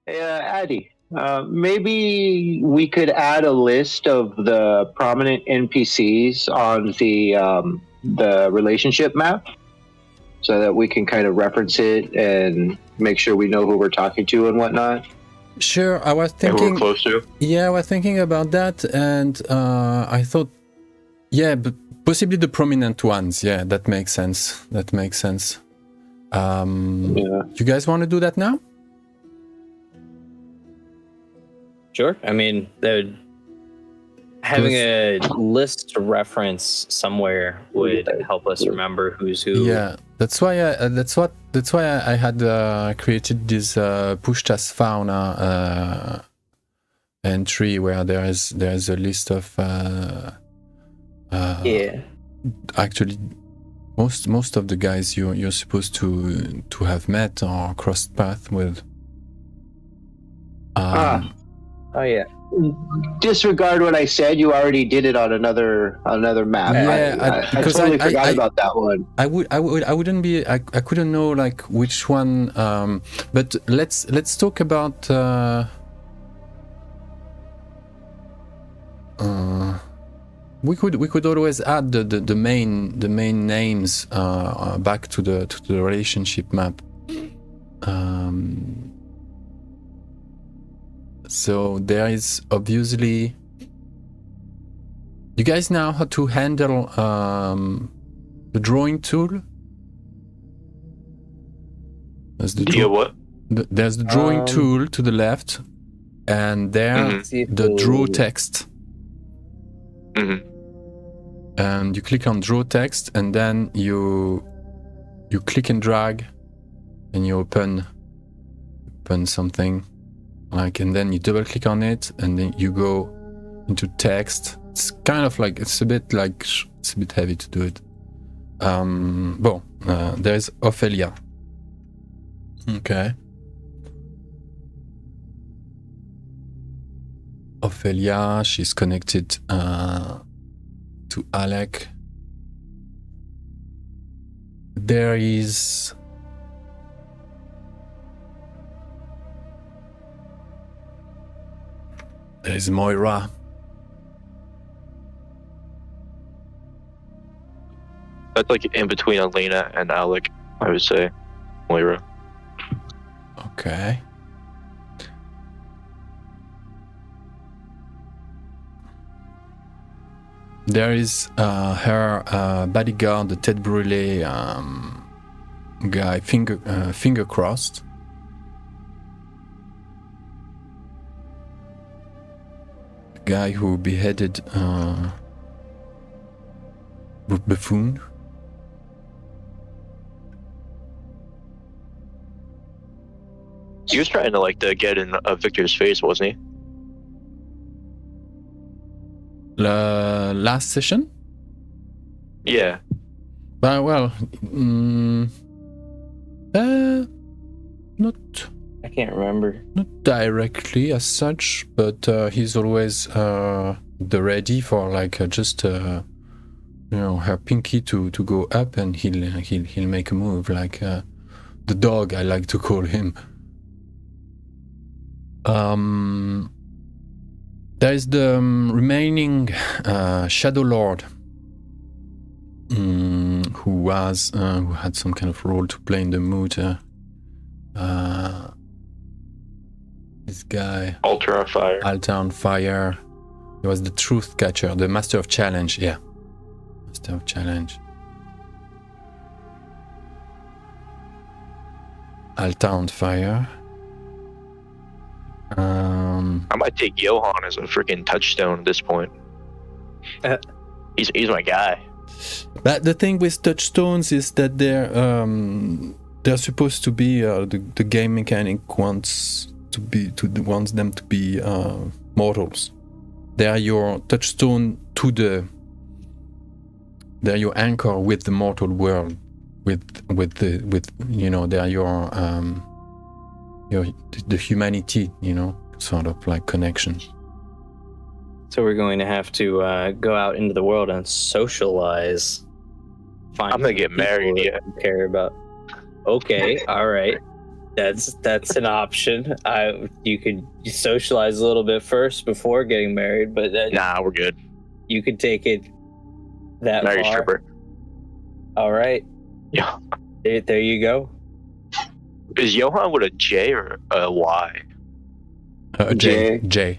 Addy, maybe we could add a list of the prominent NPCs on the relationship map, so that we can kind of reference it and make sure we know who we're talking to and whatnot. Sure, I was Who thinking. we're close to. Yeah, I was thinking about that, and I thought, yeah, but possibly the prominent ones. Yeah, that makes sense. Yeah. You guys want to do that now? Sure. I mean, having a list to reference somewhere would help us remember who's who. Yeah, that's why I had created this Pushtas fauna entry where there is a list of actually most of the guys you're supposed to have met or crossed path with. Oh yeah. Disregard what I said. You already did it on another map. Yeah, I totally forgot about that one. I wouldn't be. I couldn't know like which one. But let's talk about. We could always add the main names back to the relationship map. So there is obviously. You guys know how to handle the drawing tool? There's the there's the drawing tool to the left, and there the draw text. Mm-hmm. And you click on draw text, and then you click and drag, and you open something, like, and then you double click on it, and then you go into text. It's kind of like it's a bit heavy to do it. There's Ophelia. Okay. Ophelia, she's connected to Alek. There is Moira. That's like in between Elena and Alek, I would say. Moira. Okay. There is her bodyguard, the Tête Brûlée guy, finger crossed. The guy who beheaded Buffoon. He was trying to get in Victor's face, wasn't he? Last session? Yeah. Not. I can't remember. Not directly as such, but he's always the ready for just her pinky to go up, and he'll make a move like the dog I like to call him. There is the remaining Shadow Lord, who had some kind of role to play in the mood. This guy, Altar on Fire. Altar on Fire. He was the Truth Catcher, the Master of Challenge. Yeah, Master of Challenge. Altar on Fire. I might take Johan as a freaking touchstone at this point. He's my guy. But the thing with touchstones is that they're supposed to be the game mechanic wants them to be mortals. They are your touchstone they're your anchor with the mortal world. They are the humanity, sort of like connection. So we're going to have to go out into the world and socialize. I'm gonna get married. Yeah. Care about. Okay, all right. That's an option. You could socialize a little bit first before getting married, but Nah, we're good. you could take it that Marry far. stripper. All right. Yeah. There you go. Is Johan with a J or a Y? J. J.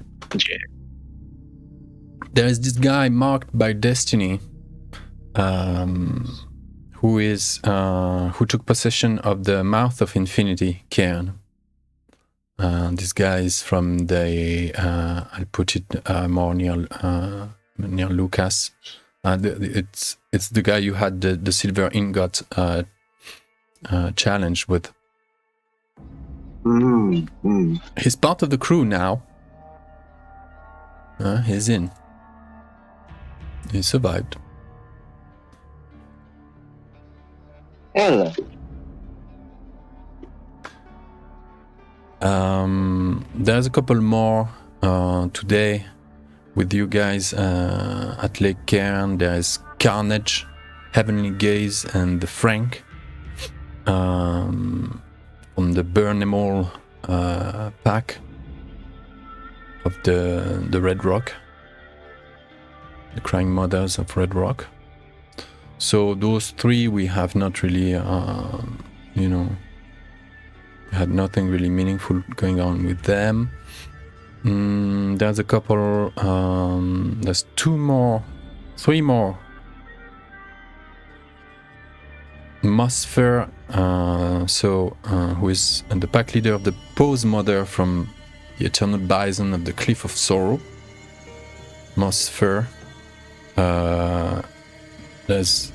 There is this guy marked by destiny, who took possession of the mouth of infinity, Cairn. This guy is from the I'll put it more near Lukas. It's the guy you had the silver ingot challenge with. He's part of the crew now. He's in. He survived. Hello. There's a couple more today with you guys at Lake-caern. There's Carnage, Heavenly Gaze, and the Frank from the Burn Them All pack of the Red Rock, the Crying Mothers of Red Rock. So those three we have not really, had nothing really meaningful going on with them. There's a couple, there's three more. Mosfer, who is the pack leader of the Pose Mother from the Eternal Bison of the Cliff of Sorrow. Mosfer. There's.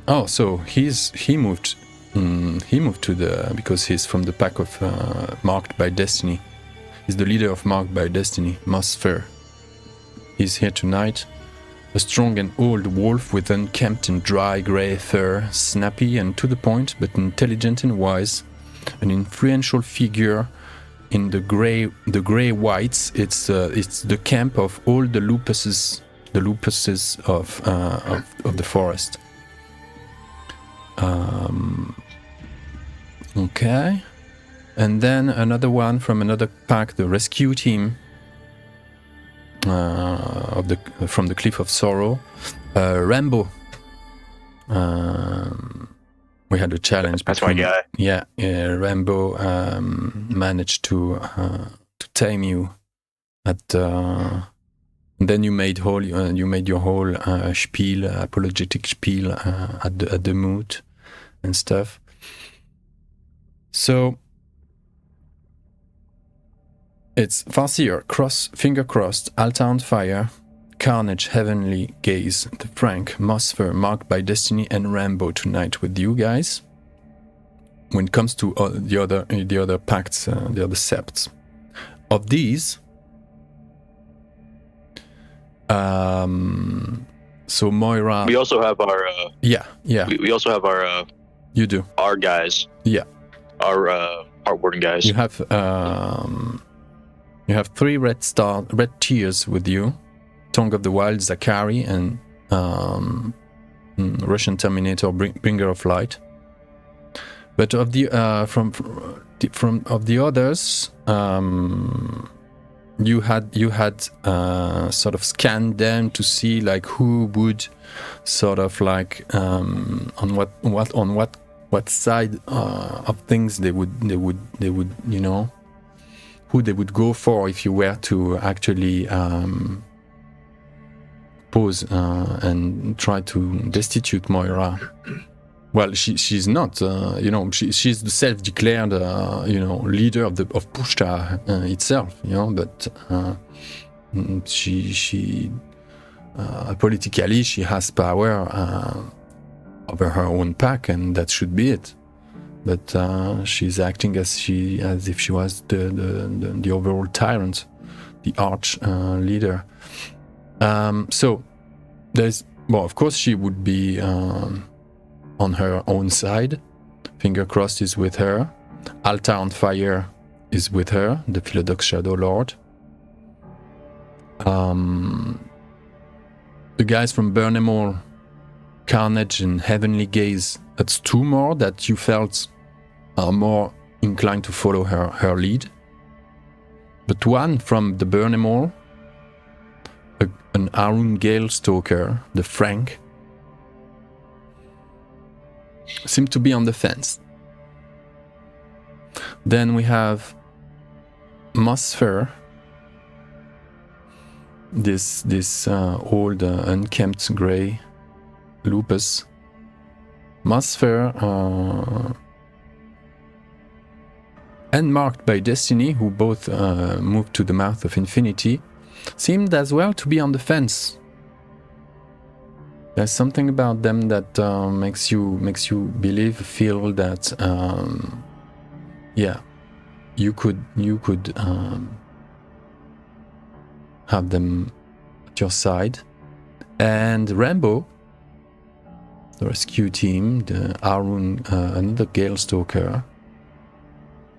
Oh, so he moved. He moved to because he's from the pack of Marked by Destiny. He's the leader of Marked by Destiny, Mosfer. He's here tonight. A strong and old wolf with unkempt and dry grey fur, snappy and to the point, but intelligent and wise. An influential figure in the grey whites. It's the camp of all the lupuses of the forest. Okay, and then another one from another pack, the rescue team from the Cliff of Sorrow, Rambo. We had a challenge. That's my guy. Yeah, Rambo managed to tame you at. Then you made your whole spiel, apologetic spiel at the moot and stuff. So it's Farseer, finger crossed, altar on fire, Carnage, Heavenly Gaze, the Frank, Mosfer, Marked by Destiny, and Rambo tonight with you guys. When it comes to the other pacts, the other septs, of these. So Moira. We also have our. Yeah. We also have our. You do. Our guys. Yeah. Our warden guys. You have 3 red tears with you. Tongue of the Wild, Zachary, and Russian Terminator, Bringer of Light. But of the from the others, you had sort of scanned them to see like who would sort of like on what side of things they would who they would go for if you were to actually pose and try to destitute Moira. Well, she's not, she's the self-declared, leader of Pushta itself, but she politically she has power over her own pack, and that should be it. But she's acting as if she was the overall tyrant, the arch leader. So there's, of course she would be on her own side. Finger crossed is with her. Altar on Fire is with her, the Philodox Shadow Lord. The guys from Burn Them All, Carnage and Heavenly Gaze, that's 2 more that you felt are more inclined to follow her lead. But one from the Burnemore, an Arun Gale Stalker, the Frank, seemed to be on the fence. Then we have Mossfer, this old unkempt grey lupus. Mossfer, and Marked by Destiny, who both moved to the Mouth of Infinity, seemed as well to be on the fence. There's something about them that makes you feel that you could have them at your side. And Rambo, the rescue team, the Arun, another Gale Stalker.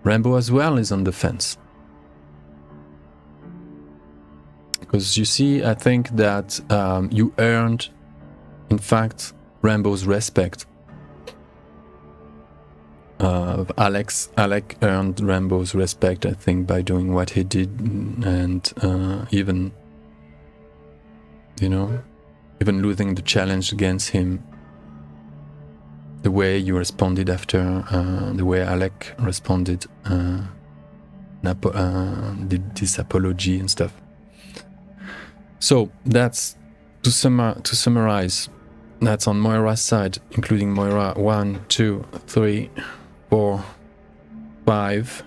Rambo as well is on the fence. Because you see, I think that you earned, in fact, Rambo's respect. Alek earned Rambo's respect, I think, by doing what he did, and even losing the challenge against him. The way you responded after, the way Alek responded, did this apology and stuff. So that's to summarize. That's on Moira's side, including Moira 1, 2, 3, 4, 5,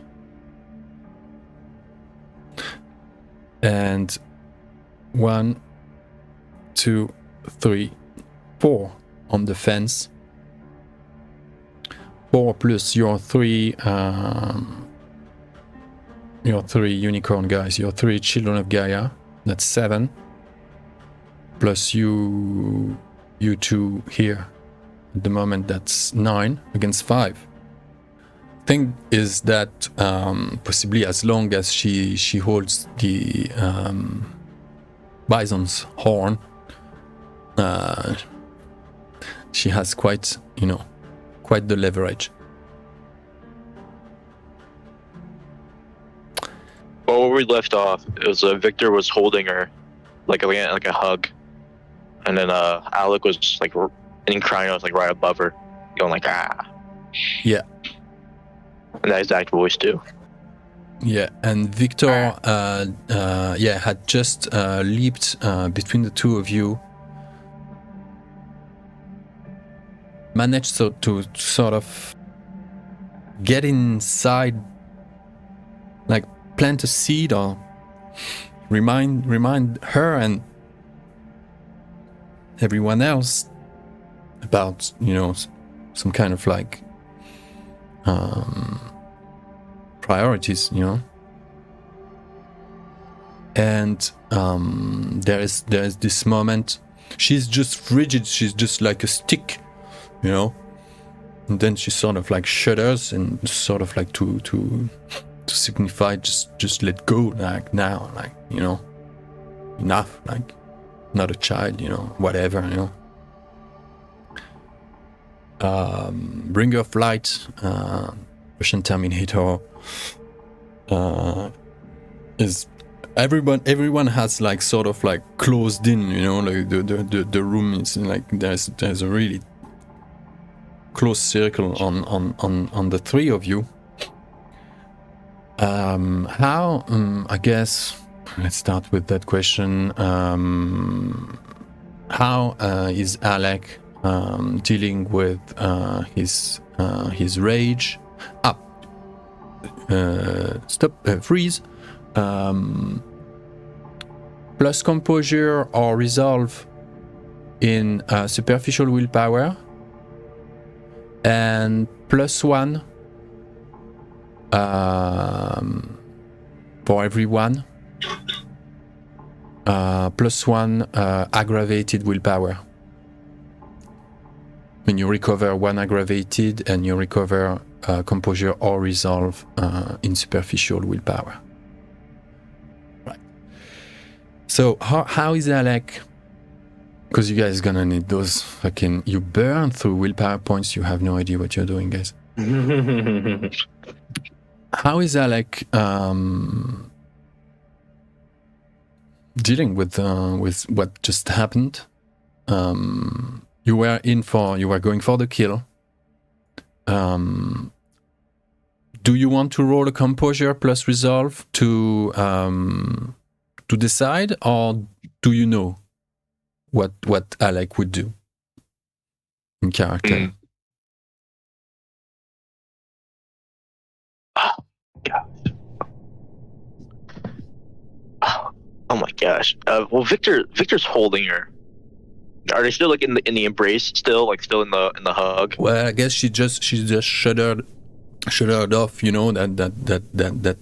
and 1, 2, 3, 4 on the fence. 4 plus your three unicorn guys, your 3 children of Gaia. That's 7. Plus you 2 here. At the moment, that's 9 against 5. Thing is that possibly as long as she holds the bison's horn, she has quite the leverage. Well, where we left off, it was Victor was holding her like a hug, and then Alek was like, and Crino was like right above her, going like ah. Yeah. And that exact voice too. Yeah, and Victor, had just leaped between the two of you. Managed to sort of get inside, like plant a seed or remind her and everyone else about some kind of like priorities, and there is this moment. She's just frigid. She's just like a stick. And then she sort of like shudders and sort of like to signify just let go, like now, like enough, like not a child, whatever, Bringer of Light, Russian Terminator, is everyone has like sort of like closed in, like the room is like there's a really close circle on the 3 of you. How I guess let's start with that question. How is Alek dealing with his rage? Freeze. Plus composure or resolve in superficial willpower, and +1 for everyone. +1 aggravated willpower. When you recover 1 aggravated, and you recover composure or resolve in superficial willpower. Right. So how is Alek? Because you guys gonna need those fucking... You burn through willpower points, you have no idea what you're doing, guys. How is Alek dealing with what just happened? You were going for the kill. Do you want to roll a composure plus resolve to decide, or do you know what Alek would do in character? Oh, gosh. Oh my gosh. Well, Victor's holding her. Are they still like in the embrace? Still in the hug? Well, I guess she just shuddered off. You know that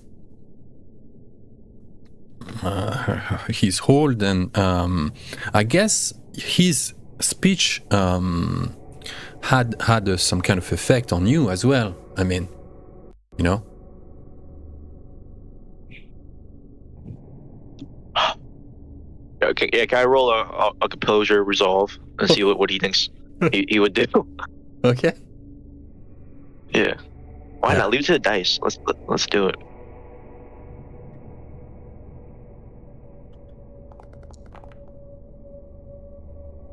he's hold, and I guess his speech had some kind of effect on you as well. I mean, you know. Okay, yeah, can I roll a composure resolve and see what he thinks he would do? Okay. Yeah. Why not? Leave it to the dice. Let's do it.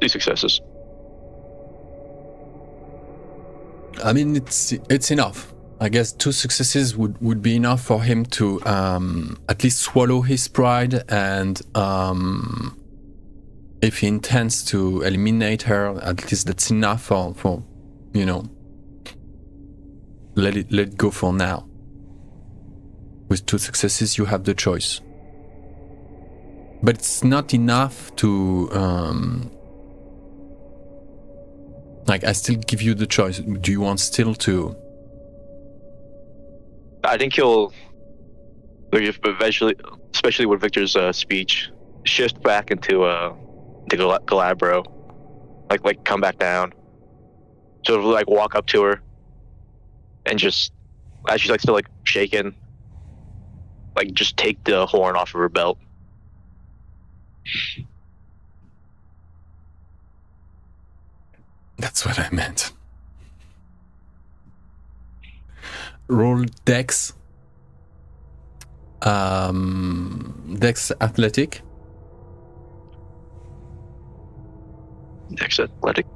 Two successes. I mean, it's enough. I guess 2 successes would be enough for him to at least swallow his pride, and if he intends to eliminate her, at least that's enough for you know, let it go for now. With 2 successes, you have the choice, but it's not enough to like, I still give you the choice. Do you want still to? I think he'll eventually, especially with Victor's speech, shift back into the Galabro, like come back down. So like walk up to her, and just as she's like still like shaking, like just take the horn off of her belt. That's what I meant. Roll Dex. Dex Athletic. Dex Athletic.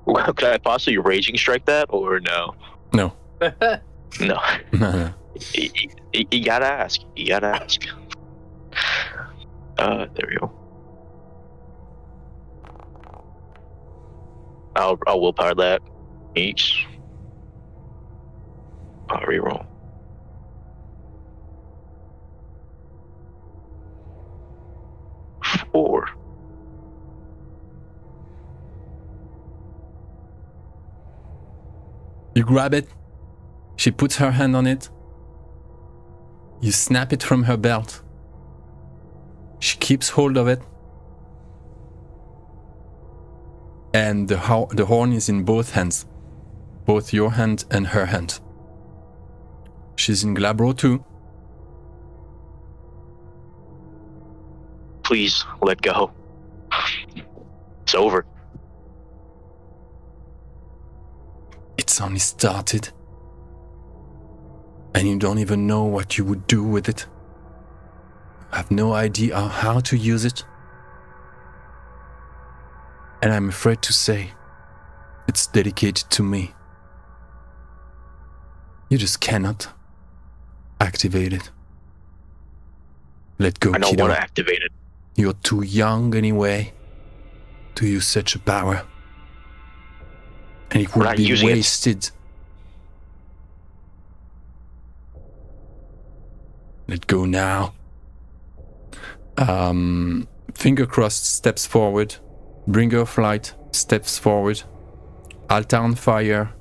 Could I possibly raging strike that, or no? No. No. No. You gotta ask. You gotta ask. There we go. I'll willpower that. Each. I'll reroll. Four. You grab it. She puts her hand on it. You snap it from her belt. She keeps hold of it. And the horn is in both hands. Both your hand and her hand. She's in Glabro too. Please let go. It's over. It's only started. And you don't even know what you would do with it. I have no idea how to use it. And I'm afraid to say, it's dedicated to me. You just cannot activate it. Let go, I don't kiddo. want to activate it. You're too young anyway to use such a power. And it would be wasted. Let go now. Finger crossed steps forward. Bringer of Light steps forward. Altar on Fire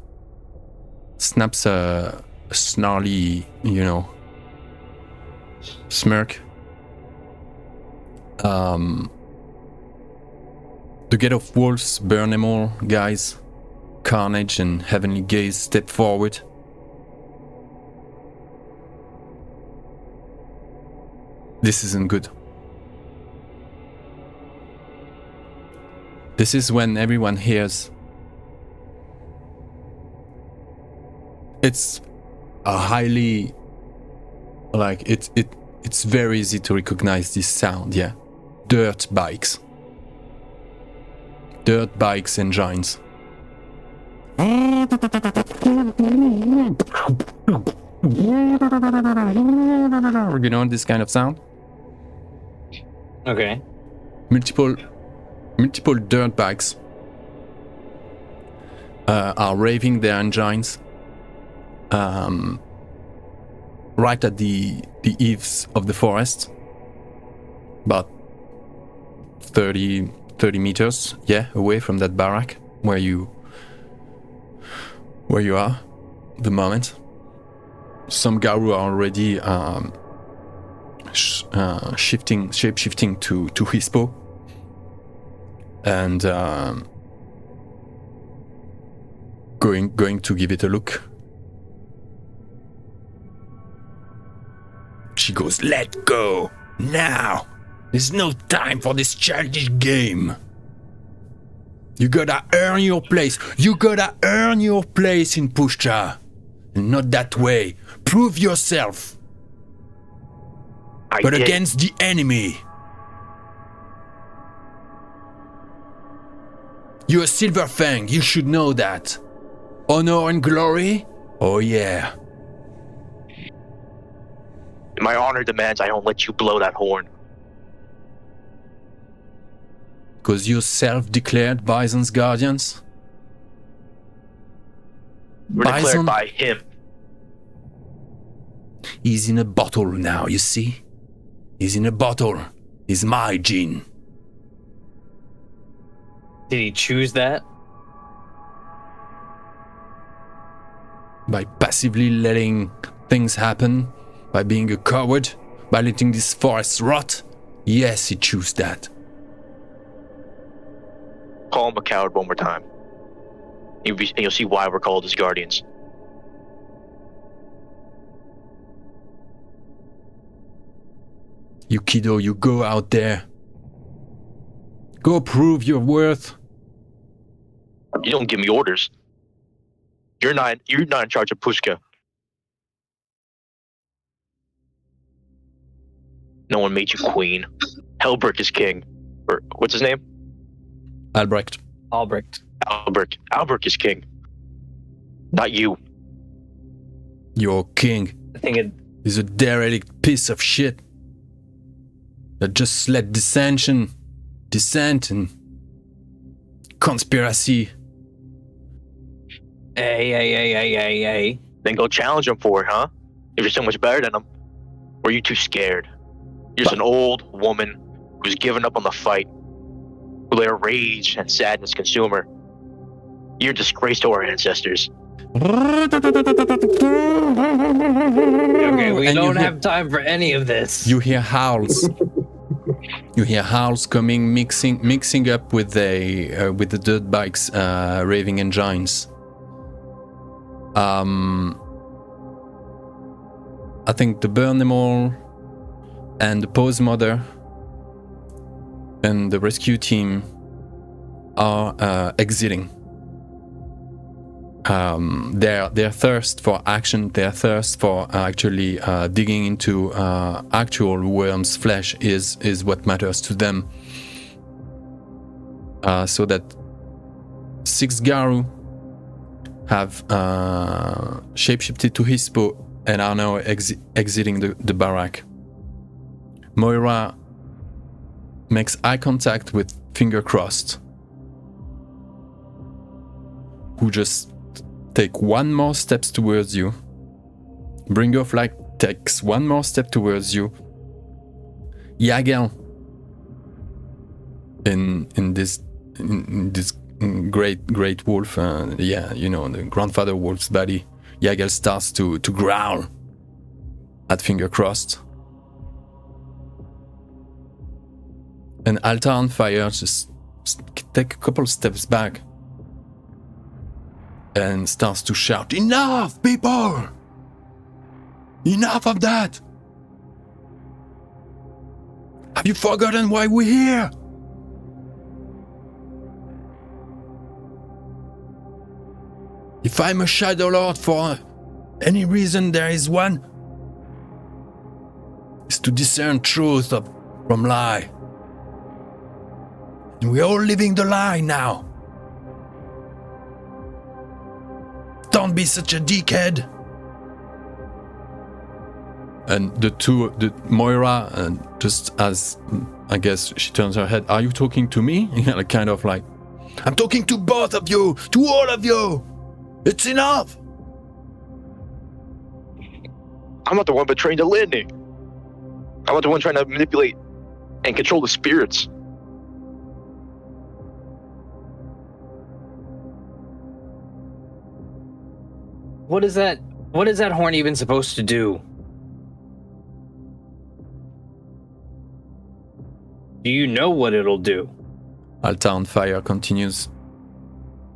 snaps a snarly, smirk. The Gate of Wolves, Burn Them All, guys. Carnage and Heavenly Gaze step forward. This isn't good. This is when everyone hears it's a highly like it's very easy to recognize this sound. Yeah, dirt bikes engines. You know this kind of sound. Okay. Multiple dirt bikes are raving their engines right at the eaves of the forest, about 30 meters away from that barrack where you are the moment. Some Garou are already shape-shifting to Hispo, and going to give it a look. She goes, "Let go now. There's no time for this childish game. You gotta earn your place. You gotta earn your place in Pushcha, and not that way. Prove yourself." But against the enemy. You're a Silver Fang, you should know that. Honor and glory? Oh yeah. My honor demands I don't let you blow that horn. Because you're self-declared Bison's guardians? We're declared by him. He's in a bottle now, you see? He's in a bottle. He's my gene. Did he choose that? By passively letting things happen, by being a coward, by letting this forest rot, yes, he chose that. Call him a coward one more time. And you'll see why we're called his guardians. You kiddo, you go out there. Go prove your worth. You don't give me orders. You're not in charge of Pushka. No one made you queen. Helbrecht is king. Or what's his name? Albrecht. Albrecht. Albrecht is king. Not you. Your king. I think it is a derelict piece of shit that just let dissent and conspiracy. Hey. Then go challenge him for it, huh? If you're so much better than him. Or are you too scared? You're just an old woman who's given up on the fight, who let her rage and sadness consume her. You're a disgrace to our ancestors. Okay, we don't have time for any of this. You hear howls. You hear howls coming, mixing up with the dirt bikes, raving engines. I think the Burn Them All and the Pose Mother and the rescue team are exiting. Their thirst for action, their thirst for actually digging into actual worm's flesh is what matters to them. So that 6 Garou have shapeshifted to Hispo and are now exiting the barrack. Moira makes eye contact with Finger Crossed, who just take one more step towards you. Bringoff takes one more step towards you. Yagel in this great wolf, the grandfather wolf's body. Yagel starts to growl at Finger Crossed. And Altar on Fire just take a couple steps back and starts to shout, "Enough, people! Enough of that! Have you forgotten why we're here? If I'm a Shadow Lord for Any reason there is one is to discern truth from lie. And we're all living the lie now. Don't be such a dickhead. And the Moira, just as I guess she turns her head, are you talking to me? Like, kind of like, I'm talking to both of you, to all of you. It's enough. I'm not the one betraying the landing. I'm not the one trying to manipulate and control the spirits. What is that horn even supposed to do? Do you know what it'll do? Altar on Fire continues.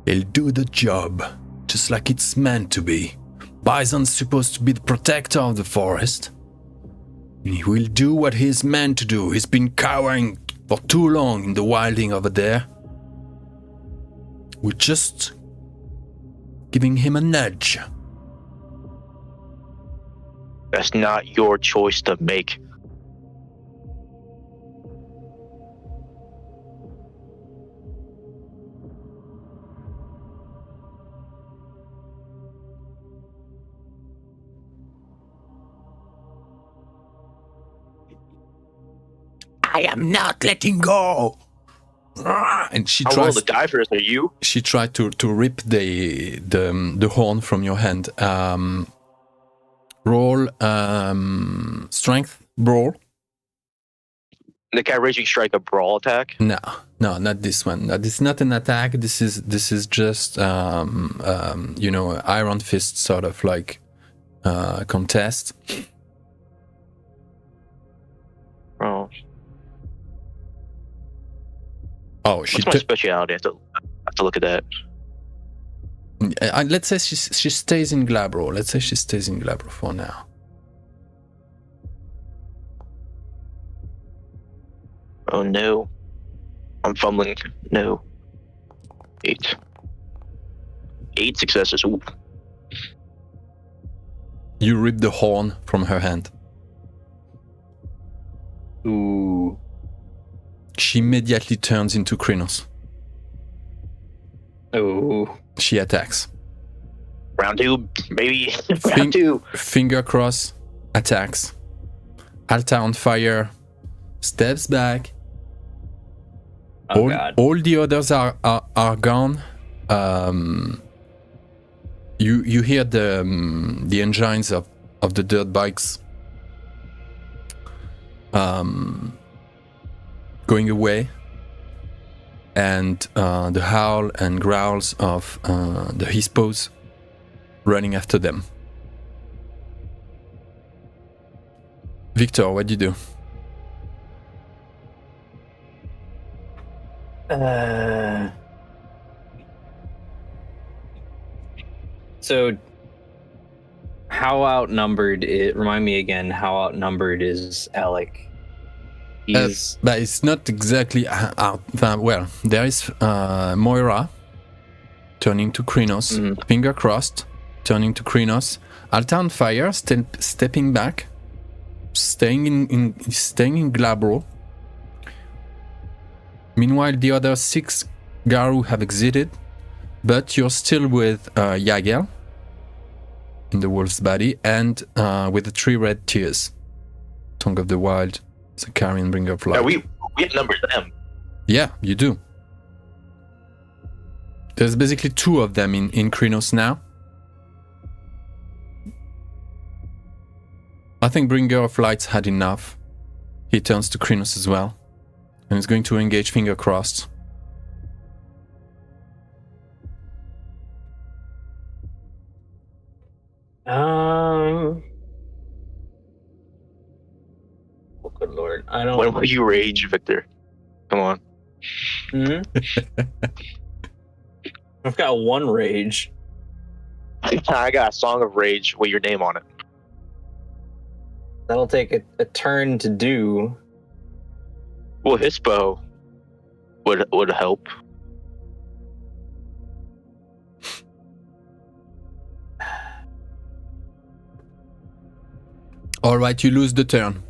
He'll do the job, just like it's meant to be. Bison's supposed to be the protector of the forest. He will do what he's meant to do. He's been cowering for too long in the wilding over there. We're just giving him a nudge. That's not your choice to make. I am not letting go. And she I'm tries willing to die for this. Are you? She tried to rip the horn from your hand. Roll strength brawl. The guy raging strike a brawl attack. No, not this one. This is not an attack. This is just Iron Fist sort of like contest. Oh, she what's my speciality? I have to look at that. Let's say she stays in Glabro. Let's say she stays in Glabro for now. Oh no. I'm fumbling. No. 8 successes. Ooh. You rip the horn from her hand. Ooh. She immediately turns into Krynos. Ooh. She attacks. Round 2, maybe. Round 2. Finger cross, attacks. Altar on Fire steps back. Oh, God. All the others are gone. You hear the engines of the dirt bikes going away, and the howl and growls of the hippos running after them. Victor, what do you do? So, how outnumbered? Remind me again. How outnumbered is Alek? But it's not exactly well, there is Moira turning to Krynos, finger crossed, turning to Krynos. Altar on Fire stepping back, staying in Glabro. Meanwhile, the other 6 Garou have exited, but you're still with Yagel in the wolf's body, and with the 3 red tears. Tongue of the Wild, Zakarian, Bringer of Light. Yeah, we outnumbered them. Yeah, you do. There's basically 2 of them in Krynos now. I think Bringer of Lights had enough. He turns to Krynos as well, and is going to engage finger crossed. Oh, good lord! I don't. When will you rage, Victor? Come on. I've got 1 rage. I got a Song of Rage with your name on it. That'll take a turn to do. Well, Hispo would help. All right, you lose the turn.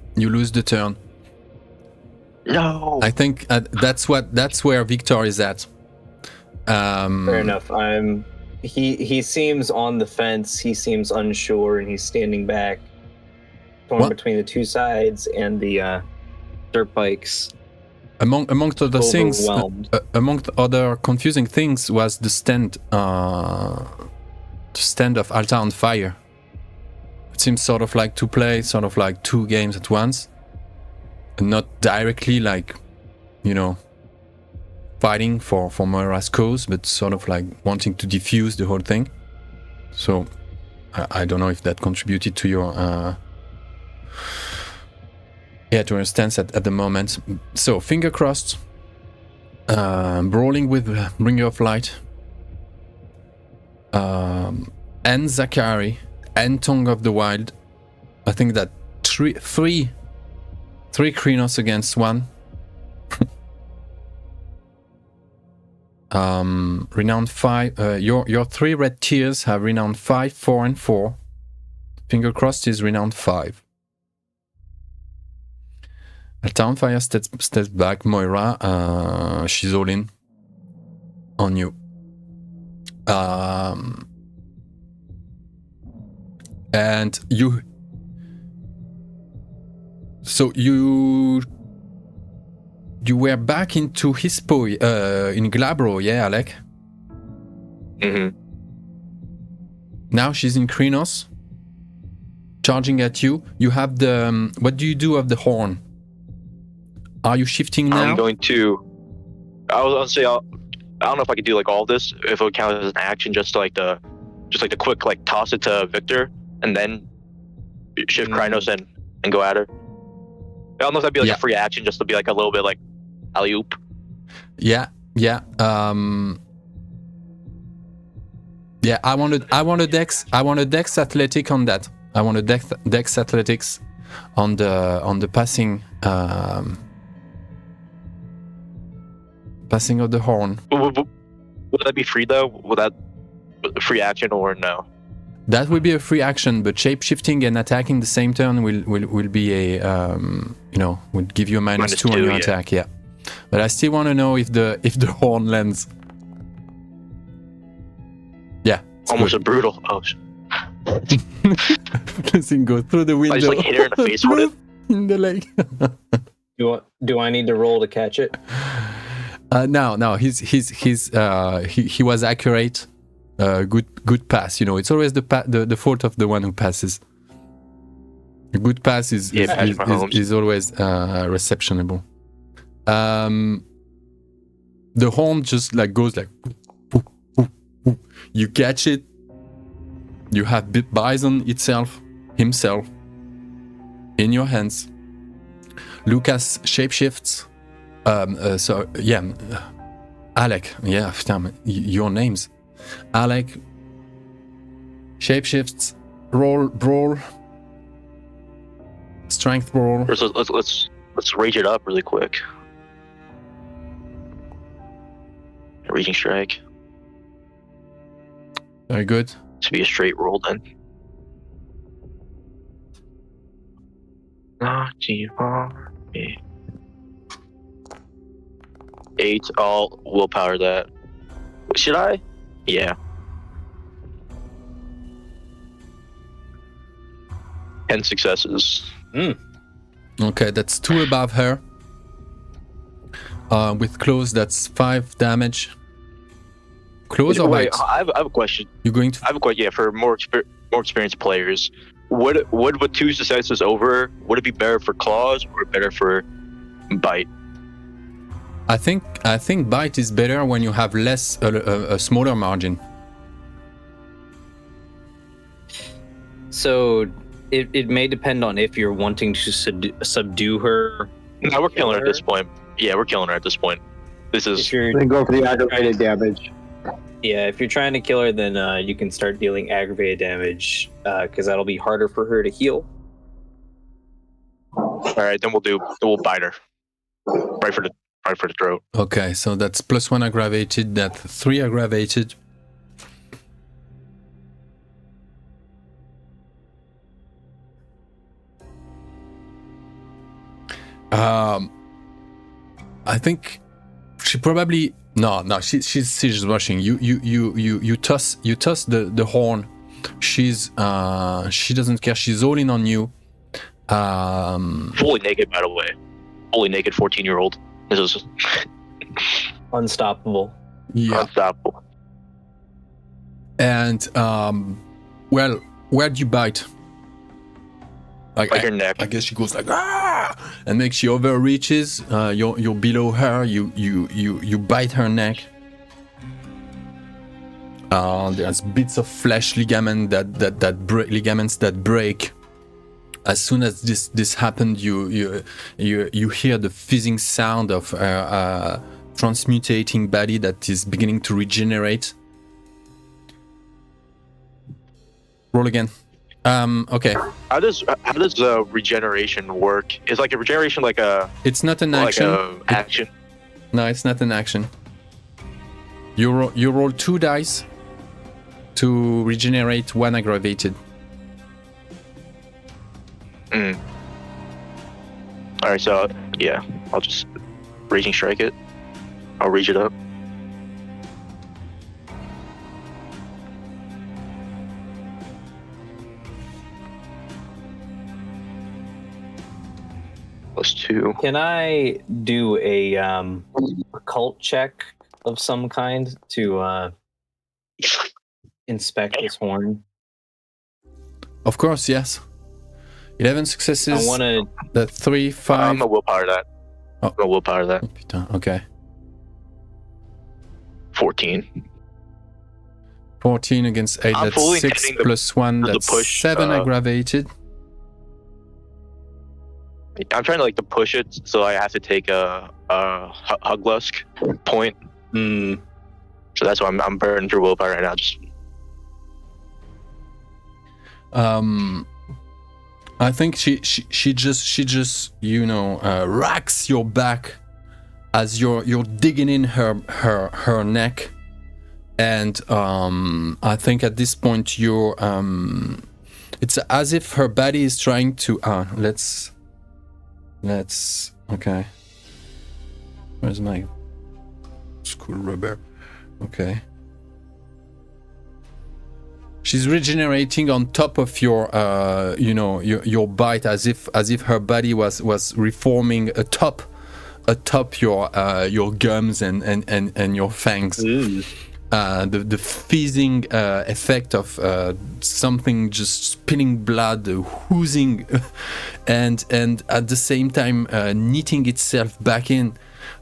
No. I think that's where Viktor is at. Fair enough. He seems on the fence. He seems unsure, and he's standing back, torn between the two sides and the dirt bikes. Amongst other things, amongst other confusing things, was the stand of Altar on Fire. It seems sort of like to play sort of like two games at once, and not directly like, you know, fighting for Moira's cause, but sort of like wanting to diffuse the whole thing. So I don't know if that contributed to your to your stance at the moment. So finger crossed, brawling with Bringer of Light, and Zachary and Tongue of the Wild. I think that three Krynos against one. Renown 5. Your 3 red tiers have renown 5, 4, and 4. Finger crossed is renown 5. Town Fire steps back. Moira, she's all in on you. And you. So you were back into Hispo in Glabro, yeah, Alek? Mm-hmm. Now she's in Krynos, charging at you. You have the... what do you do of the horn? Are you shifting now? I'm going to... I was gonna say, I don't know if I could do like all of this, if it would count as an action, just like the quick like toss it to Viktor, and then shift Krynos and go at her. I don't know if that'd be like a free action, just to be like a little bit like alley-oop. Yeah. I want a dex athletic on that. I want a dex athletics on the passing of the horn. Would that be free though? Would that free action or no? That will be a free action, but shape-shifting and attacking the same turn will be a will give you a -2 on your attack. Yeah, but I still want to know if the horn lands. Yeah, almost good. A brutal. Oh. Doesn't go through the window. I just like hit her in the face with it in the leg. Do I need to roll to catch it? No. He was accurate. Good pass. You know, it's always the fault of the one who passes. A good pass is always receptionable. The horn just like goes like. You catch it. You have Bison himself in your hands. Lukas shapeshifts. Alek. Yeah, damn it. Your names. Alek shapeshifts. Brawl. Strength brawl. Let's rage it up really quick. Raging strike. Very good. To be a straight roll then. Eight. I'll willpower that. Should I? Yeah. 10 successes. Okay, that's 2 above her. With close, that's 5 damage. Close or bite? I have a question. You're going to? I have a question. Yeah, for more experienced players, would with 2 successes over, would it be better for claws or better for bite? I think bite is better when you have less a smaller margin. So it may depend on if you're wanting to subdue her. No, we're killing her at this point. Yeah, we're killing her at this point. This is. Then go for the aggravated damage. Yeah, if you're trying to kill her, then you can start dealing aggravated damage because that'll be harder for her to heal. All right, then we'll bite her right for the throat. Okay, so that's +1 aggravated. That's 3 aggravated. I think she probably she's rushing. You toss the horn. She doesn't care. She's all in on you. Fully naked, by the way. Fully naked 14-year-old. This is Unstoppable. Yeah. unstoppable. And well, where'd you bite? Like her neck. I guess she goes like and makes she overreaches. You're below her. You bite her neck. There's bits of flesh ligaments that break. As soon as this happened, you hear the fizzing sound of transmutating body that is beginning to regenerate. Roll again. Okay. How does regeneration work? Is like a regeneration like a? It's not an action. Like a action. No, it's not an action. You roll 2 dice to regenerate 1 aggravated. All right, so yeah, I'll just raging strike it. I'll rage it up. +2. Can I do a occult check of some kind to inspect this horn? Of course, yes. 11 successes. I want to. The 3, 5. I'm gonna willpower that. Oh. I'm gonna willpower that. Putain, okay. 14. 14 against 8. I'm That's fully 6 intending plus 1. the That's push, 7 aggravated. I'm trying to like to push it, so I have to take a Huglusk point. So that's why I'm burning through willpower right now. Just I think she just racks your back as you're digging in her neck, and I think at this point you're it's as if her body is trying to let's okay. Where's my school rubber? Okay. She's regenerating on top of your your bite, as if her body was reforming atop your gums and your fangs. The fizzing effect of something just spilling blood, oozing, and at the same time knitting itself back in.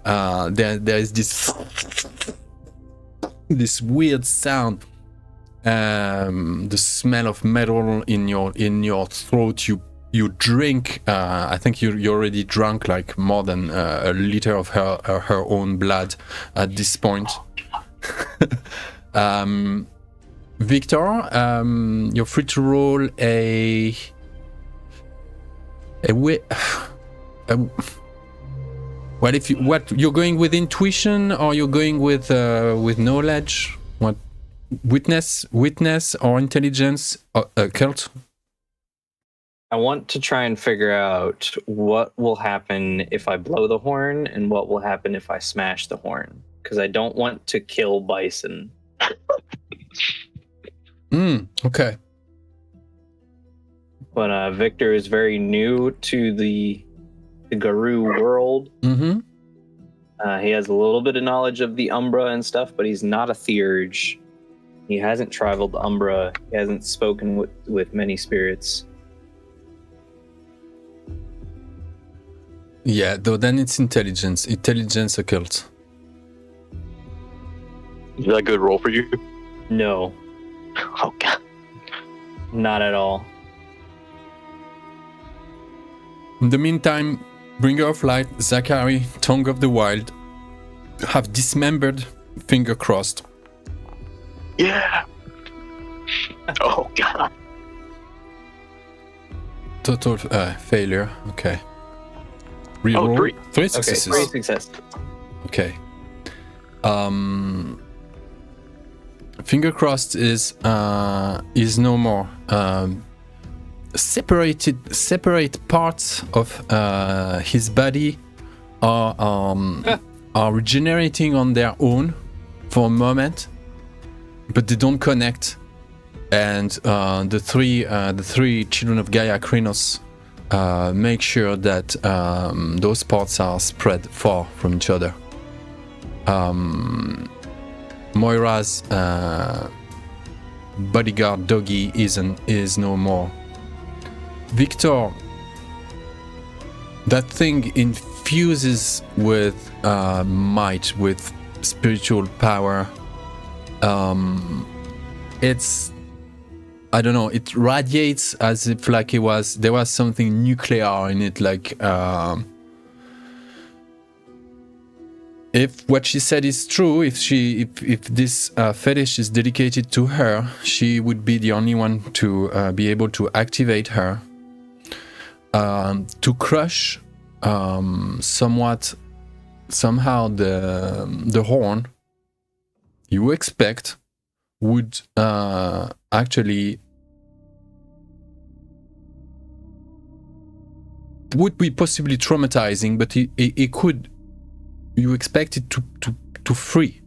There is this weird sound. The smell of metal in your throat. You drink. I think you already drunk like more than a liter of her own blood at this point. Viktor, you're free to roll what you're going with intuition, or you're going with knowledge? What? Witness or intelligence, occult? I want to try and figure out what will happen if I blow the horn and what will happen if I smash the horn, because I don't want to kill Bison. Okay. But Viktor is very new to the Garou world. Mm-hmm. He has a little bit of knowledge of the Umbra and stuff, but he's not a theurge. He hasn't traveled Umbra. He hasn't spoken with many spirits. Yeah, though then it's intelligence occult. is that a good roll for you? No, Oh god. not at all. In the meantime, Bringer of Light, Zachary, Tongue of the Wild have dismembered, finger crossed. Yeah. Oh god. Total failure. Okay. Reroll. 3. 3 Okay, successes. 3 successes. Okay. Finger crossed is no more. separate parts of his body are regenerating on their own for a moment, but they don't connect. And the three children of Gaia Krynos make sure that those parts are spread far from each other. Moira's bodyguard doggy is no more. Viktor, that thing infuses with might, with spiritual power. It's, I don't know, it radiates as if like there was something nuclear in it, like if what she said is true, if this fetish is dedicated to her, she would be the only one to be able to activate her, to crush somehow the horn. You expect would actually would be possibly traumatizing, but it could. You expect it to free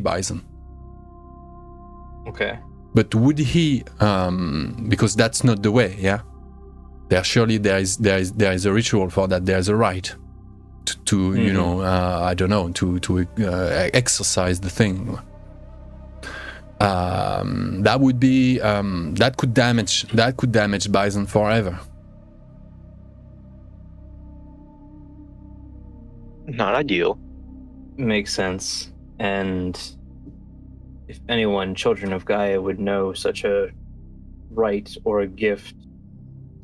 Bison. Okay. But would he? Because that's not the way. Yeah. There is a ritual for that. There's a rite to you know, I don't know, to exercise the thing. That would be that could damage Bison forever. Not ideal. Makes sense. And if anyone, children of Gaia, would know such a rite or a gift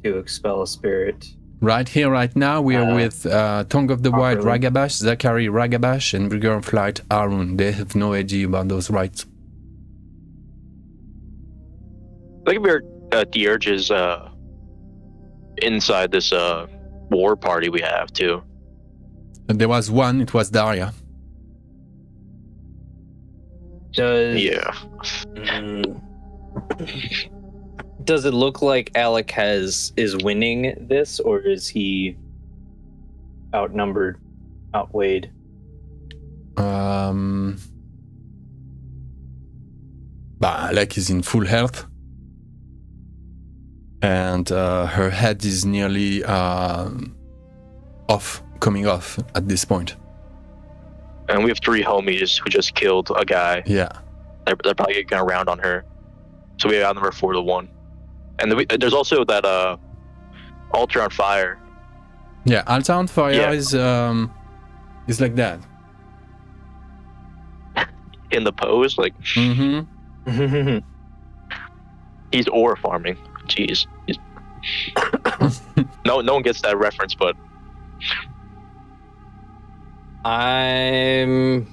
to expel a spirit. Right here, right now, we are with Tongue of the Wild, properly. Ragabash, Zachary, Ragabash, and Bringer of Light, Arun. They have no idea about those rites. Like we're the urges inside this war party we have too. And there was one, it was Daria. Yeah. Does it look like Alek is winning this, or is he outnumbered, outweighed? Alek is in full health. And her head is nearly coming off at this point. And we have 3 homies who just killed a guy. Yeah. They're probably gonna round on her. So we outnumber 4-1. And there's also that altar on fire. Yeah, altar on fire Yeah. is like that. In the pose, like Mm-hmm. he's ore farming. Jeez. No one gets that reference, but I'm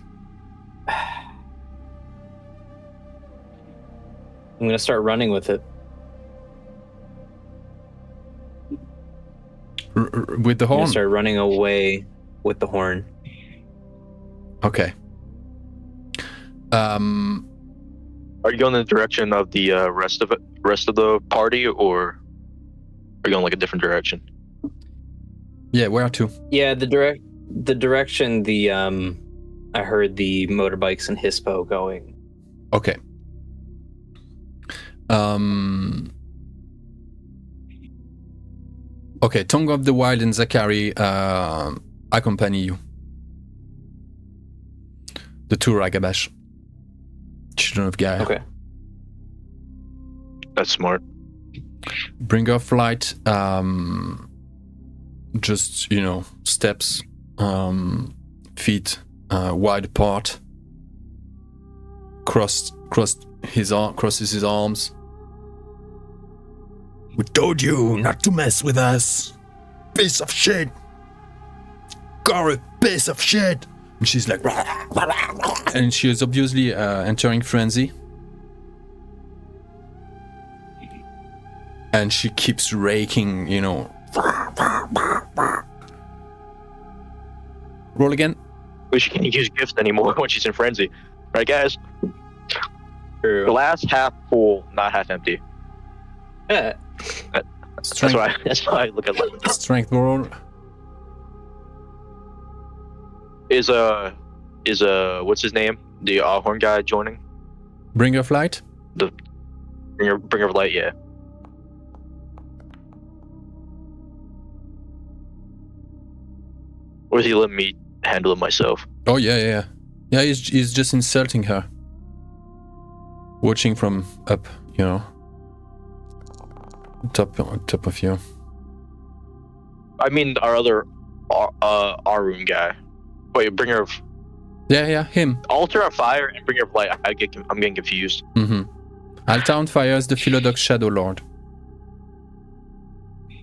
gonna start running with it. With the I'm horn? gonna start running away with the horn. Okay. are you going in the direction of the rest of the party, or are you going like a different direction? Yeah, where to? Yeah, the direction I heard the motorbikes and Hispo going. Okay. Okay, Tongue of the Wild and Zachary accompany you. The 2 Ragabash. Children of Gaia. Okay. That's smart. Bringer of Light, just, you know, steps, feet wide apart, crosses his arms. We told you not to mess with us, piece of shit. Garou, piece of shit. And she's like, and she is obviously entering frenzy. And she keeps raking, you know. Roll again. She can't use gifts anymore when she's in frenzy, right, guys? True. Glass half full, not half empty. Yeah. Strength. That's why I look at it. Strength roll. Is what's his name? The horn guy joining? Bringer of Light. The bringer of light, yeah. Or is he letting me handle it myself? Oh yeah. He's just insulting her. Watching from up, top of you. I mean, our other Arun guy. Wait, bringer of Yeah, him. altar of fire and bringer of light. I'm getting confused. Altar Fire is the Philodox Shadow Lord.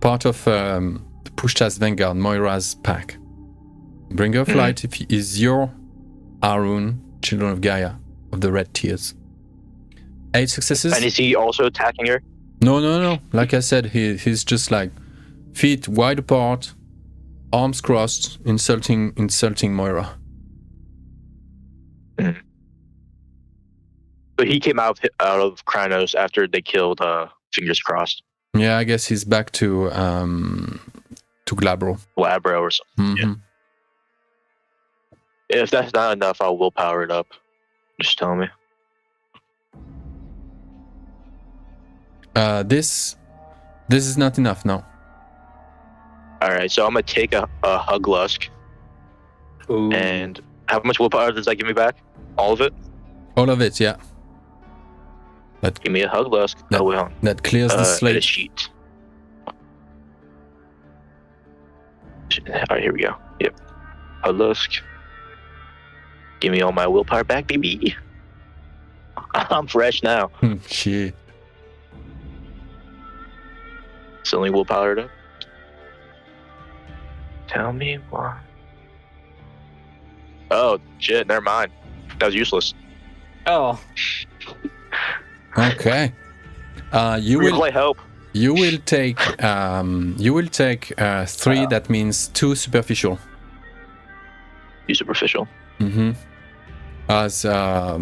Part of the Pushta's Vanguard, Moira's pack. Bringer of Light is your Arun, Children of Gaia, of the Red Tears. 8 successes. And is he also attacking her? No. Like I said, he's just like feet wide apart, arms crossed, insulting Moira. But he came out of Krynos after they killed Fingers Crossed. Yeah, I guess he's back to Glabro. Labro or something. Yeah. If that's not enough, I'll willpower it up. Just tell me. This is not enough, no. Alright, so I'm gonna take a Huglusk. Ooh. And how much willpower does that give me back? All of it? All of it, yeah. Give me a Huglusk. That clears the slate. A sheet. Alright, here we go. Yep. Huglusk. Give me all my willpower back, baby. I'm fresh now. Shit. Suddenly willpowered up. Tell me why. Oh, shit, never mind. That was useless. Oh. Okay. You will help. You will take 3. That means 2 superficial. 2 superficial. As your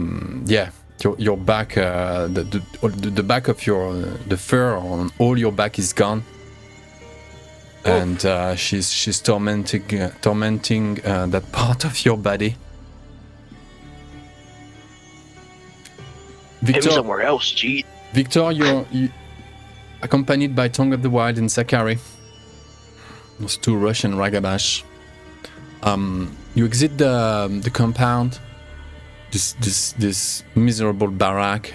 back, the back of the fur on all your back is gone, and she's tormenting that part of your body. Victor, hit me somewhere else, cheat. Victor, you're accompanied by Tongue of the Wild and Zachary. Those 2 Russian ragabash. You exit the compound. This miserable barrack,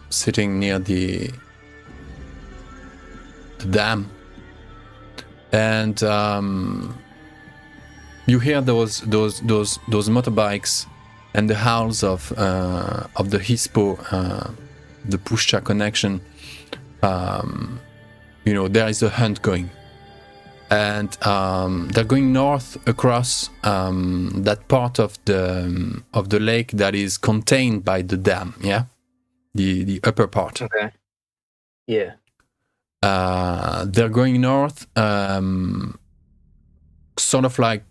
sitting near the dam, and you hear those motorbikes and the howls of the Hispo, the Pushcha connection. There is a hunt going. And they're going north across that part of the lake that is contained by the dam. Yeah, the upper part. Okay. Yeah. They're going north, sort of like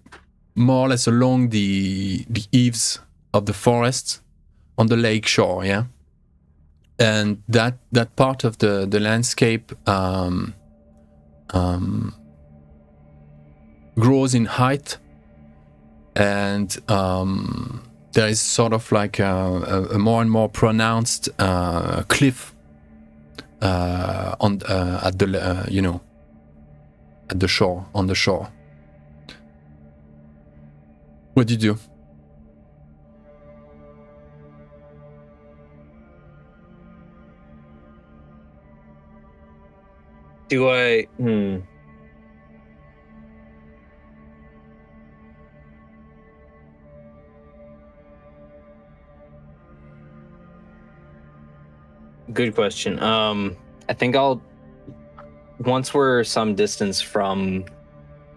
more or less along the eaves of the forest on the lake shore. Yeah, and that part of the landscape. Grows in height, and there is sort of like a more and more pronounced cliff on at the shore, on the shore. What do you do? Do I? Good question. I think once we're some distance from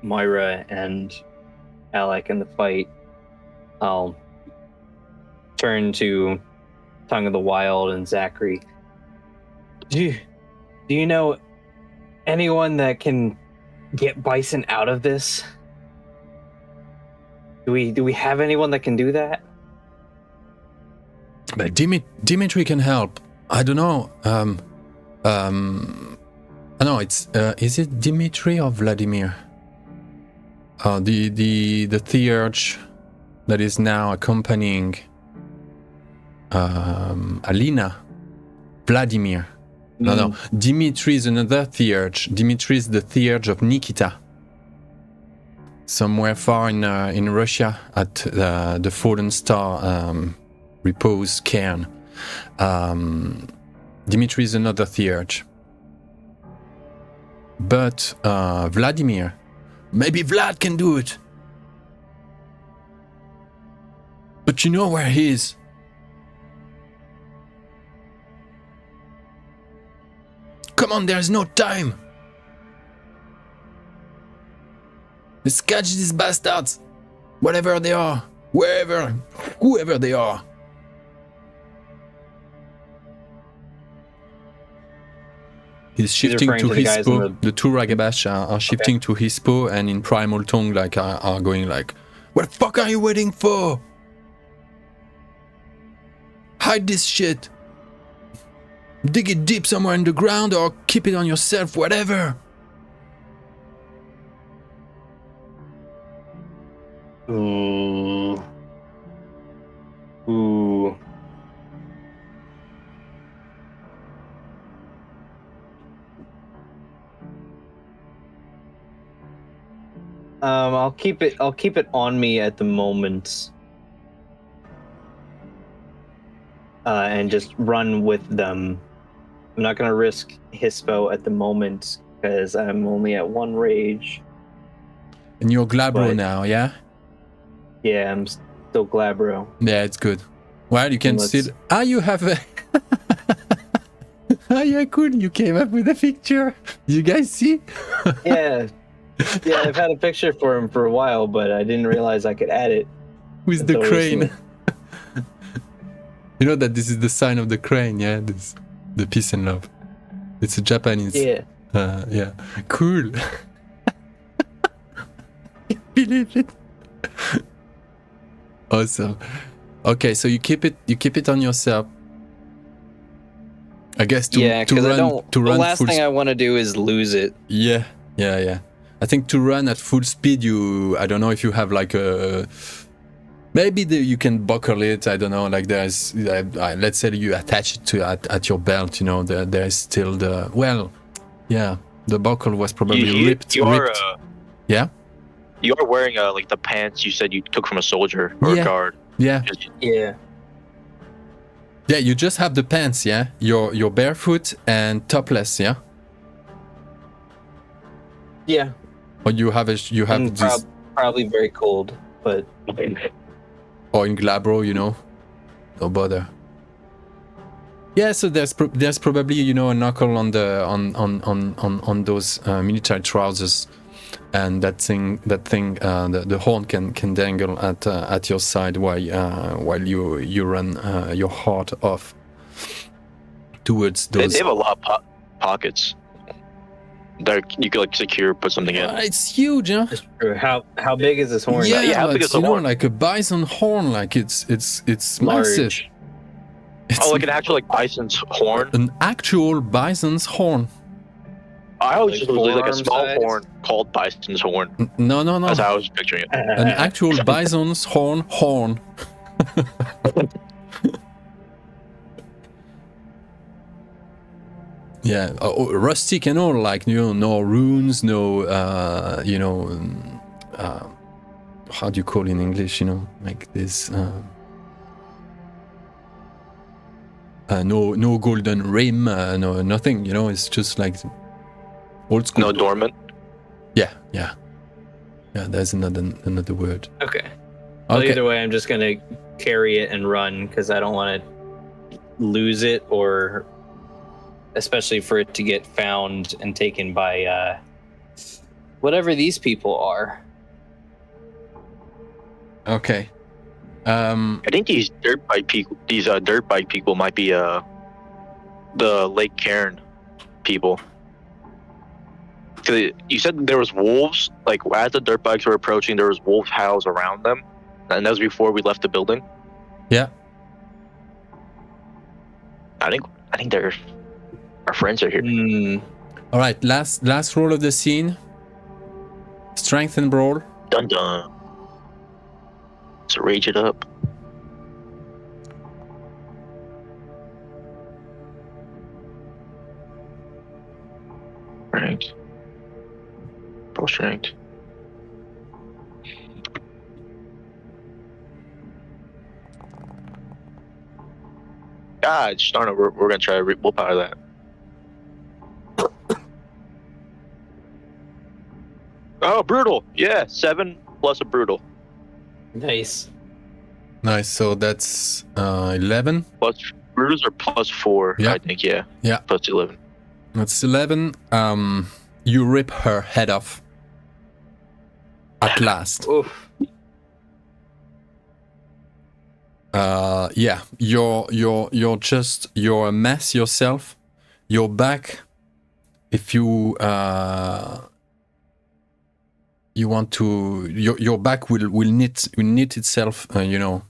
Moira and Alek in the fight, I'll turn to Tongue of the Wild and Zachary. Do you know anyone that can get Bison out of this? Do we have anyone that can do that? But Dimitri can help. I don't know. Oh, no, it's is it Dimitri or Vladimir? The theurge that is now accompanying Alina. Vladimir. No. Dimitri is another theurge. Dimitri is the theurge of Nikita. Somewhere far in Russia at the Fallen Star repose cairn. Dimitri is another theurge. But Vladimir, maybe Vlad can do it. But you know where he is. Come on, there's no time. Let's catch these bastards. Whatever they are. Wherever. Whoever they are. He's shifting to Hispo. The two Ragabash are shifting to Hispo and in primal tongue like are going like, what the fuck are you waiting for? Hide this shit. Dig it deep somewhere in the ground or keep it on yourself, whatever. Ooh. I'll keep it on me at the moment. And just run with them. I'm not gonna risk Hispo at the moment because I'm only at 1 rage. And you're Glabro now, yeah? Yeah, I'm still Glabro. Yeah, it's good. Well, you can still... you have a... yeah, cool. You came up with a picture. You guys see? Yeah, I've had a picture for him for a while, but I didn't realize I could add it. With the crane. You know that this is the sign of the crane, yeah? This, the peace and love. It's a Japanese. Yeah. Yeah. Cool. Can't believe it. Awesome. Okay, so you keep it on yourself. I guess to run. The last thing I want to do is lose it. Yeah. I think to run at full speed, I don't know if you have like a. Maybe you can buckle it. I don't know. Like there's, let's say you attach it to at your belt. You know, there's still the the buckle was probably ripped. Yeah. You are wearing like the pants you said you took from a soldier or a guard. Yeah. Yeah. Yeah. You just have the pants. Yeah. You're barefoot and topless. Yeah. Yeah. Or you have this. Probably very cold, but. Or in Glabro, you know, no bother. Yeah, so there's probably a knuckle on the on those military trousers, and that thing the horn can dangle at your side while you run your heart off towards those. They have a lot of pockets. That you could like secure, put something in. It's huge, huh? How big is this horn? Yeah, how big is the horn? Like a bison horn, like it's massive. Like an actual like bison's horn. An actual bison's horn. I always just believe like a small horn called bison's horn. No. That's how I was picturing it. An actual bison's horn. Yeah, rustic and all, like, no runes, no, how do you call it in English, like this, no golden rim, no nothing, it's just like old school. No dormant? Yeah, there's another word. Okay. Well, either way, I'm just going to carry it and run, because I don't want to lose it, or... especially for it to get found and taken by whatever these people are. Okay. I think these dirt bike people might be the Lake-caern people. Cause you said there was wolves. Like as the dirt bikes were approaching, there was wolf howls around them, and that was before we left the building. Yeah. I think they're. Our friends are here. All right, last roll of the scene. Strength and brawl. Dun dun. Let's rage it up. Strength. Full strength. God, darn it, we're gonna try to willpower that. Oh, brutal! Yeah, 7 plus a brutal. Nice. Nice. So that's 11. Plus brutals are plus 4, Yeah. I think. Yeah. Yeah. Plus 11. That's 11. You rip her head off. At last. Oof. Yeah. You're a mess yourself. Your back. If you you want to, your back will knit itself. Knit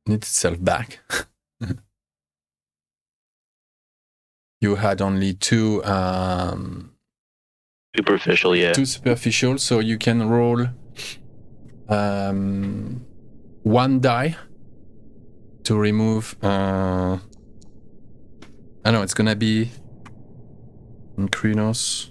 itself back. You had only 2 Superficial, yeah. 2 superficial, so you can roll 1 die to remove. I know it's gonna be in Krynos.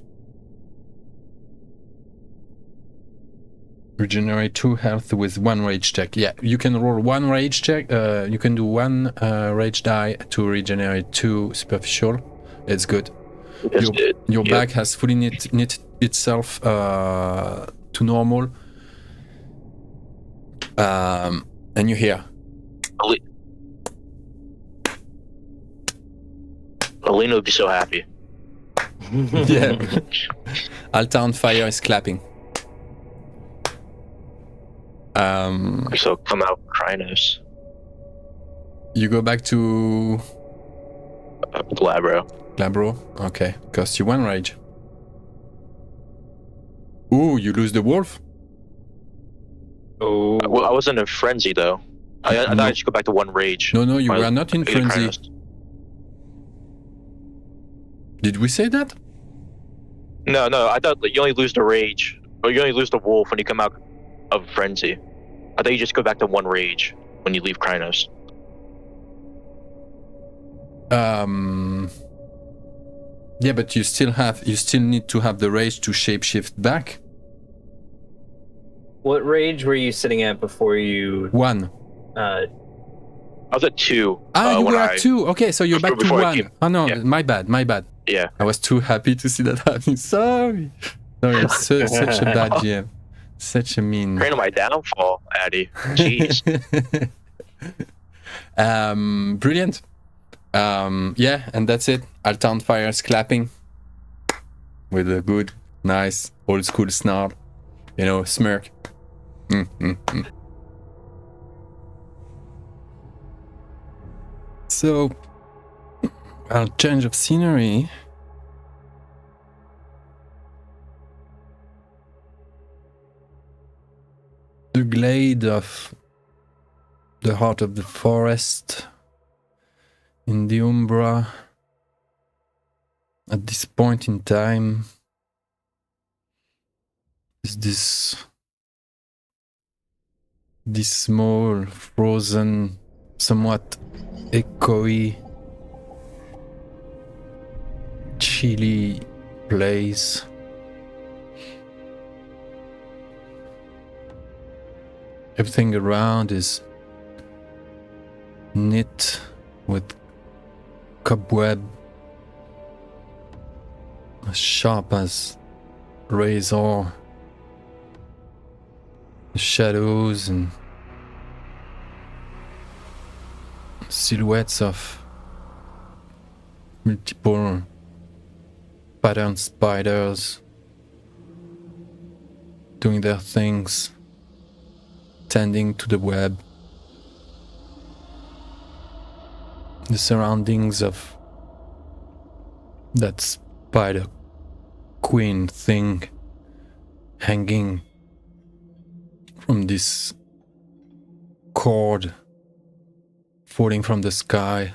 Regenerate 2 health with 1 rage check. Yeah, you can roll 1 rage check. You can do 1 rage die to regenerate 2 superficial. It's good. Your back has fully knit itself to normal. And you hear. Alina would be so happy. Yeah. Altar on Fire is clapping. So come out, Krynos. You go back to Glabro. Glabro? Okay. Cost you 1 rage. Ooh, you lose the wolf? Oh. Well, I wasn't in frenzy though. I thought I should go back to 1 rage. No, you were not in frenzy. Did we say that? No, I thought you only lose the rage, or you only lose the wolf when you come out of frenzy. I thought you just go back to 1 rage when you leave Krynos. Yeah, but you still need to have the rage to shapeshift back. What rage were you sitting at before you? 1. I was at 2. You were at 2. Okay, so you're back to 1. Oh no, yeah. my bad. Yeah. I was too happy to see that happening. Sorry, it's such a bad GM. Such a mean. Praying on my downfall, Addy. Jeez. Brilliant. Yeah, and that's it. Altar on Fire is clapping with a good, nice, old school snarl. Smirk. So, I'll change of scenery. The glade of the heart of the forest in the Umbra. At this point in time, is this small, frozen, somewhat echoey, chilly place. Everything around is knit with cobweb as sharp as razor. Shadows and silhouettes of multiple pattern spiders doing their things, tending to the web. The surroundings of that spider queen thing hanging from this cord falling from the sky,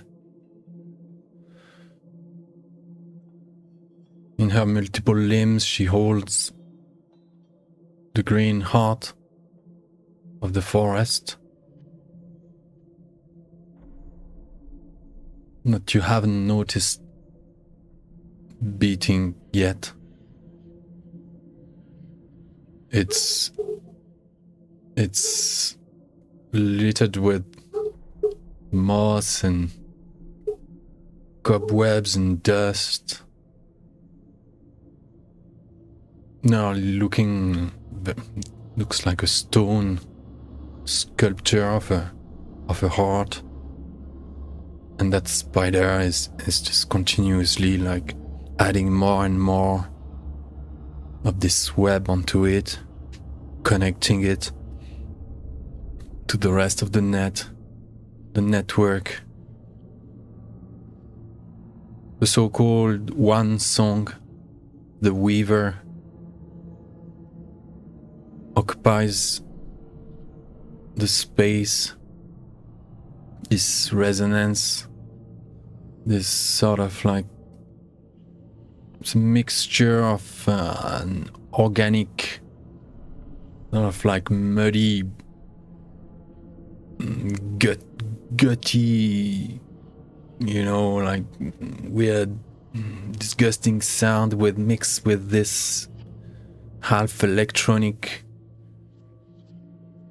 her multiple limbs, she holds the green heart of the forest that you haven't noticed beating yet. It's littered with moss and cobwebs and dust. No, looks like a stone sculpture of a heart, and that spider is just continuously like adding more and more of this web onto it, connecting it to the rest of the network. The so-called one song, the Weaver, occupies the space, this resonance, this sort of like it's a mixture of an organic, sort of like muddy, gutty, you know, like weird, disgusting sound mixed with this half electronic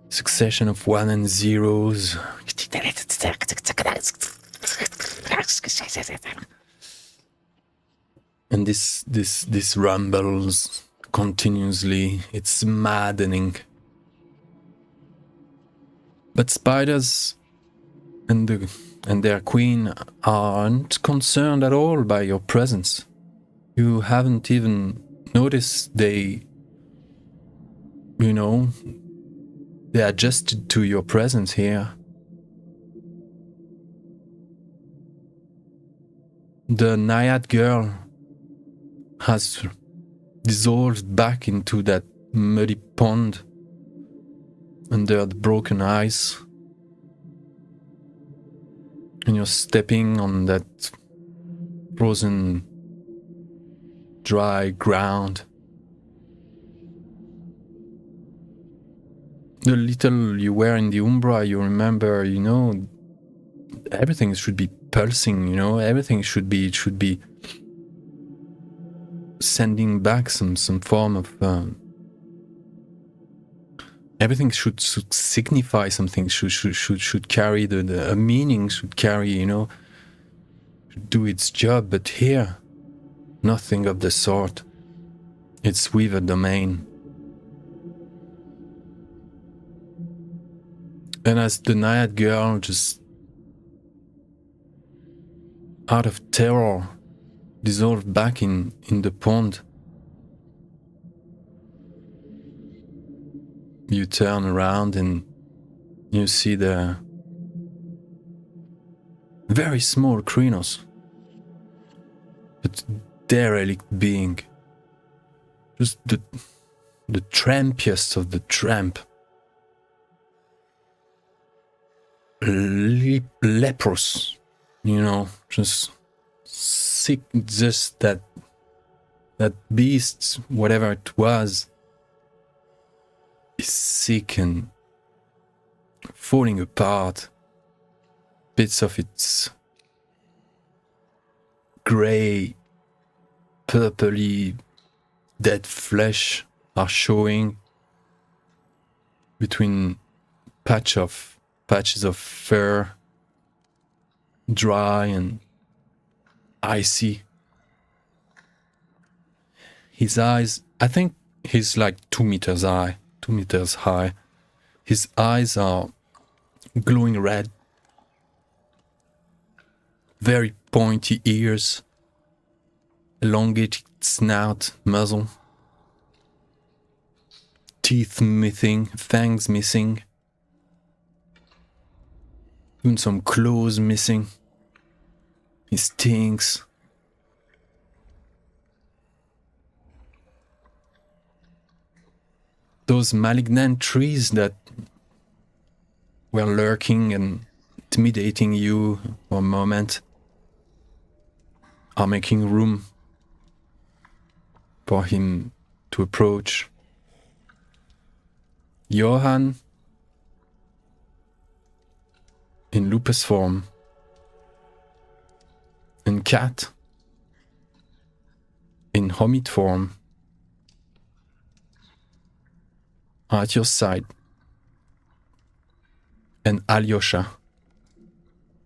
succession of one and zeros. And this rumbles continuously. It's maddening. But spiders and their queen aren't concerned at all by your presence. You haven't even noticed they adjusted to your presence here. The Naiad girl has dissolved back into that muddy pond under the broken ice, and you're stepping on that frozen, dry ground. The little you were in the Umbra, you remember, everything should be pulsing, everything should be sending back some form of everything should signify something, should carry a meaning, should carry, should do its job. But here, nothing of the sort. It's Weaver domain. And as the Naiad girl, just out of terror, dissolved back in the pond, you turn around and you see the very small Krynos, but derelict being, just the trampiest of the tramp, leprous, just sick, just that beast, whatever it was, is sick and falling apart. Bits of its grey, purpley, dead flesh are showing between patches of fur, dry and icy. His eyes, I think he's like 2 meters high. His eyes are glowing red, very pointy ears, elongated snout, muzzle, teeth missing, fangs missing, even some claws missing. He stinks. Those malignant trees that were lurking and intimidating you for a moment are making room for him to approach. Johan in lupus form, and Cat in hermit form are at your side, and Alyosha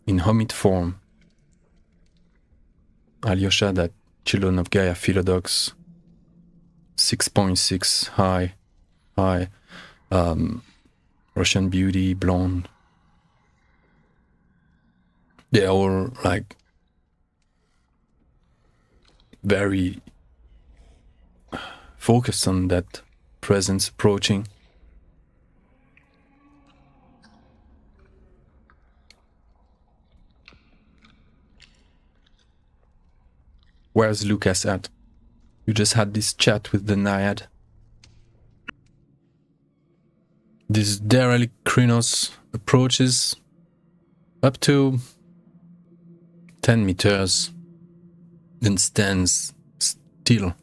in hermit form. Alyosha, that Children of Gaia Philodox, 6.6 high, Russian beauty, blonde. They're all like very focused on that presence approaching. Where's Lukas at? You just had this chat with the Naiad. This derelict Krynos approaches up to 10 meters and stands still.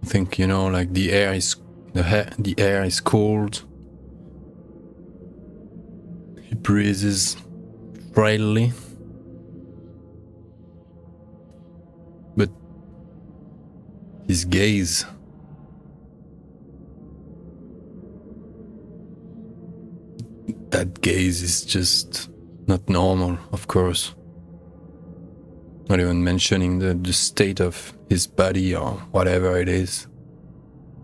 I think, you know, like the air is cold. He breathes frailly. But his gaze, that gaze is just not normal, of course. Not even mentioning the state of his body or whatever it is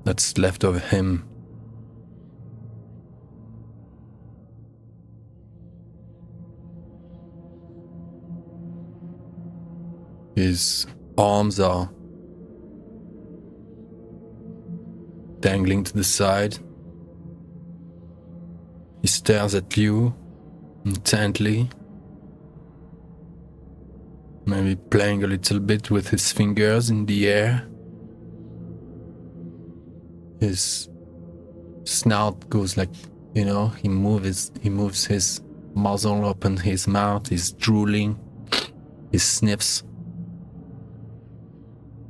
that's left of him. His arms are dangling to the side. He stares at you intently, maybe playing a little bit with his fingers in the air. His snout goes like, you know, he moves his muzzle open his mouth, he's drooling, he sniffs.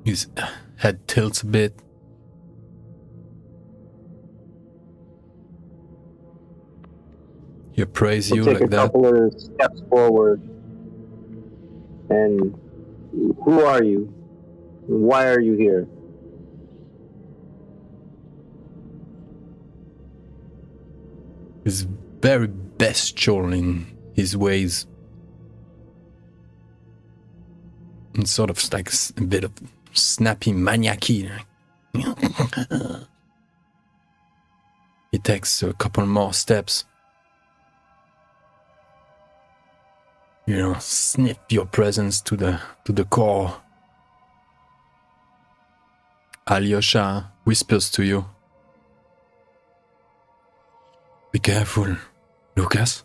His head tilts a bit. He appraises you like that. Take a couple of steps forward. And who are you? Why are you here? He's very bestial in his ways. And sort of like a bit of snappy maniacy. He takes a couple more steps. You know, sniff your presence to the core. Alyosha whispers to you. Be careful, Lukas.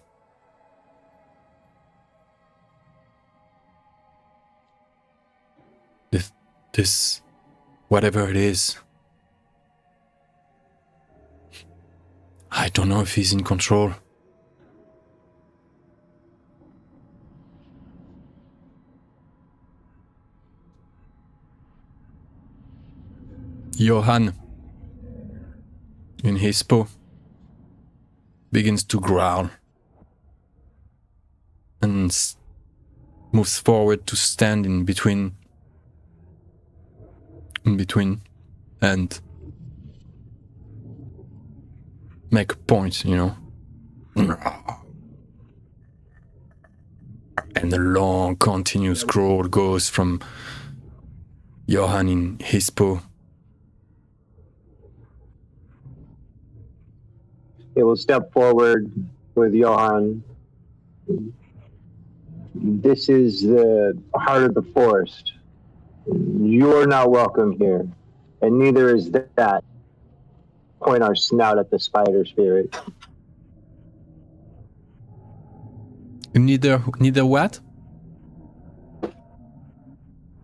This, whatever it is, I don't know if he's in control. Johan, in his paw, begins to growl and moves forward to stand in between and make a point, you know. And the long continuous growl goes from Johan in his paw. It will step forward with Johan. This is the heart of the forest. You're not welcome here, and neither is that. Point our snout at the spider spirit. Neither what?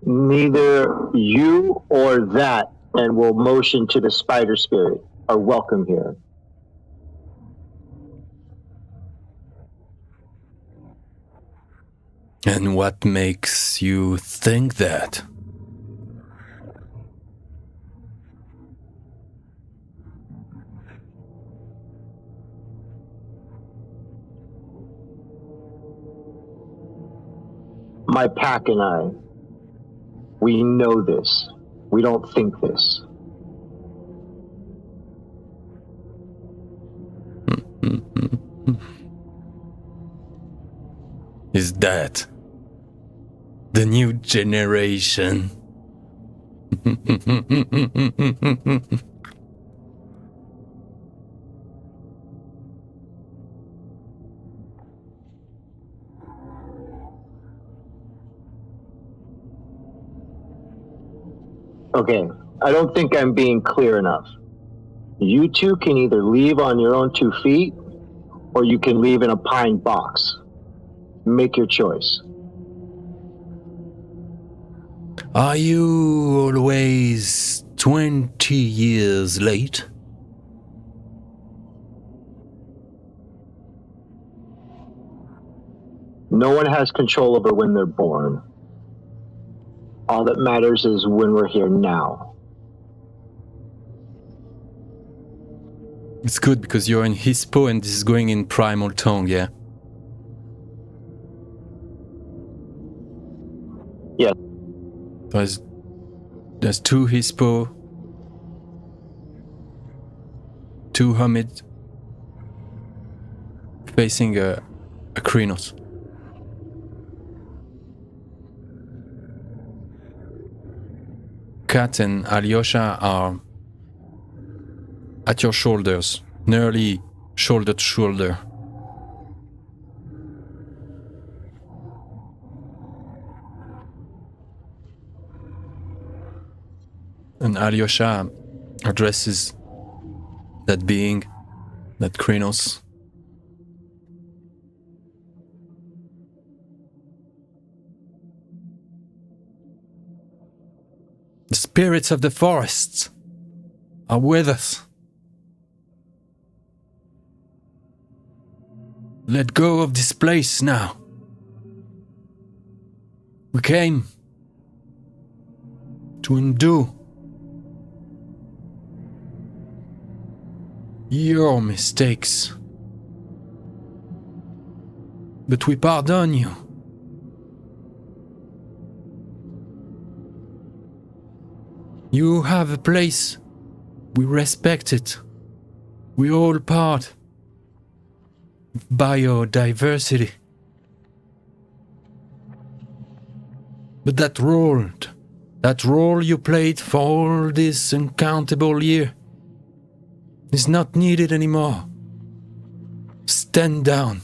Neither you or that, and we'll motion to the spider spirit, are welcome here. And what makes you think that? My pack and I, we know this. We don't think this. Is that the new generation? Okay, I don't think I'm being clear enough. You two can either leave on your own 2 feet, or you can leave in a pine box. Make your choice. Are you always 20 years late? No one has control over when they're born. All that matters is when we're here now. It's good because you're in Hispo and this is going in Primal Tongue, yeah? Yeah. There's 2 Hispo, 2 hermit facing a Krynos. Kat and Alyosha are at your shoulders, nearly shoulder to shoulder. And Alyosha addresses that being, that Krynos. The spirits of the forests are with us. Let go of this place now. We came to undo your mistakes. But we pardon you. You have a place. We respect it. We all part of biodiversity. But that role you played for all this uncountable year is not needed anymore. Stand down.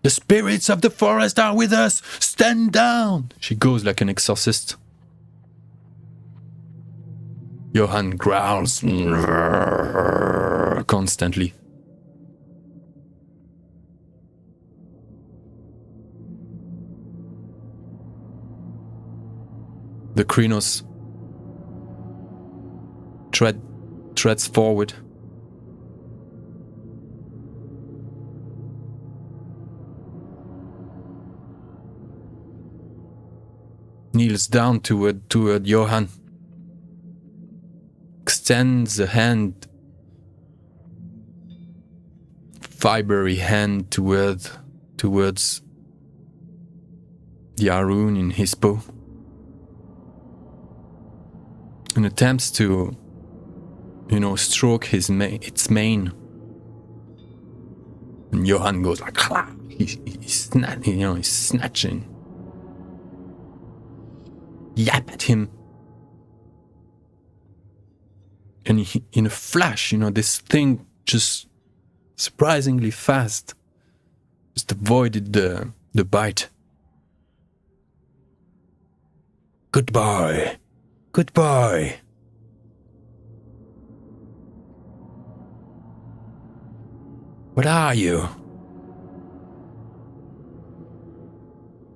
The spirits of the forest are with us. Stand down. She goes like an exorcist. Johan growls constantly. The Krynos treads forward. Kneels down toward Johan. Extends a hand, fibery hand towards the Arun in Hispo, and attempts to, stroke its mane. And Johan goes like, he's snatching. Yap at him. And he, in a flash, this thing just surprisingly fast just avoided the bite. Goodbye. Goodbye. What are you?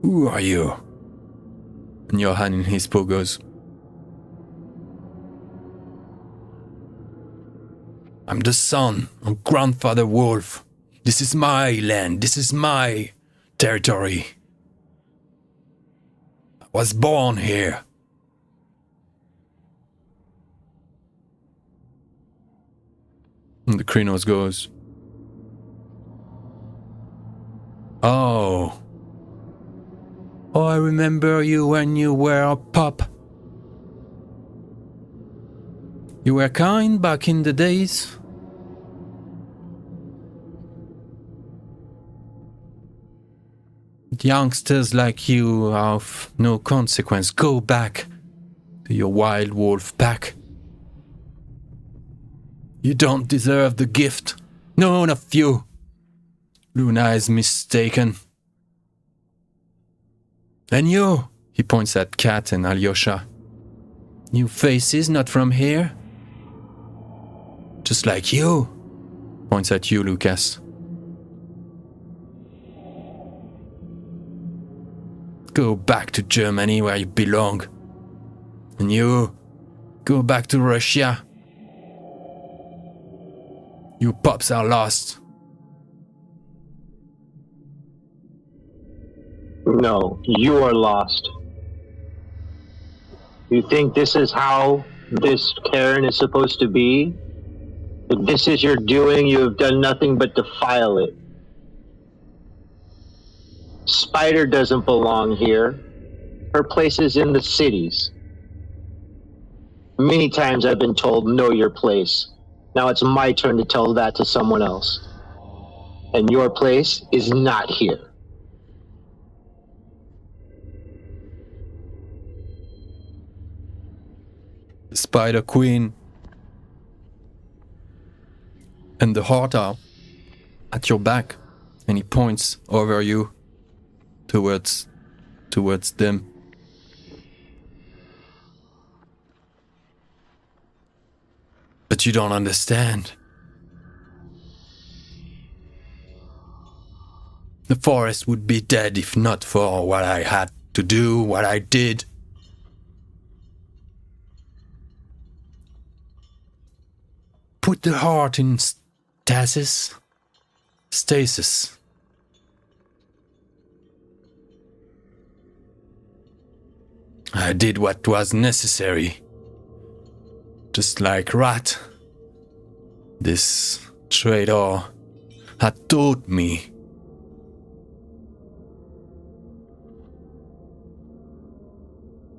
Who are you? And Johan in his paw goes, I'm the son of Grandfather Wolf. This is my land. This is my territory. I was born here. And the Krynos goes, Oh, I remember you when you were a pup. You were kind back in the days. Youngsters like you are of no consequence. Go back to your wild wolf pack. You don't deserve the gift. None of you. Luna is mistaken. And you, he points at Kat and Alyosha. New faces not from here. Just like you, points at you, Lukas. Go back to Germany where you belong. And you, go back to Russia. You pups are lost. No, you are lost. You think this is how this cairn is supposed to be? If this is your doing, you have done nothing but defile it. Spider doesn't belong here. Her place is in the cities. Many times I've been told, know your place. Now it's my turn to tell that to someone else. And your place is not here. The Spider Queen and the heart are at your back, and he points over you towards them. But you don't understand. The forest would be dead if not for what I had to do, what I did. Put the heart in stasis. I did what was necessary. Just like Rat. This traitor had taught me.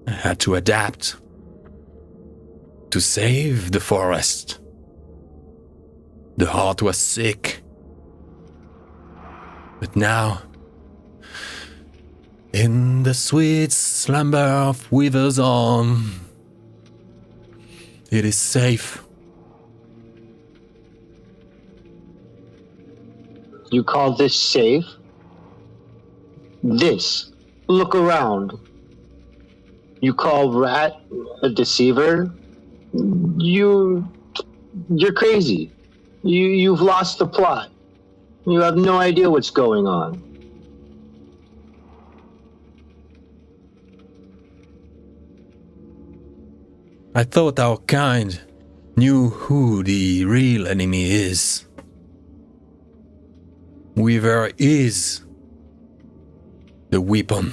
I had to adapt. To save the forest. The heart was sick. But now, in the sweet slumber of Weaver's arm, it is safe. You call this safe? This. Look around. You call Rat a deceiver? You're crazy. You've lost the plot. You have no idea what's going on. I thought our kind knew who the real enemy is. Weaver is the weapon.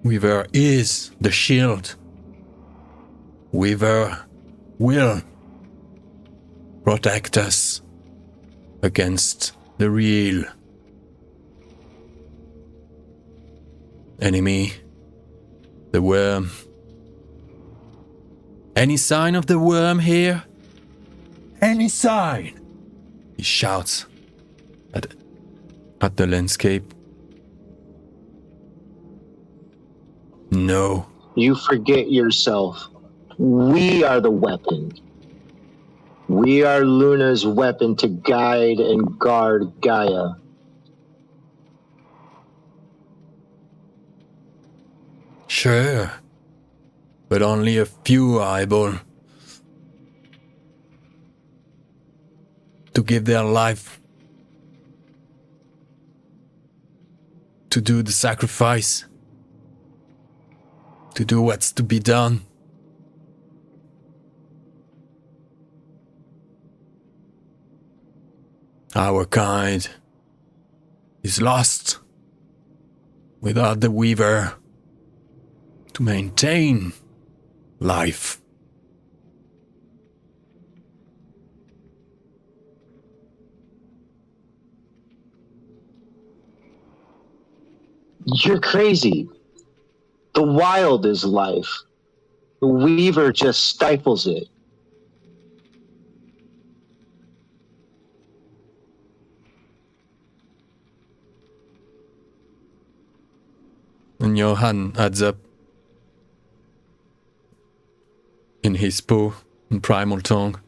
Weaver is the shield. Weaver will protect us against the real enemy, the worm. Any sign of the worm here? Any sign? He shouts at the landscape. No. You forget yourself. We are the weapon. We are Luna's weapon to guide and guard Gaia. Sure. But only a few are able to give their life to do the sacrifice, to do what's to be done. Our kind is lost without the Weaver to maintain life. You're crazy. The wild is life. The Weaver just stifles it. And Johan adds up in his paw in primal tongue.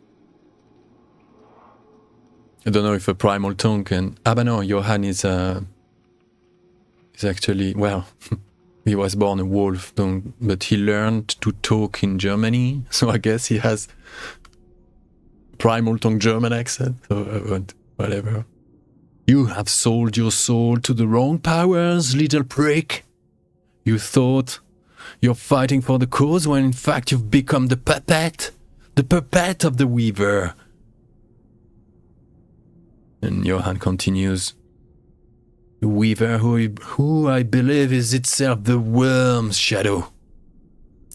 I don't know if a primal tongue can... Ah, but no, Johan is actually... Well, he was born a wolf, but he learned to talk in Germany, so I guess he has primal tongue German accent, so whatever. You have sold your soul to the wrong powers, little prick. You thought you're fighting for the cause when in fact you've become the puppet of the Weaver. And Johan continues, the Weaver who I believe is itself the worm's shadow.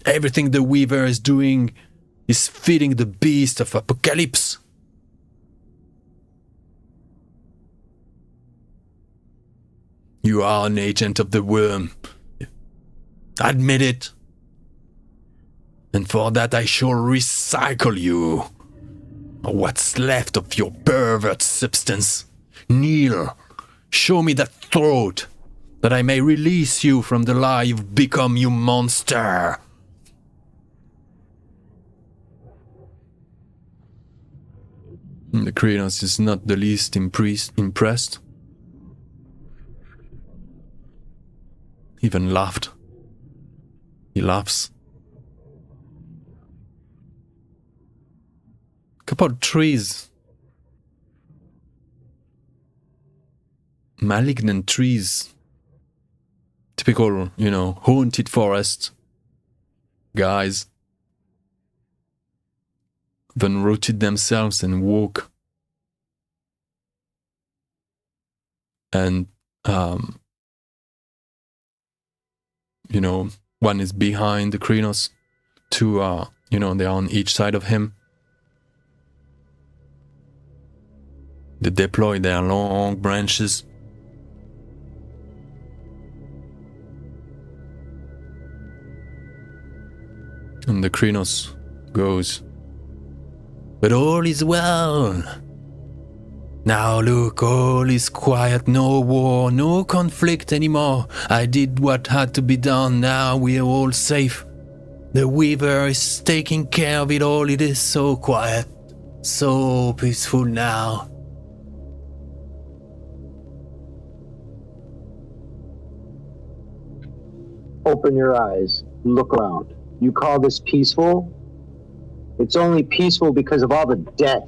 Everything the Weaver is doing is feeding the beast of apocalypse. You are an agent of the worm. Admit it. And for that I shall recycle you. Or what's left of your pervert substance. Kneel. Show me that throat, that I may release you from the lie you've become, you monster. The Krynos is not the least impressed. Even laughed. He laughs. Couple of trees. Malignant trees. Typical, haunted forest. Guys. Then rooted themselves and woke. And, one is behind the Krynos. Two are, they're on each side of him. They deploy their long branches. And the Krynos goes, but all is well. Now look, all is quiet, no war, no conflict anymore. I did what had to be done, now we are all safe. The Weaver is taking care of it all, it is so quiet, so peaceful now. Open your eyes, look around. You call this peaceful? It's only peaceful because of all the death.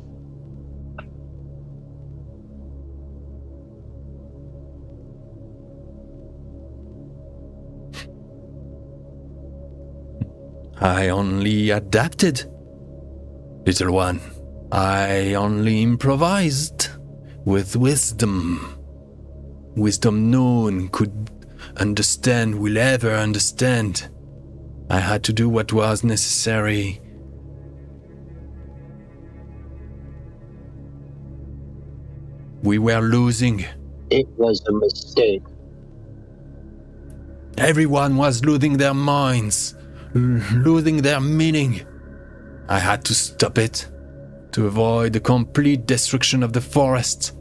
I only adapted, little one. I only improvised with wisdom. Wisdom no one could understand, will ever understand. I had to do what was necessary. We were losing. It was a mistake. Everyone was losing their minds, losing their meaning. I had to stop it, to avoid the complete destruction of the forest.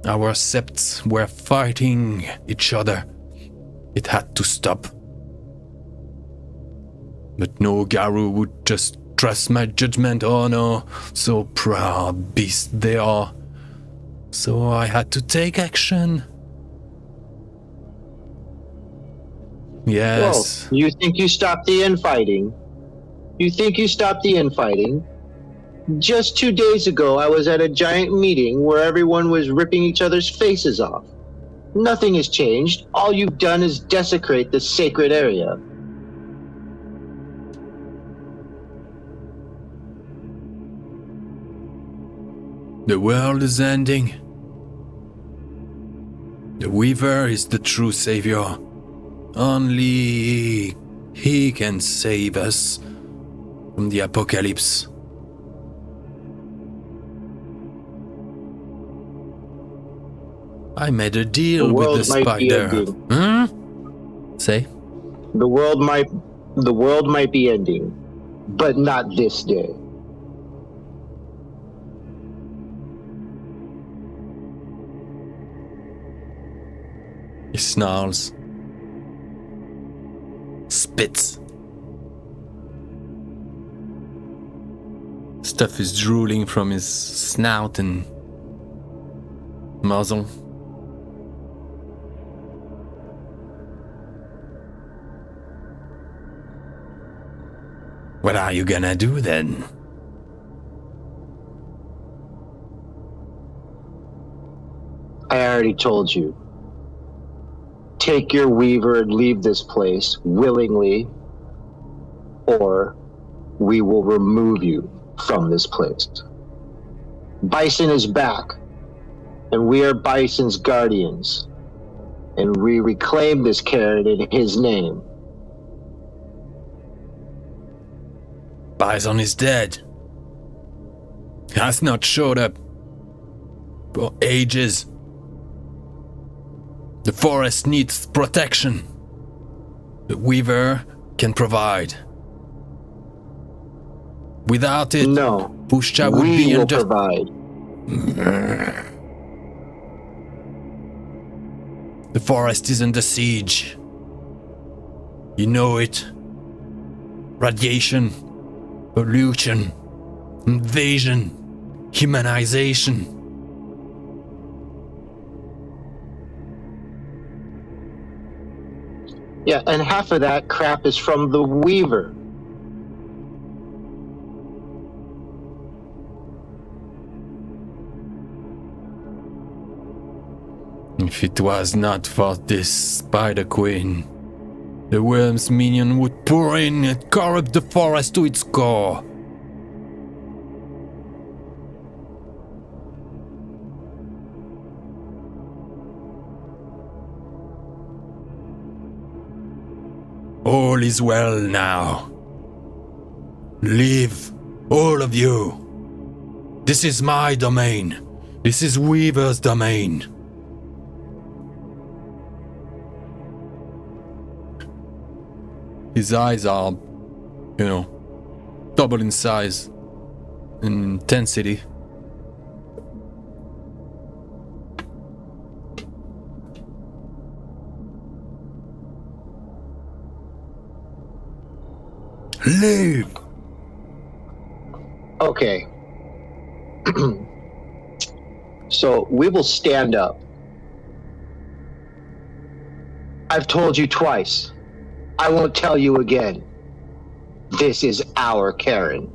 Our septs were fighting each other. It had to stop. But no Garou would just trust my judgment. Oh no, so proud beasts they are. So I had to take action. Yes. Well, you think you stopped the infighting? You think you stopped the infighting? Just 2 days ago, I was at a giant meeting where everyone was ripping each other's faces off. Nothing has changed. All you've done is desecrate the sacred area. The world is ending. The Weaver is the true savior. Only he can save us from the apocalypse. I made a deal with the spider. Say? The world might be ending, but not this day. He snarls. Spits. Stuff is drooling from his snout and muzzle. What are you gonna do then? I already told you. Take your Weaver and leave this place willingly, or we will remove you from this place. Bison is back, and we are Bison's guardians, and we reclaim this Cairn in his name. Bison is dead. He has not showed up for ages. The forest needs protection. The Weaver can provide. Without it, No, Pushcha would we be will under... provide. The forest is under siege. You know it. Radiation, pollution, invasion, humanization. Yeah, and half of that crap is from the Weaver. If it was not for this Spider Queen, the worm's minion would pour in and corrupt the forest to its core. All is well now. Leave, all of you. This is my domain. This is Weaver's domain. His eyes are, double in size and intensity. Leave! Okay. So we will stand up. I've told you twice. I won't tell you again. This is our Karen.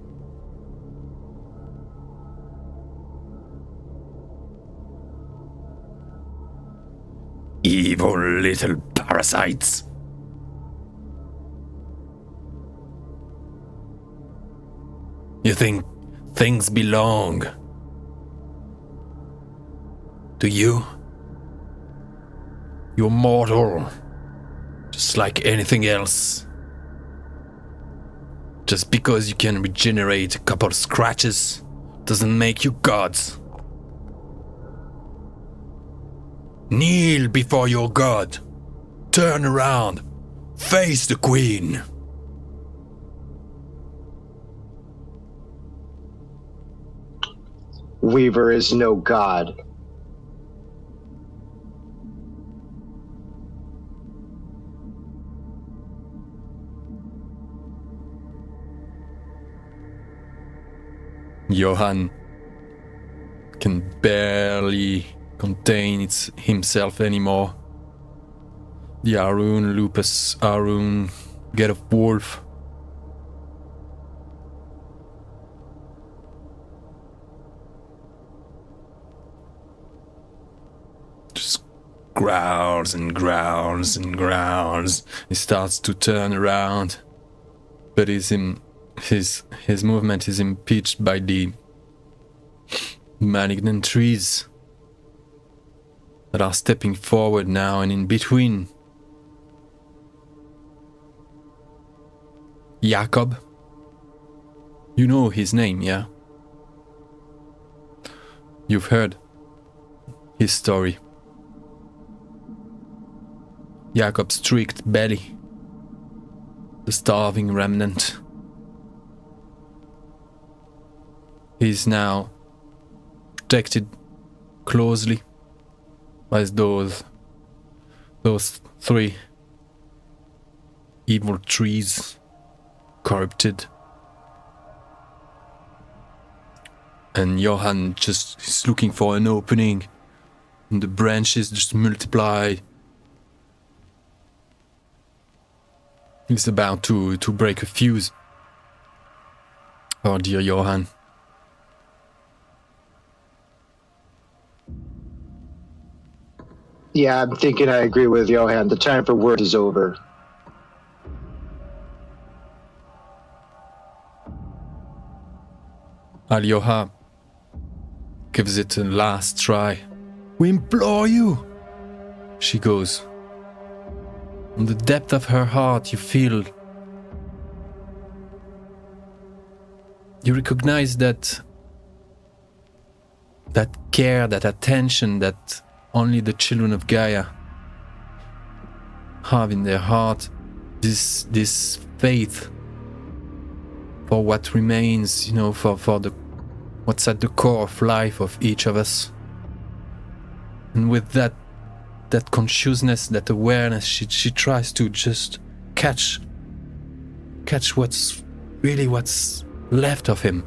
Evil little parasites. You think things belong to you? You're mortal, just like anything else. Just because you can regenerate a couple scratches doesn't make you gods. Kneel before your god. Turn around. Face the queen. Weaver is no god. Johan can barely contain himself anymore. The Arun, Lupus, Arun, get a wolf. Just growls and growls and growls. He starts to turn around, but his movement is impeded by the malignant trees that are stepping forward now, and in between Jakob. You know his name, yeah? You've heard his story. Jakob's streaked belly, the starving remnant. He's now protected closely by those three evil trees, corrupted. And Johan just is looking for an opening, and the branches just multiply. He's about to break a fuse. Oh dear Johan. Yeah, I'm thinking I agree with Johan. The time for work is over. Alyoha gives it a last try. We implore you, she goes. From the depth of her heart, you recognize that care, that attention that only the children of Gaia have in their heart, this faith for what remains, for what's at the core of life of each of us. And with that consciousness, that awareness, she tries to just catch what's left of him.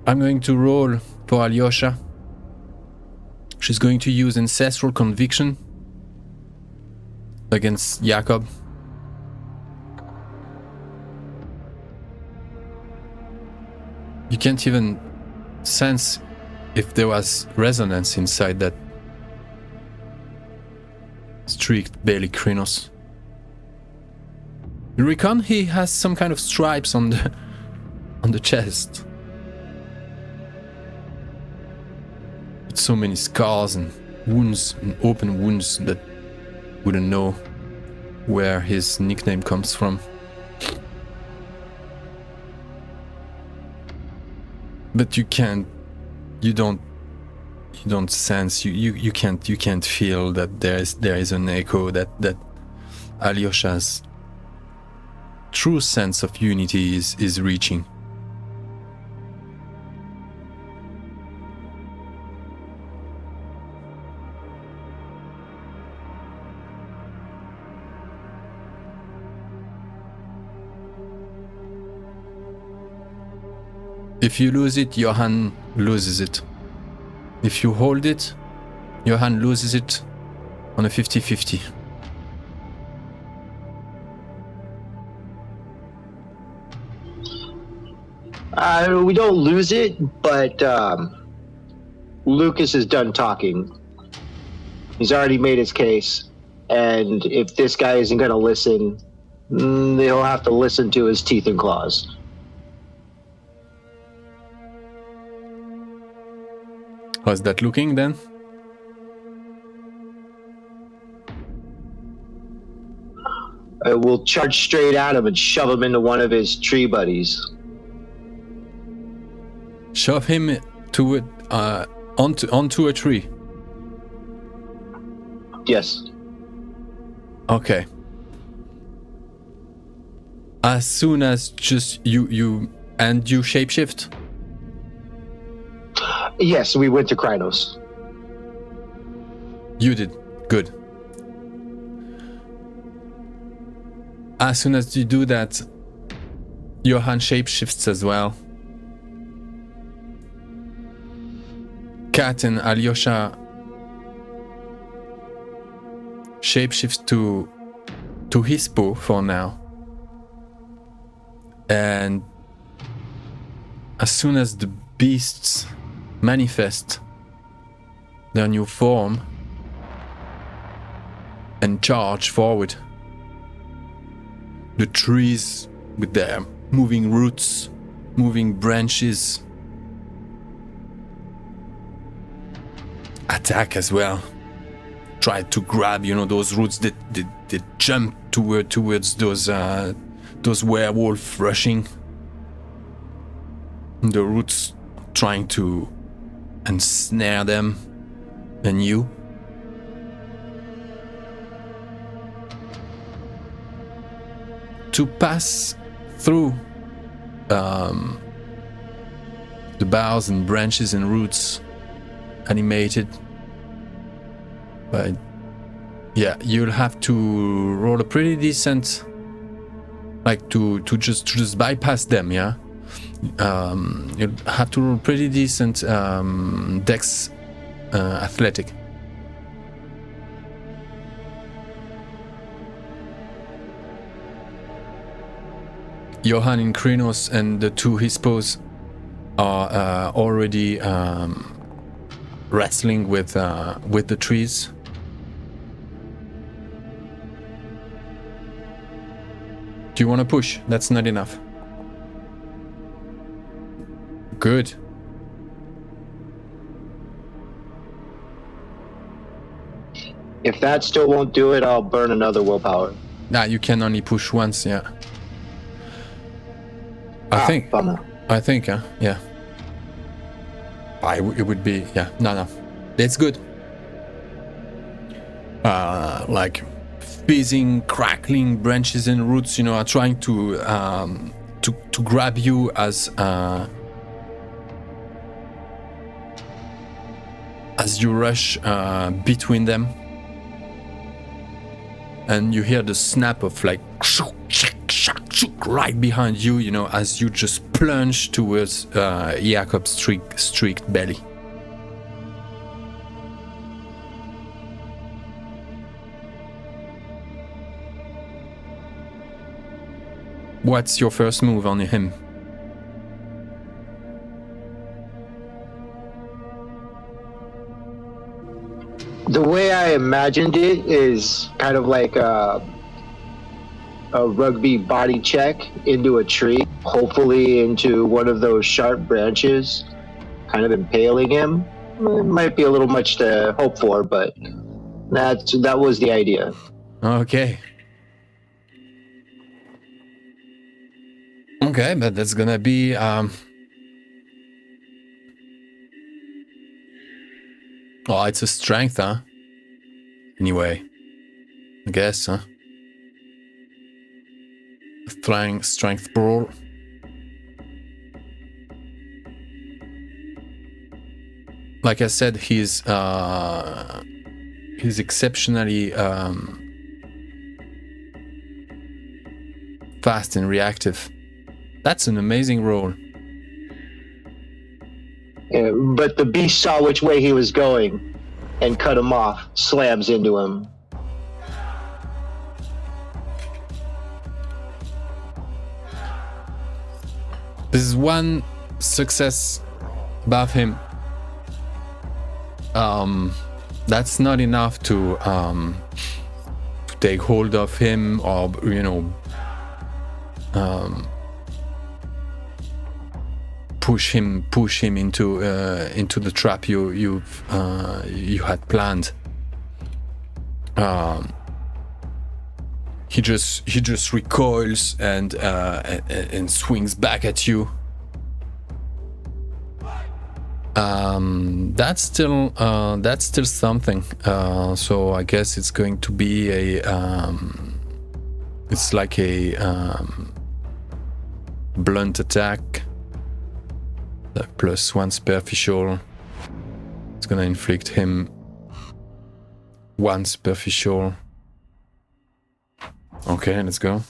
I'm going to roll for Alyosha. She's going to use ancestral conviction against Jakob. You can't even sense if there was resonance inside that streaked belly Krynos. You reckon he has some kind of stripes on the chest. With so many scars and wounds and open wounds that wouldn't know where his nickname comes from. But you don't sense, you can't feel that there is an echo, that Alyosha's true sense of unity is reaching. If you lose it, Johan loses it. If you hold it, Johan loses it on a 50-50. We don't lose it, but Lukas is done talking. He's already made his case, and if this guy isn't going to listen, they'll have to listen to his teeth and claws. How's that looking then? We'll charge straight at him and shove him into one of his tree buddies. Shove him onto a tree. Yes. Okay. As soon as just you shapeshift. Yes, we went to Krynos. You did. Good. As soon as you do that, Johan shapeshifts as well. Kat and Alyosha shapeshifts to Hispo for now. And as soon as the beasts manifest their new form and charge forward, the trees with their moving roots moving branches attack as well. Try to grab, those roots that jump towards those werewolf rushing. The roots trying to ensnare them and you. To pass through the boughs and branches and roots animated. But yeah, you'll have to roll a pretty decent, like to just bypass them. Yeah, you'll have to roll pretty decent dex athletic. Johan and Krinos and the two hippos are already wrestling with the trees. Do you want to push? That's not enough. Good. If that still won't do it, I'll burn another willpower. Nah, you can only push once, yeah. I think, yeah. It would be, yeah, no. That's good. Like fizzing, crackling branches and roots, are trying to grab you as you rush between them. And you hear the snap of like right behind you, as you just plunge towards Jakob's streaked belly. What's your first move on him? The way I imagined it is kind of like a rugby body check into a tree, hopefully into one of those sharp branches, kind of impaling him. It might be a little much to hope for, but that was the idea. Okay. Okay, but that's gonna be oh, it's a strength, huh? Anyway, I guess, huh? Strength brawl. Like I said, he's exceptionally fast and reactive. That's an amazing roll. Yeah, but the beast saw which way he was going and cut him off, slams into him. This is one success above him. That's not enough to take hold of him or push him into the trap you had planned. He just recoils and swings back at you. That's still something. So I guess it's going to be it's like a blunt attack. +1 superficial. It's gonna inflict him 1 superficial. Okay, let's go.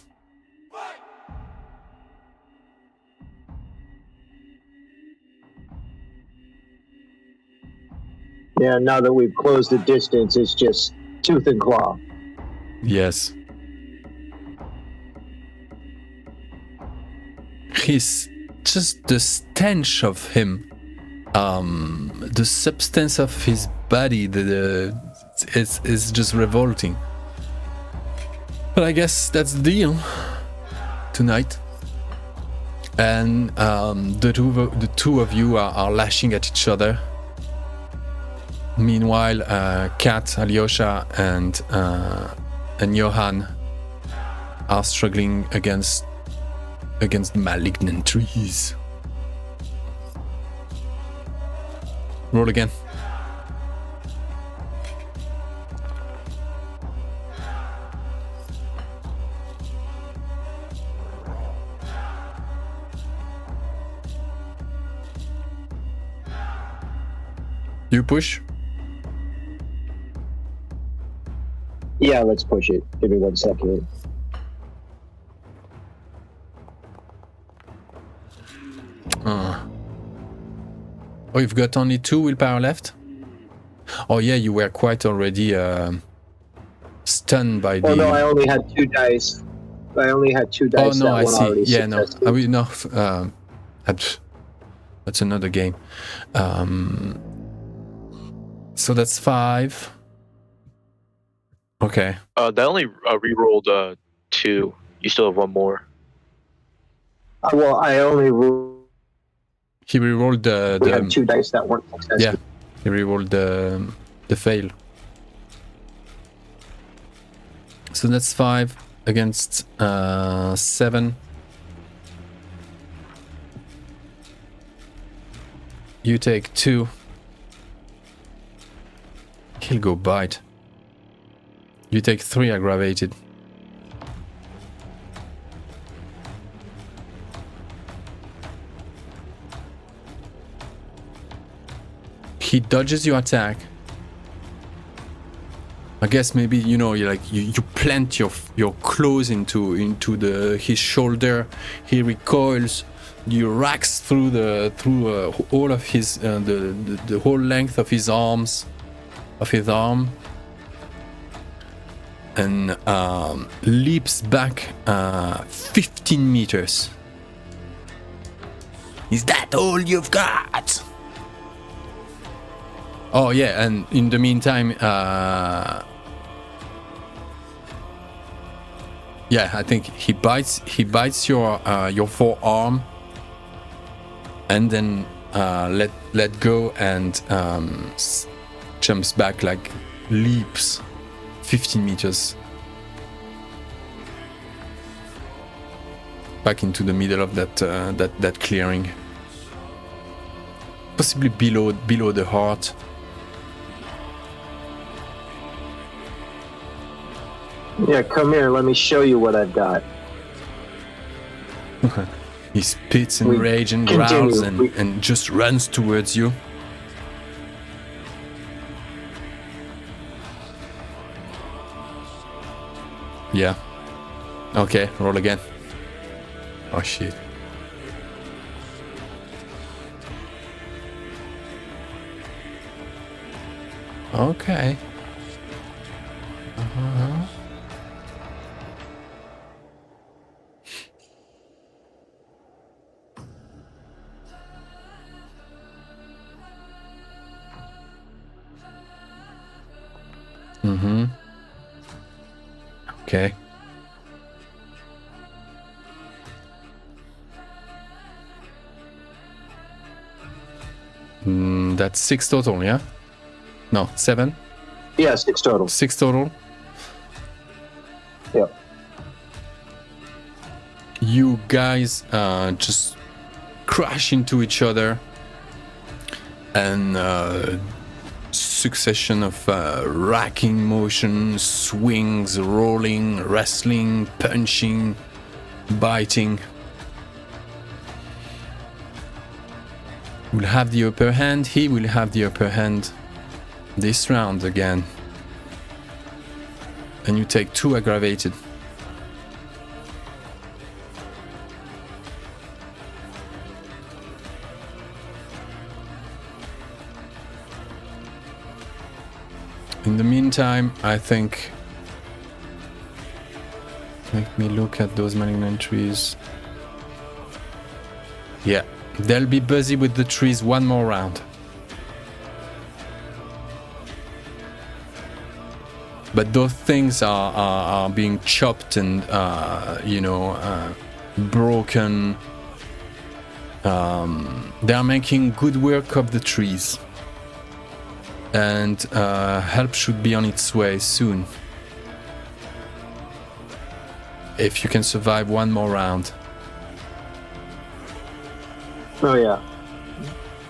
Yeah, now that we've closed the distance, it's just tooth and claw. Yes. He's just the stench of him, the substance of his body, is just revolting. But I guess that's the deal tonight. And the two of you are lashing at each other. Meanwhile, Kat, Alyosha, and Johan are struggling against malignant trees. Roll again. You push? Yeah, let's push it. Give me 1 second. Oh, you've got only 2 willpower left? Oh yeah, you were quite already stunned by the... Oh no, I only had 2 dice. I only had 2 dice. Oh no, that I one see. already Yeah, no. successful. I mean, no. That's another game. So that's 5. Okay. That only re-rolled 2. You still have 1 more. Well, I only He rerolled we had 2 dice that weren't successful. Yeah, he rerolled the fail. So that's 5 against 7. You take 2. He'll go bite. You take 3 aggravated. He dodges your attack. I guess maybe you plant your claws into his shoulder. He recoils. You racks through all of his the whole length of his arm, and leaps back 15 meters. Is that all you've got? Oh yeah, and in the meantime, yeah, I think he bites your forearm, and then let go and jumps back, like leaps 15 meters back into the middle of that clearing, possibly below the heart. Yeah, come here. Let me show you what I've got. He spits in rage and growls and just runs towards you. Yeah. Okay, roll again. Oh shit. Okay. Okay. That's 6 total, yeah? No, 7? Yeah, 6 total. 6 total. Yeah. You guys just crash into each other, and succession of racking motion, swings, rolling, wrestling, punching, biting. Will have the upper hand. He will have the upper hand this round again. And you take 2 aggravated. In the meantime, I think... Let me look at those malignant trees. Yeah, they'll be busy with the trees 1 more round. But those things are being chopped and, broken They are making good work of the trees, and help should be on its way soon. If you can survive one more round. Oh yeah,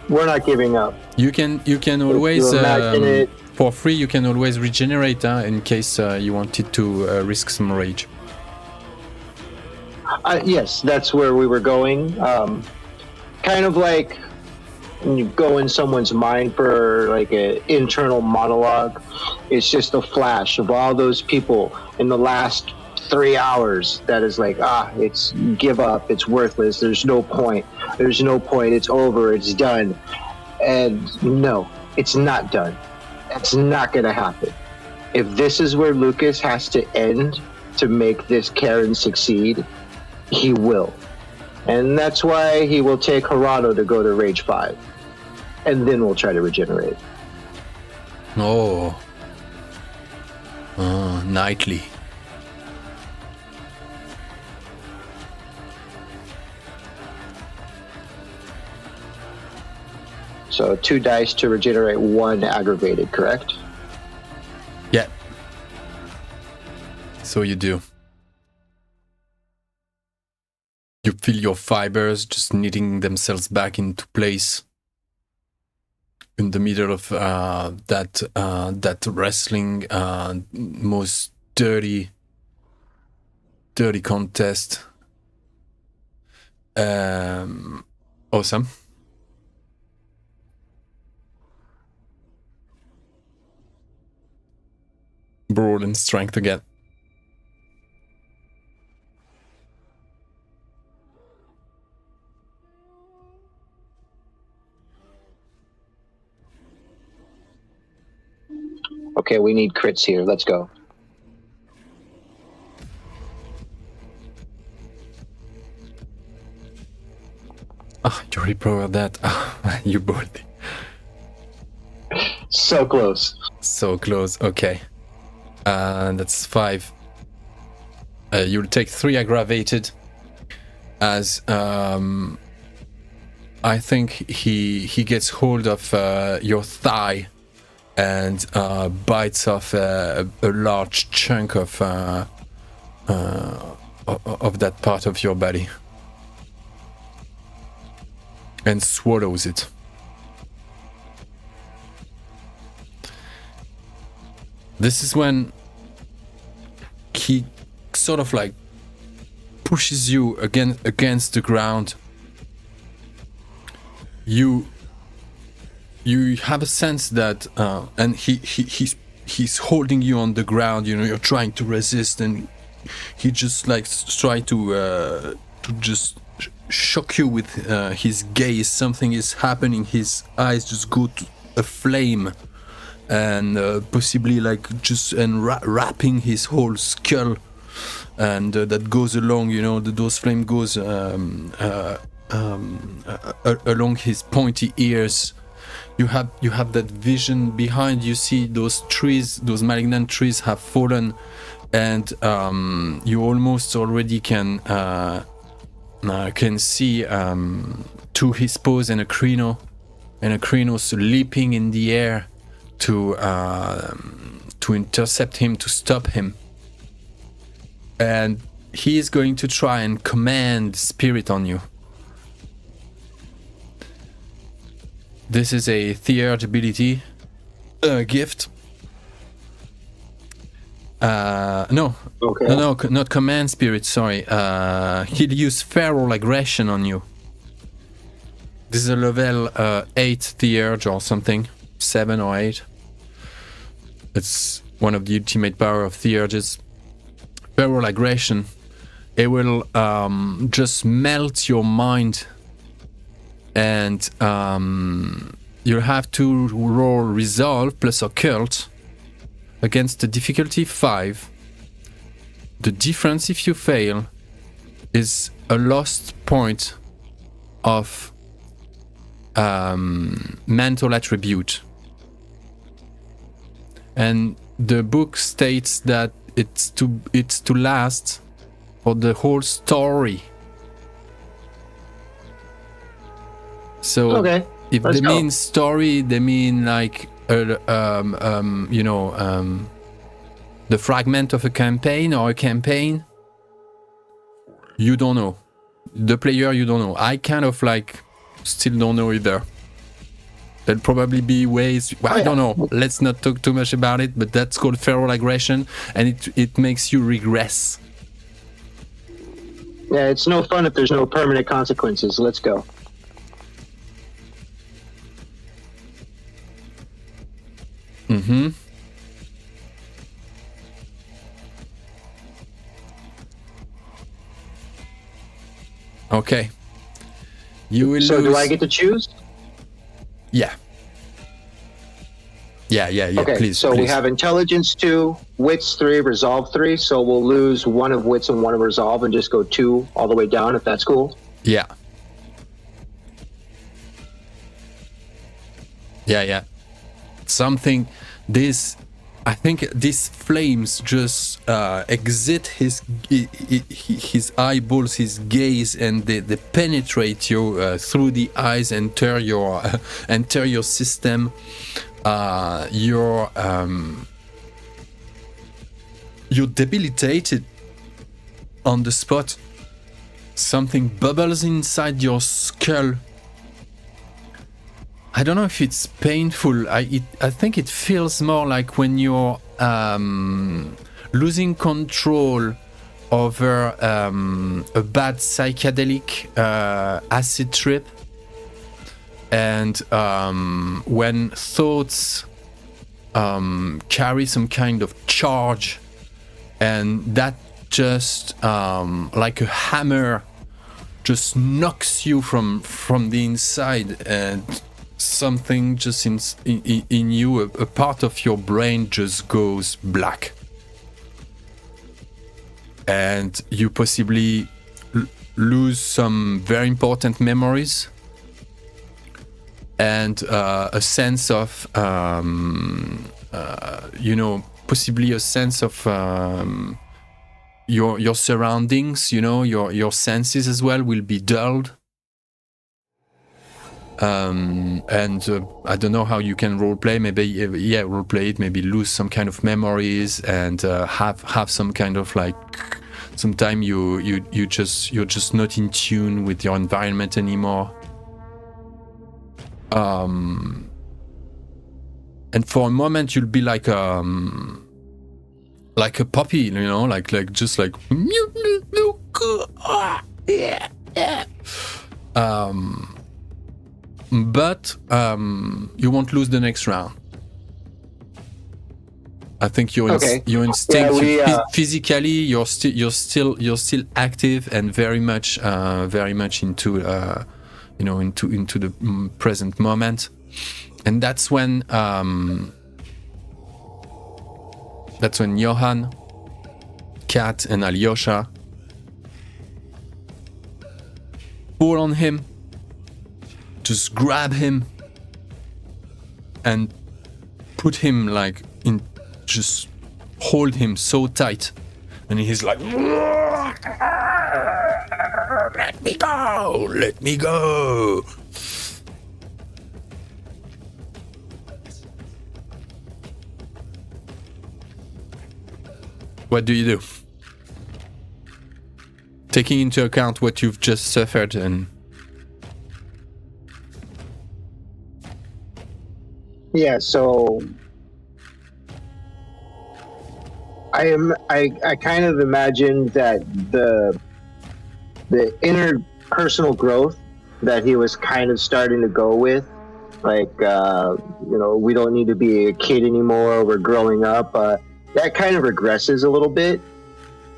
we're not giving up. You can always imagine it. for free. You can always regenerate in case you wanted to risk some rage. Yes, that's where we were going. Kind of like when you go in someone's mind for like an internal monologue. It's just a flash of all those people in the last 3 hours that is like, it's give up, it's worthless, there's no point, it's over, it's done. And no, it's not done. It's not gonna happen. If this is where Lukas has to end to make this Karen succeed, he will. And that's why he will take Harano to go to Rage 5. And then we'll try to regenerate. Nightly. So 2 dice to regenerate 1 aggravated, correct? Yeah. So you do. You feel your fibers just knitting themselves back into place in the middle of that wrestling, most dirty contest. Awesome. Broad and strength again. Okay, we need crits here. Let's go. You already powered that. You both. So close. So close. Okay. That's 5. You'll take 3 aggravated as I think he gets hold of your thigh and bites off a large chunk of that part of your body and swallows it. This is when he sort of like pushes you against the ground. You have a sense that and he's holding you on the ground, you know, you're trying to resist, and he just like try to just shock you with his gaze. Something is happening, his eyes just go to a flame, and possibly like just wrapping his whole skull, and that goes along, you know, those flame goes along his pointy ears. You have that vision behind. You see those trees, those malignant trees have fallen, and you almost already can see 2 hippos and a crinos leaping in the air to intercept him, to stop him, and he is going to try and command spirit on you. This is a third ability gift. No, not command spirit. Sorry. He'll use feral aggression on you. This is a level 8 theurge or something, 7 or 8. It's one of the ultimate power of theurges. Feral aggression. It will just melt your mind. And you'll have to roll resolve plus occult against the difficulty 5. The difference, if you fail, is a lost point of mental attribute. And the book states that it's to last for the whole story. So Okay. if let's they go. mean story, they mean like the fragment of a campaign or a campaign. You don't know. The player, you don't know. I kind of like still don't know either. There'll probably be ways. Well, I don't know. Let's not talk too much about it. But that's called feral aggression, and it makes you regress. Yeah, it's no fun if there's no permanent consequences. Let's go. Mm-hmm. Okay. You will So lose. do I get to choose? Yeah. Okay, please. so we have intelligence 2, wits 3, resolve 3. So we'll lose 1 of wits and 1 of resolve and just go 2 all the way down, if that's cool. Yeah. Something. I think these flames just exit his eyeballs, his gaze, and they penetrate you through the eyes, enter your system. You're debilitated on the spot. Something bubbles inside your skull. I don't know if it's painful. I think it feels more like when you're losing control over a bad psychedelic acid trip, and when thoughts carry some kind of charge, and that just like a hammer just knocks you from the inside, and something just in you, a part of your brain just goes black, and you possibly lose some very important memories and a sense of possibly a sense of your surroundings, your senses as well will be dulled. And I don't know how you can roleplay. Maybe roleplay it. Maybe lose some kind of memories and have some kind of like. Sometimes you're just not in tune with your environment anymore. And for a moment you'll be like a puppy, like just like. But you won't lose the next round. I think your instinct physically you're still active and very much into into the present moment, and that's when Johan, Kat, and Alyosha pull on him. Just grab him and put him like in, just hold him so tight, and he's like, let me go. What do you do? Taking into account what you've just suffered and. Yeah, so I kind of imagined that the interpersonal growth that he was kind of starting to go with, like we don't need to be a kid anymore, we're growing up, that kind of regresses a little bit,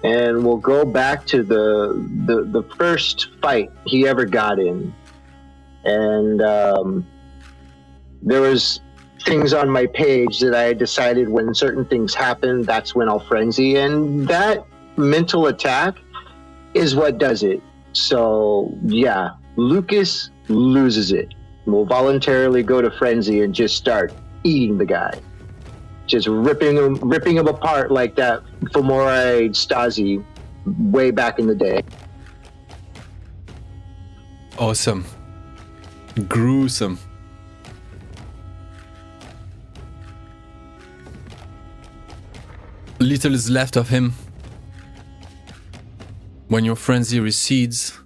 and we'll go back to the first fight he ever got in, and there was things on my page that I had decided when certain things happen, that's when I'll frenzy, and that mental attack is what does it. So yeah, Lukas loses it. We'll voluntarily go to frenzy and just start eating the guy, just ripping him apart like that Fomorite Stasi way back in the day. Awesome. gruesome. Little is left of him. When your frenzy recedes,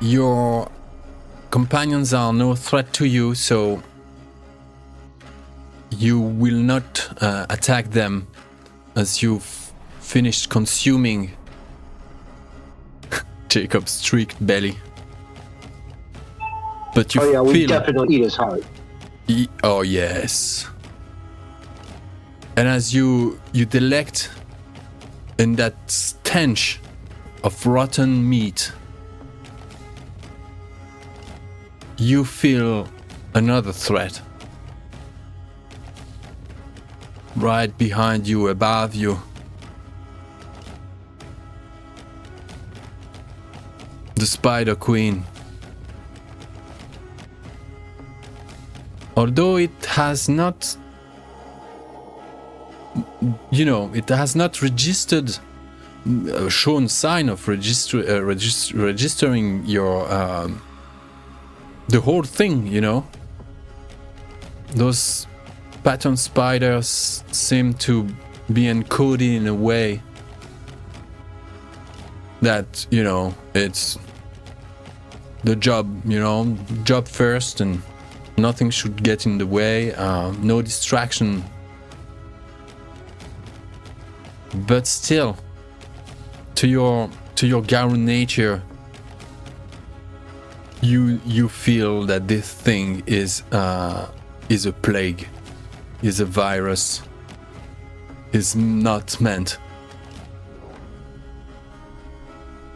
your companions are no threat to you, so you will not attack them as you've finished consuming Jacob's streaked belly. But you we feel... definitely eat his heart. Oh yes. And as you delect in that stench of rotten meat, you feel another threat. Right behind you, above you. The Spider Queen. Although it has not, it has not registered, shown sign of registering your, the whole thing, Those pattern spiders seem to be encoded in a way that, it's the job first, and nothing should get in the way, no distraction. But still, to your Garou nature, you feel that this thing is a plague, is a virus, is not meant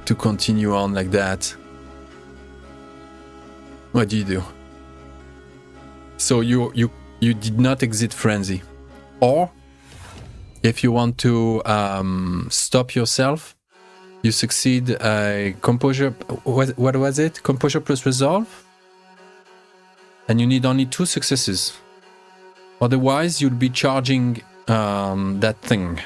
to continue on like that. What do you do? So you did not exit frenzy, or if you want to stop yourself, you succeed composure. What was it? Composure plus resolve, and you need only 2 successes. Otherwise, you'll be charging that thing.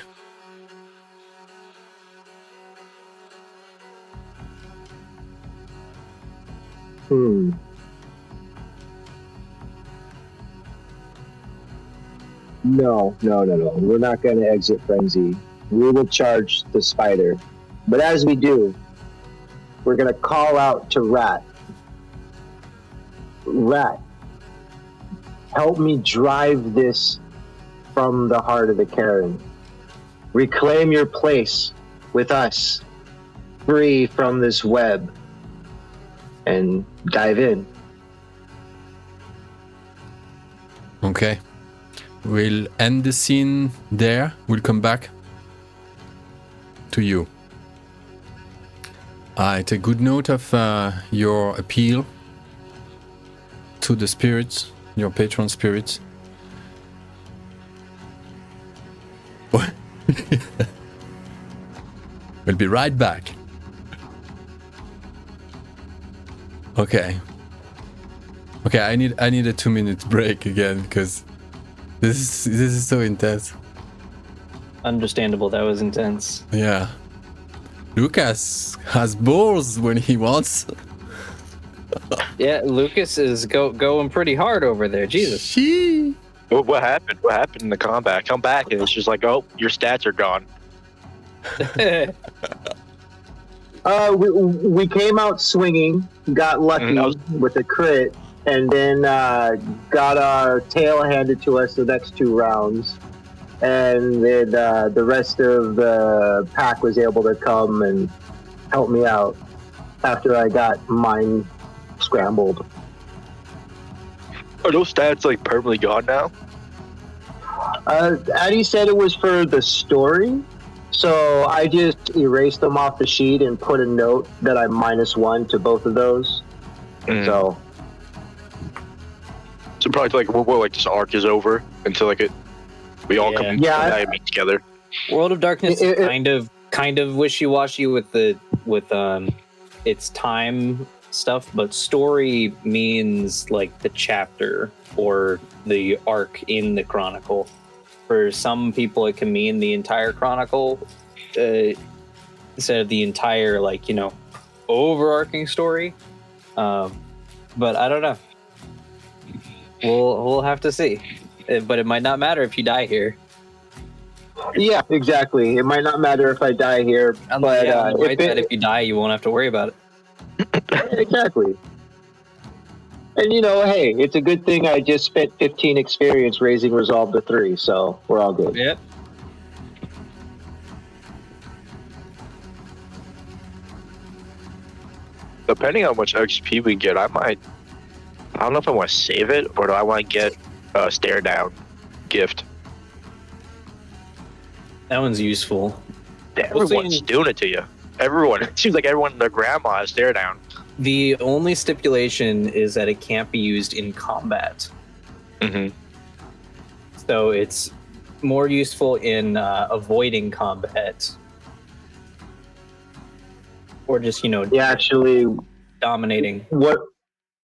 No. We're not going to exit frenzy. We will charge the spider. But as we do, we're going to call out to Rat. Rat, help me drive this from the heart of the Cairn. Reclaim your place with us, free from this web, and dive in. Okay. We'll end the scene there. We'll come back to you. I take good note of your appeal to the spirits, your patron spirits. We'll be right back. Okay, I need a 2-minute break again because this is so intense. Understandable, that was intense. Yeah. Lukas has balls when he wants. Yeah, Lukas is going pretty hard over there. Jesus. She. What happened? What happened in the combat? Come back and it's just like, oh, your stats are gone. We came out swinging, got lucky with a crit, and then got our tail handed to us the next 2 rounds. And then the rest of the pack was able to come and help me out after I got mine scrambled. Are those stats like permanently gone now? Addie said it was for the story, so I just erased them off the sheet and put a note that I'm -1 to both of those. So probably like this arc is over until like we all come meet together. World of Darkness is kind of wishy-washy with its time stuff, but story means like the chapter or the arc in the chronicle. For some people, it can mean the entire chronicle instead of the entire overarching story. but I don't know. We'll have to see. But it might not matter if you die here. Yeah, exactly. It might not matter if I die here, but if you die, you won't have to worry about it. Exactly. And hey, it's a good thing I just spent 15 experience raising resolve to 3, so we're all good. Yep. Depending on how much XP we get, I don't know if I want to save it or do I want to get a stare down gift. That one's useful. Everyone's doing it to you. Everyone. It seems like everyone and their grandma is stare down. The only stipulation is that it can't be used in combat. Mm-hmm. So it's more useful in avoiding combat. Or just, Yeah, actually, dominating.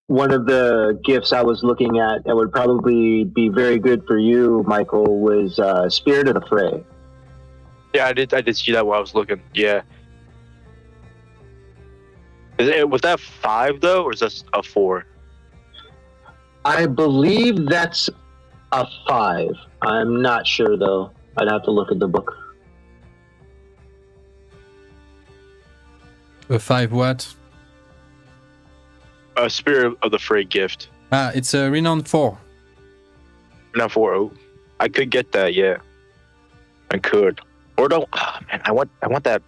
One of the gifts I was looking at that would probably be very good for you, Michael, was Spirit of the Fray. Yeah, I did see that while I was looking. Yeah. Was that 5 though, or is that a 4? I believe that's a 5. I'm not sure though. I'd have to look at the book. A 5 what? A Spirit of the Fray gift. It's a renown 4. Not 4. Oh, I could get that. Yeah, I could. Or don't. Oh, man, I want that.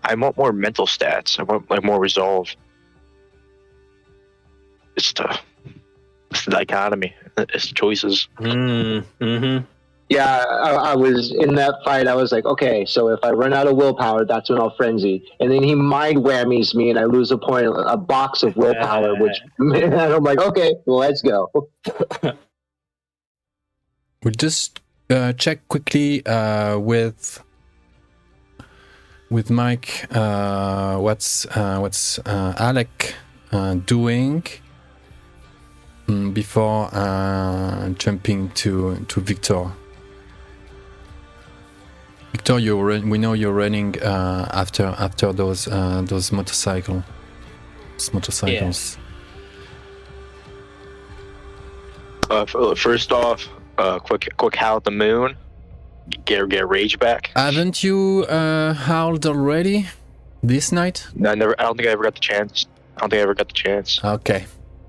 I want more mental stats. I want more resolve. It's the dichotomy. It's choices. Mm-hmm. Yeah, I was in that fight. I was like, okay, so if I run out of willpower, that's when I'll frenzy. And then he mind whammies me, and I lose a box of willpower. Which and I'm like, okay, well, let's go. We'll just check quickly with Mike. What's Alek doing before jumping to Viktor. Viktor, we know you're running after those motorcycles. Yeah. First off, quick howl at the moon. Get rage back. Haven't you howled already this night? No, I don't think I ever got the chance.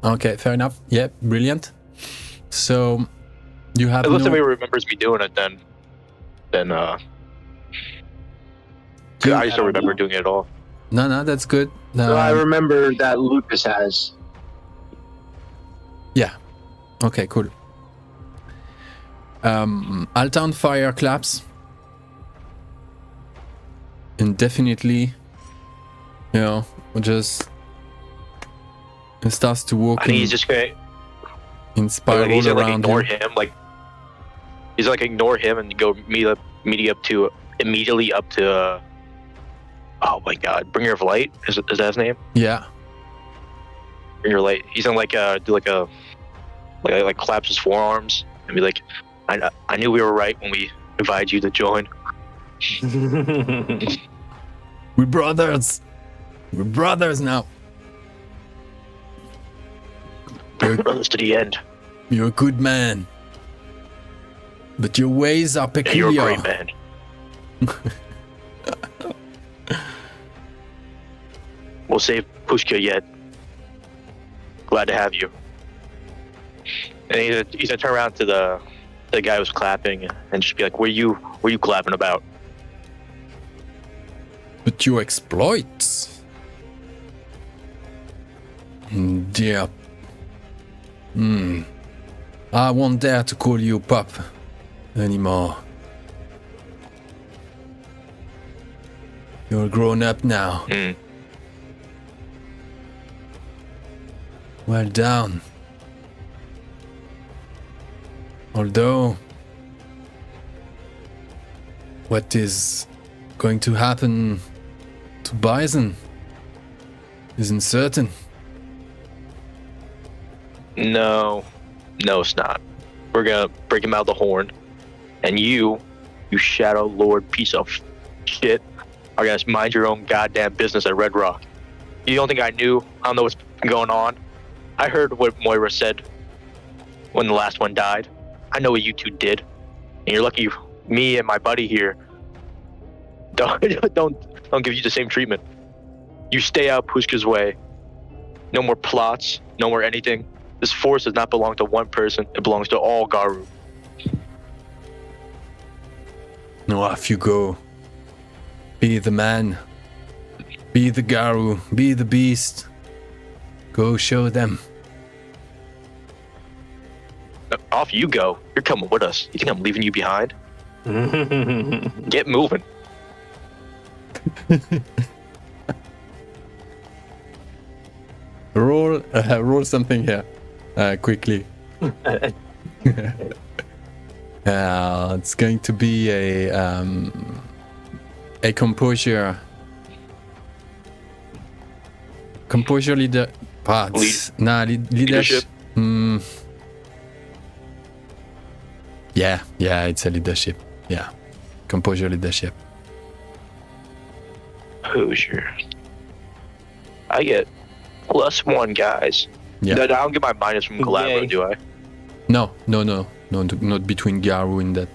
Okay, fair enough. Yeah, brilliant. So you have unless somebody remembers me doing it, then I just don't remember doing it at all. No, that's good. So I remember that Lukas has. Yeah. Okay, cool. Altown fire claps. And definitely, just it starts to walk. I think he's just gonna inspire all around ignore him. Like he's like ignore him and go immediately up to. Oh my God! Bringer of Light is that his name? Yeah. Bringer of Light. He's gonna do like claps his forearms and be like, I knew we were right when we invited you to join. We're brothers. We're brothers now. Brothers to the end. You're a good man, but your ways are peculiar. You're a great man. We'll save Pushka yet. Glad to have you. And he's gonna turn around to the guy who's clapping and just be like, "What are you clapping about?" But your exploits, dear. I won't dare to call you pup anymore. You're grown up now. Well done. Although, what is going to happen to Bison isn't certain. No, it's not. We're gonna break him out of the horn, and you Shadow Lord piece of shit, are gonna mind your own goddamn business at Red Rock. You don't think I knew? I don't know what's going on. I heard what Moira said when the last one died. I know what you two did. And you're lucky me and my buddy here don't give you the same treatment. You stay out Pushka's way. No more plots, no more anything. This force does not belong to one person. It belongs to all Garou. No, off you go. Be the man. Be the Garou. Be the beast. Go show them. Off you go. You're coming with us. You think I'm leaving you behind? Get moving. Roll something here, quickly. It's going to be a composure leader. Leadership. Yeah, it's a leadership. Yeah, composure leadership. Composure. I get +1, guys. Yeah. I don't get my minus from Galabro, do I? No, not between Garou and that.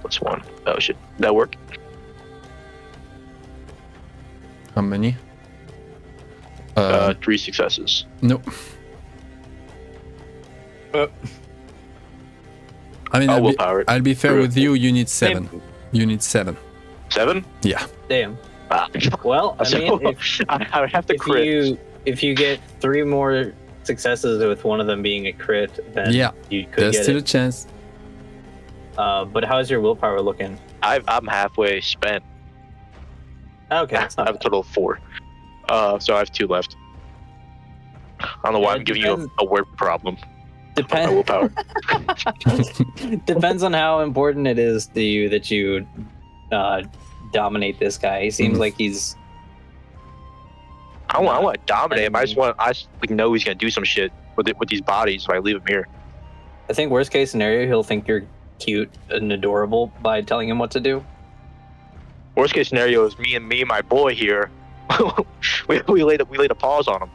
+1. Oh shit, that work? How many? 3 successes. No. I mean, I'll be fair with you. You need 7. You need 7. 7? Yeah. Damn. Well, I mean, I would have to crit. If you get 3 more successes with one of them being a crit, then you could there's get still it. a chance. But how's your willpower looking? I'm halfway spent. Okay. I have a total of 4. So I have 2 left. I don't know why I'm giving you a word problem. Depends. Willpower. Depends on how important it is to you that you dominate this guy. He seems like he's. I want to dominate him. I just know he's gonna do some shit with these bodies if I leave him here. I think worst case scenario, he'll think you're cute and adorable by telling him what to do. Worst case scenario is me and my boy here. we laid a pause on him.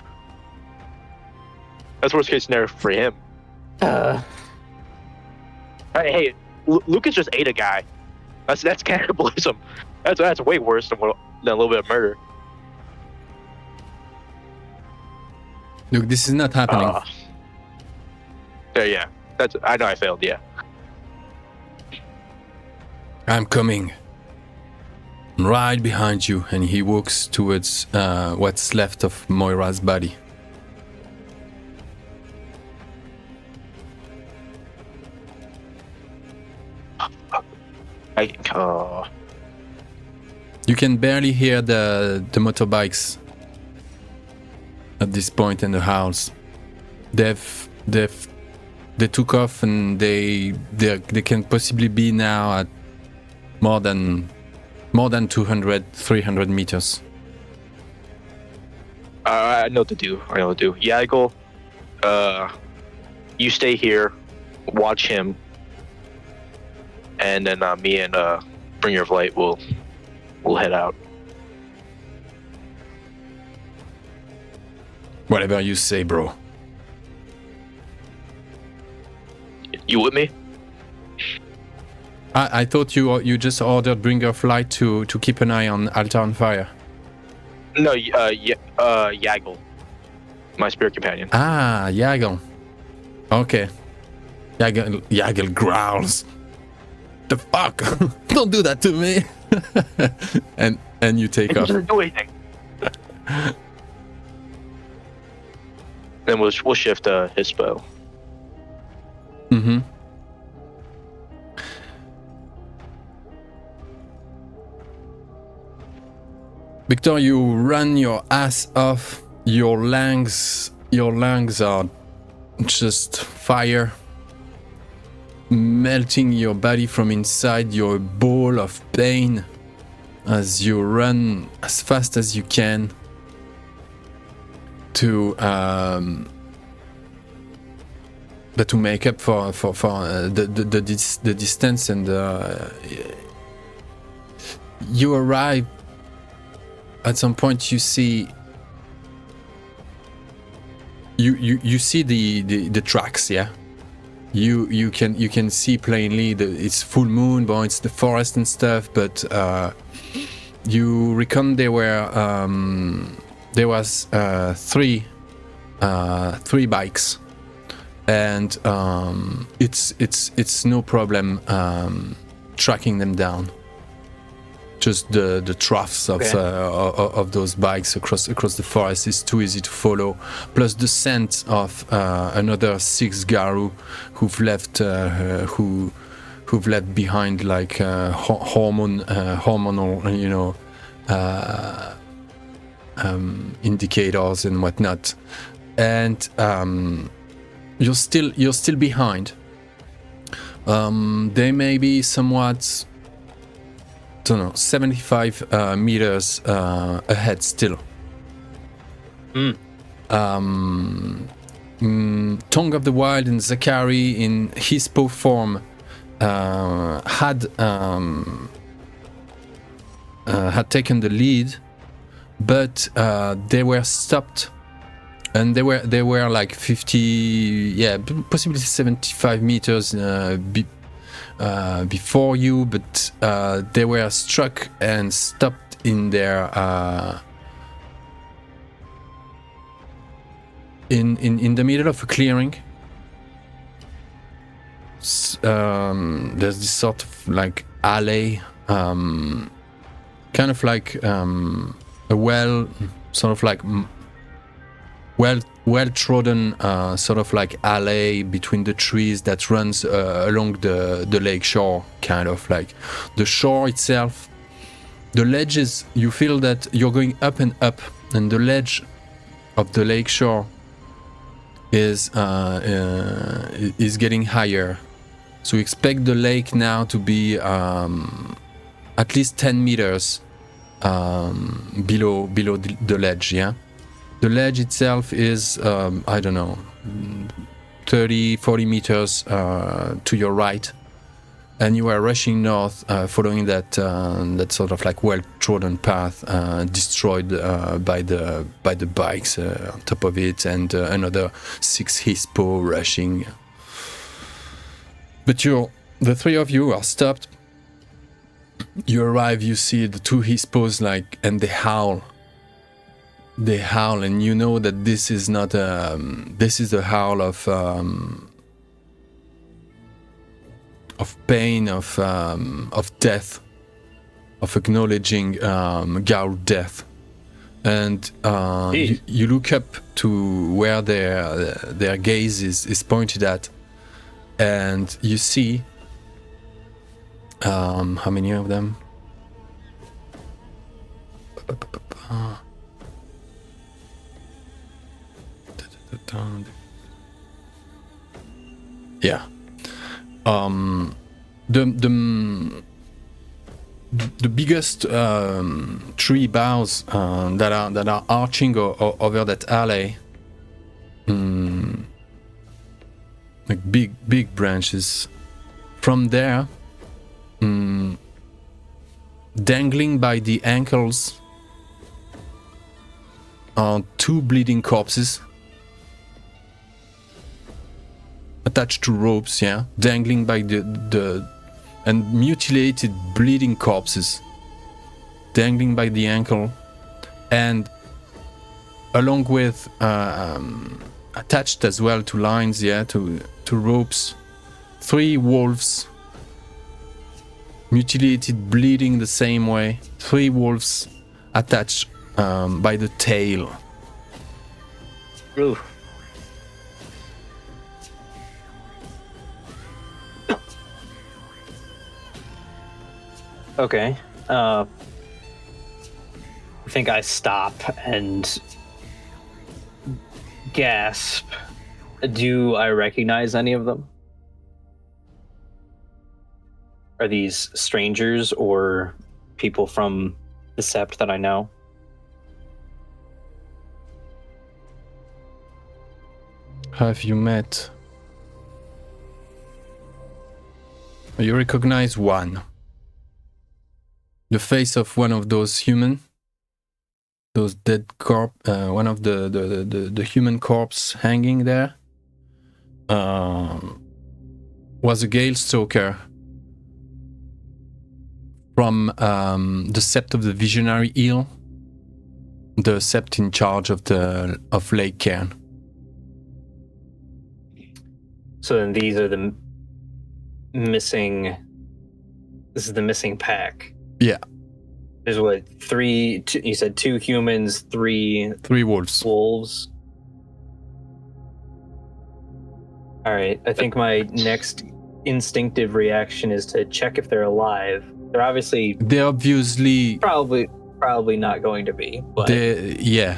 That's worst case scenario for him. Hey, Lukas just ate a guy. That's cannibalism. That's way worse than a little bit of murder. Look, this is not happening. Yeah. I know I failed. Yeah. I'm coming. Right behind you, and he walks towards what's left of Moira's body. You can barely hear the motorbikes at this point in the house. They took off, and they can possibly be now at more than 200-300 meters. I know what to do. Yagle, you stay here, watch him, and then me and Bringer of Light will head out. Whatever you say, bro. You with me? I thought you just ordered Bringer of Light to keep an eye on Altar on Fire. No, Yagle, my spirit companion. Ah, Yagle. Okay. Yagle growls. The fuck? Don't do that to me. and you take off. Doesn't do anything. Then we'll shift his spell. Mm-hmm. Viktor, you run your ass off. Your lungs are just fire, melting your body from inside. You're a ball of pain as you run as fast as you can to make up for the distance, and you arrive at some point you see you see the tracks, yeah. You can see plainly it's full moon, but it's the forest and stuff. But you reckon there was three bikes, and it's no problem tracking them down. Just the troughs of those bikes across the forest is too easy to follow. Plus the scent of another 6 Garou who've left behind, like hormonal, indicators and whatnot. And you're still behind. They may be somewhat, don't know, 75 meters ahead still. Tongue of the Wild and Zachary in Hispo form had taken the lead, but they were stopped, and they were like 50, possibly 75 meters before you, but they were struck and stopped in their in the middle of a clearing. There's this sort of like alley, kind of like a well-trodden sort of like alley between the trees that runs along the lake shore, kind of like the shore itself. The ledges, you feel that you're going up and up, and the ledge of the lake shore is getting higher. So expect the lake now to be at least 10 meters below the ledge, yeah? The ledge itself is, I don't know, 30, 40 meters to your right, and you are rushing north, following that sort of like well-trodden path, destroyed by the bikes on top of it, and another 6 Hispo rushing. But the 3 of you are stopped. You arrive, you see the 2 Hispos, like, and they howl. They howl, and you know that this is not this is the howl of pain, of death, of acknowledging Garou death. And you look up to where their gaze is pointed at, and you see how many of them? Yeah. The biggest tree boughs that are arching over that alley, like big branches. From there, dangling by the ankles are 2 bleeding corpses attached to ropes, yeah, dangling by the and mutilated, bleeding corpses dangling by the ankle, and along with attached as well to lines, yeah, to ropes, 3 wolves, mutilated, bleeding the same way, 3 wolves attached by the tail. Ooh. Okay. I think I stop and gasp. Do I recognize any of them? Are these strangers or people from the Sept that I know? Have you met? You recognize one. The face of one of those human, those dead corpse, one of the human corpse hanging there, was a Gale Stalker from the Sept of the Visionary Eel, the Sept in charge of Lake-caern. So then these are the missing. This is the missing pack. Yeah. There's what, three? You said 2 humans, 3 wolves. Wolves. All right. I think my next instinctive reaction is to check if they're alive. They're obviously probably not going to be. But you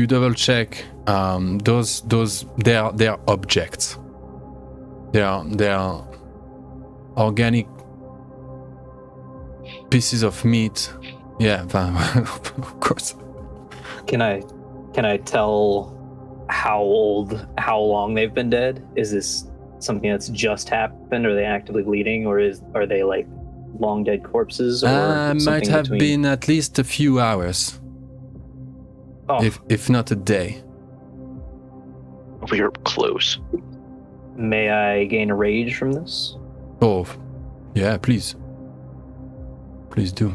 double check. Those they are objects. They are organic pieces of meat. Yeah, of course. Can I tell how long they've been dead? Is this something that's just happened? Are they actively bleeding, or are they like long dead corpses? Or might have been at least a few hours, if not a day. We are close. May I gain a rage from this? Oh, yeah, please do.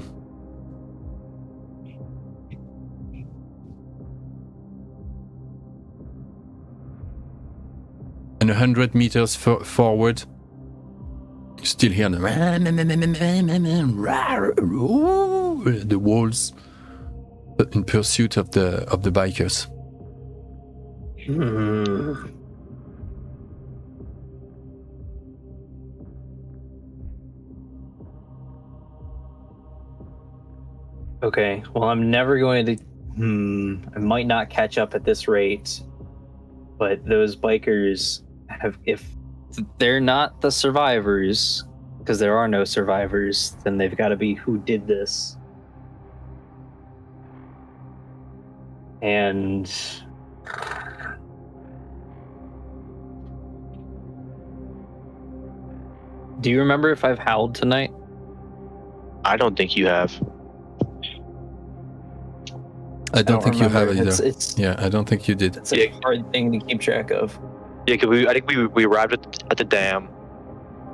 And 100 meters forward, you still hear the wolves in pursuit of the bikers. Okay, well, I'm never going to. I might not catch up at this rate, but those bikers have. If they're not the survivors, because there are no survivors, then they've got to be who did this. And do you remember if I've howled tonight? I don't think you have. I don't think you have either. It's I don't think you did. It's a hard thing to keep track of. Yeah, because I think we arrived at the dam.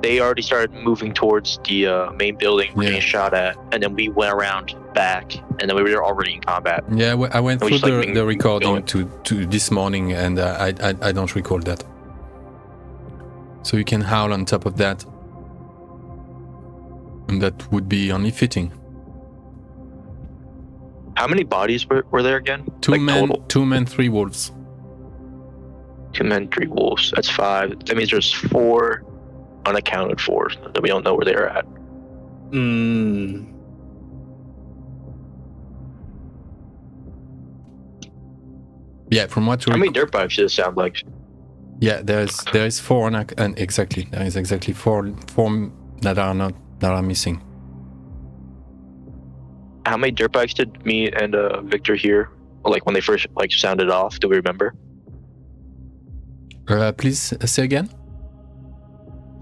They already started moving towards the main building we're getting shot at, and then we went around back, and then we were already in combat. Yeah, I went through the recording going. to this morning, and I don't recall that. So you can howl on top of that, and that would be only fitting. How many bodies were there again? Two men, total? 2 men, 3 wolves. 2 men, 3 wolves. That's 5. That means there's 4 unaccounted for that we don't know where they're at. Yeah, from what How many dirt bikes does it sound like? Yeah, there is 4 and exactly there is exactly 4 that are missing. How many dirt bikes did me and Victor hear? Like when they first sounded off? Do we remember? Please say again.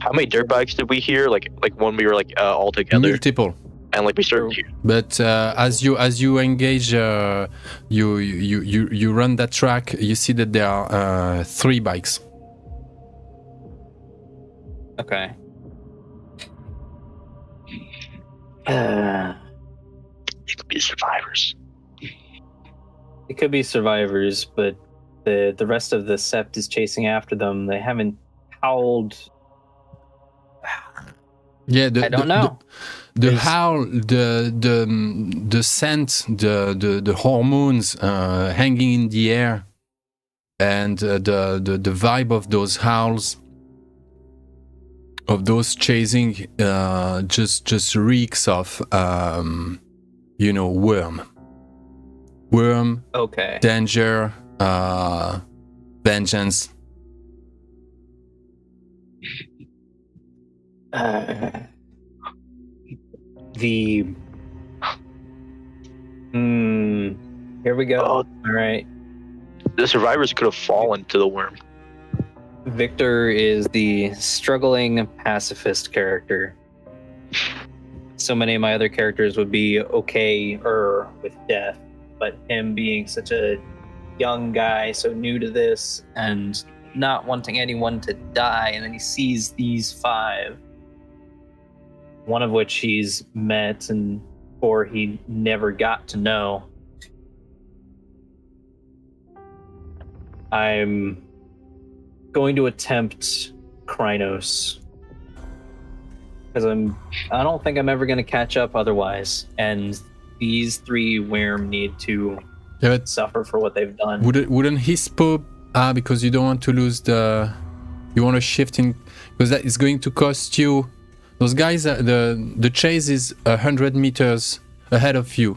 How many dirt bikes did we hear? Like when we were all together. Multiple. And we started here. But as you engage, you run that track. You see that there are 3 bikes. Okay. It could be survivors. It could be survivors, but the rest of the Sept is chasing after them. They haven't howled. Yeah, I don't know. The howl, the scent, the hormones hanging in the air, and the vibe of those howls, of those chasing, just reeks of worm, Okay. danger, vengeance. Here we go. Oh. All right. The survivors could have fallen to the worm. Victor is the struggling pacifist character. so many of my other characters would be okay-er with death, but him being such a young guy, so new to this, and not wanting anyone to die, and then he sees these 5, one of which he's met and or he never got to know. I'm going to attempt Krynos because I don't think I'm ever going to catch up otherwise, and these 3 Worm need to suffer for what they've done. Wouldn't his pop? Because you don't want to lose you want to shift in, because that is going to cost you. Those guys, the chase is 100 meters ahead of you.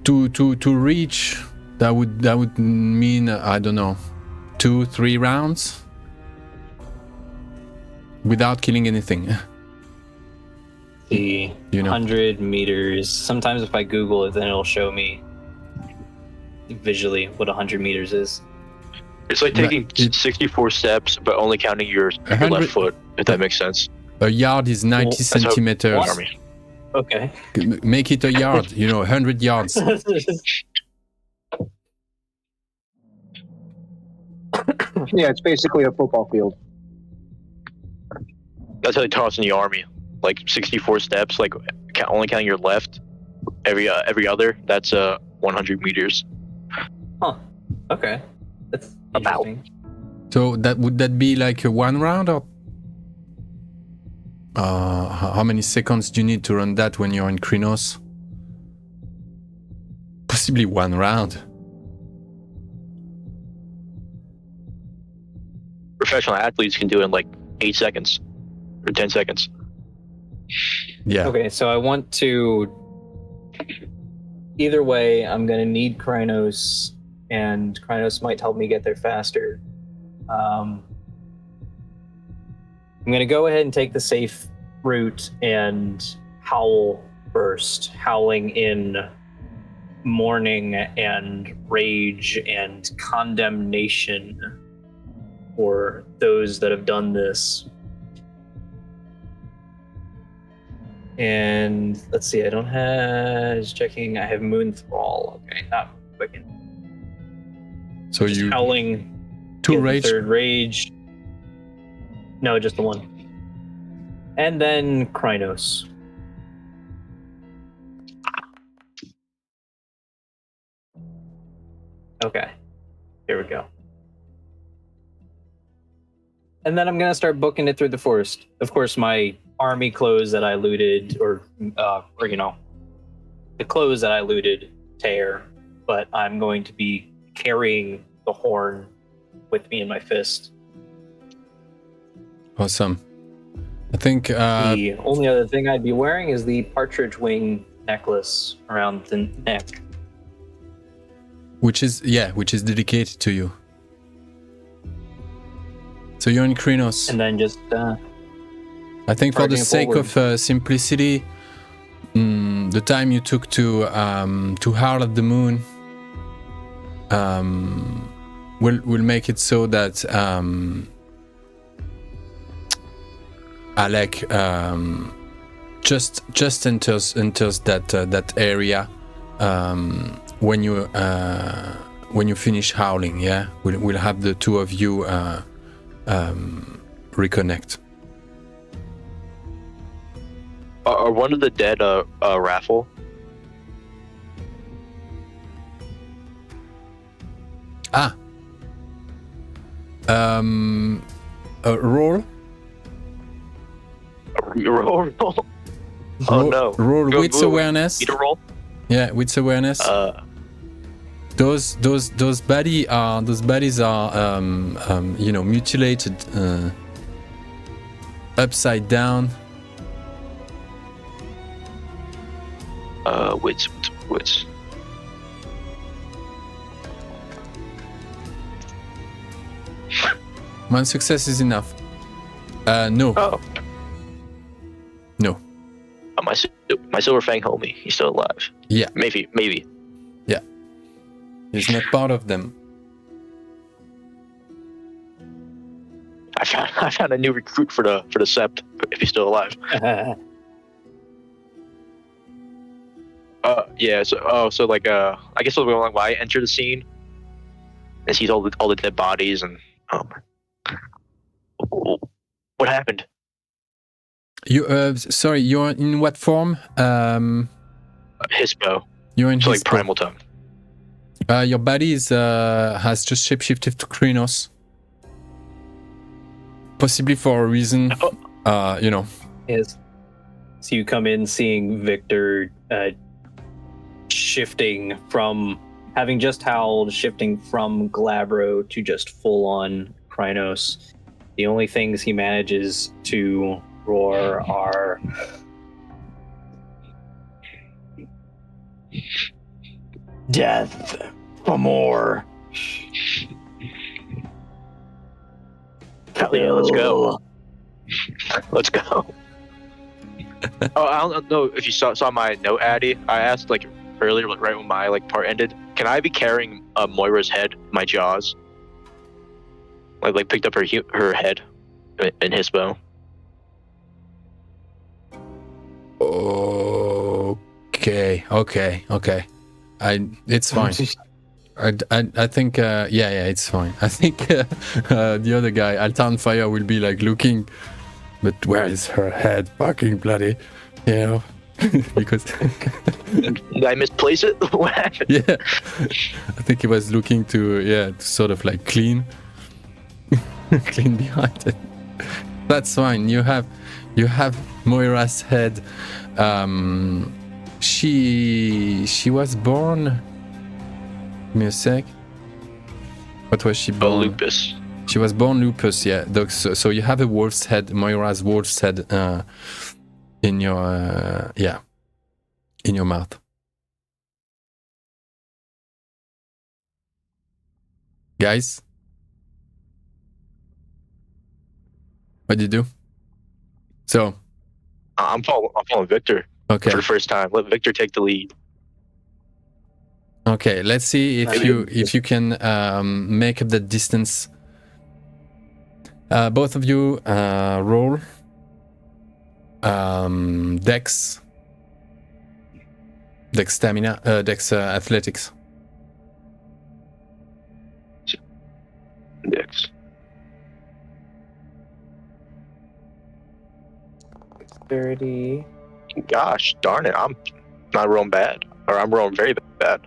To reach, that would mean, I don't know, 2-3 rounds without killing anything. The 100 meters. Sometimes if I Google it, then it'll show me visually what 100 meters is. It's like taking 64 steps, but only counting your left foot, if that makes sense. A yard is 90 centimeters. Okay. Make it a yard, 100 yards. Yeah, it's basically a football field. That's how they taught us in the army. Like 64 steps, like only counting your left. Every other, that's 100 meters. Huh. Okay. That's about. So would that be like a 1 round, or how many seconds do you need to run that when you're in Krynos? Possibly 1 round. Professional athletes can do it in like 8 seconds or 10 seconds. Yeah. Okay, so I want to. Either way, I'm gonna need Krynos, and Krynos might help me get there faster. I'm gonna go ahead and take the safe route and howl first, howling in mourning and rage and condemnation for those that have done this. And let's see, I don't have, just checking, I have Moon Thrall. Okay, not Quicken. So just you howling. 2 rage. 3rd rage. No, just the 1. And then Krynos. Okay, here we go. And then I'm gonna start booking it through the forest. Of course, my army clothes that I looted, or the clothes that I looted, tear. But I'm going to be carrying the horn with me in my fist. Awesome. I think the only other thing I'd be wearing is the partridge wing necklace around the neck, which is dedicated to you. So you're in Krynos. And then just I think for the sake of simplicity, the time you took to howl at the moon, we'll make it so that Alek just enters that area when you finish howling. Yeah, we'll have the 2 of you reconnect. Are one of the dead raffle? Roll. Roll. Oh no. Roll wits awareness. Need a roll? Yeah, wits awareness. Those bodies are mutilated, upside down. Wits. 1 success is enough. No. Oh. No. My Silver Fang homie, he's still alive. Yeah. Maybe. Yeah. He's not part of them. I found a new recruit for the Sept, if he's still alive. Yeah. So like I guess why I enter the scene and sees all the dead bodies and what happened? You sorry, you're in what form? Hispo. You're in So Hispo. like primal tongue. Your body is has just shapeshifted to Krynos. Possibly for a reason, you know. Yes. So you come in seeing Viktor shifting from having just howled, shifting from Glabro to just full on Krynos. The only things he manages to roar are death for more. Hell yeah, let's go. Let's go. Oh, I don't know if you saw my note, Addy. I asked like earlier, like right when my like part ended, can I be carrying Moira's head, in my jaws? Like picked up her head in Hispo. Okay. It's fine. I think yeah, it's fine. I think the other guy, Altanfire, will be like looking, but where is her head? Fucking bloody, you know, because Did I misplace it? What happened? yeah, I think he was looking to sort of like clean behind it. That's fine. You have Moira's head. She was born. Give me a sec. What was she born? Lupus. She was born lupus, yeah. So you have a wolf's head, Moira's wolf's head, in your in your mouth. Guys, what do you do? So I'm following Viktor. Okay. For the first time. Let Viktor take the lead. Okay, let's see if you can make up the distance. Both of you roll Dex stamina, Dex athletics. Dex. Dexterity. Gosh darn it, I'm not rolling bad. Or I'm rolling very bad.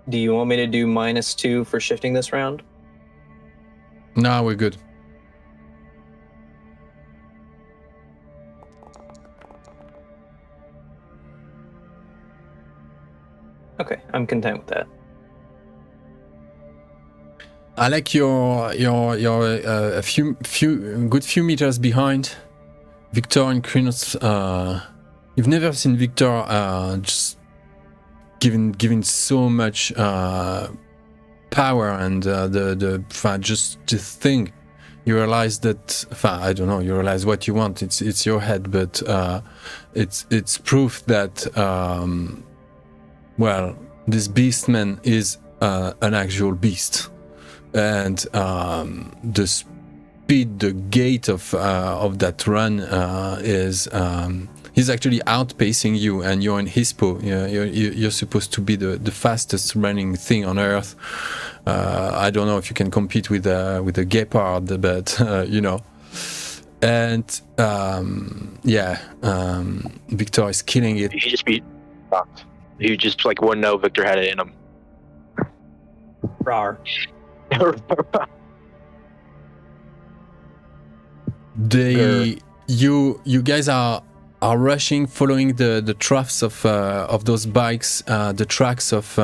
Do you want me to do -2 for shifting this round? No, we're good. Okay, I'm content with that. I like you're a few meters behind Viktor and Krynos. You've never seen Viktor just given so much power and just the thing. You realize that I don't know. You realize what you want. It's your head, but it's proof that well, this beastman is an actual beast. And the speed, the gait of that run is he's actually outpacing you, and you're in Hispo. You're supposed to be the fastest running thing on Earth. I don't know if you can compete with a gepard, but you know. And Viktor is killing it. He just beat. He just like wouldn't know Viktor had it in him. Rawr. You guys are rushing, following the troughs of those bikes, the tracks of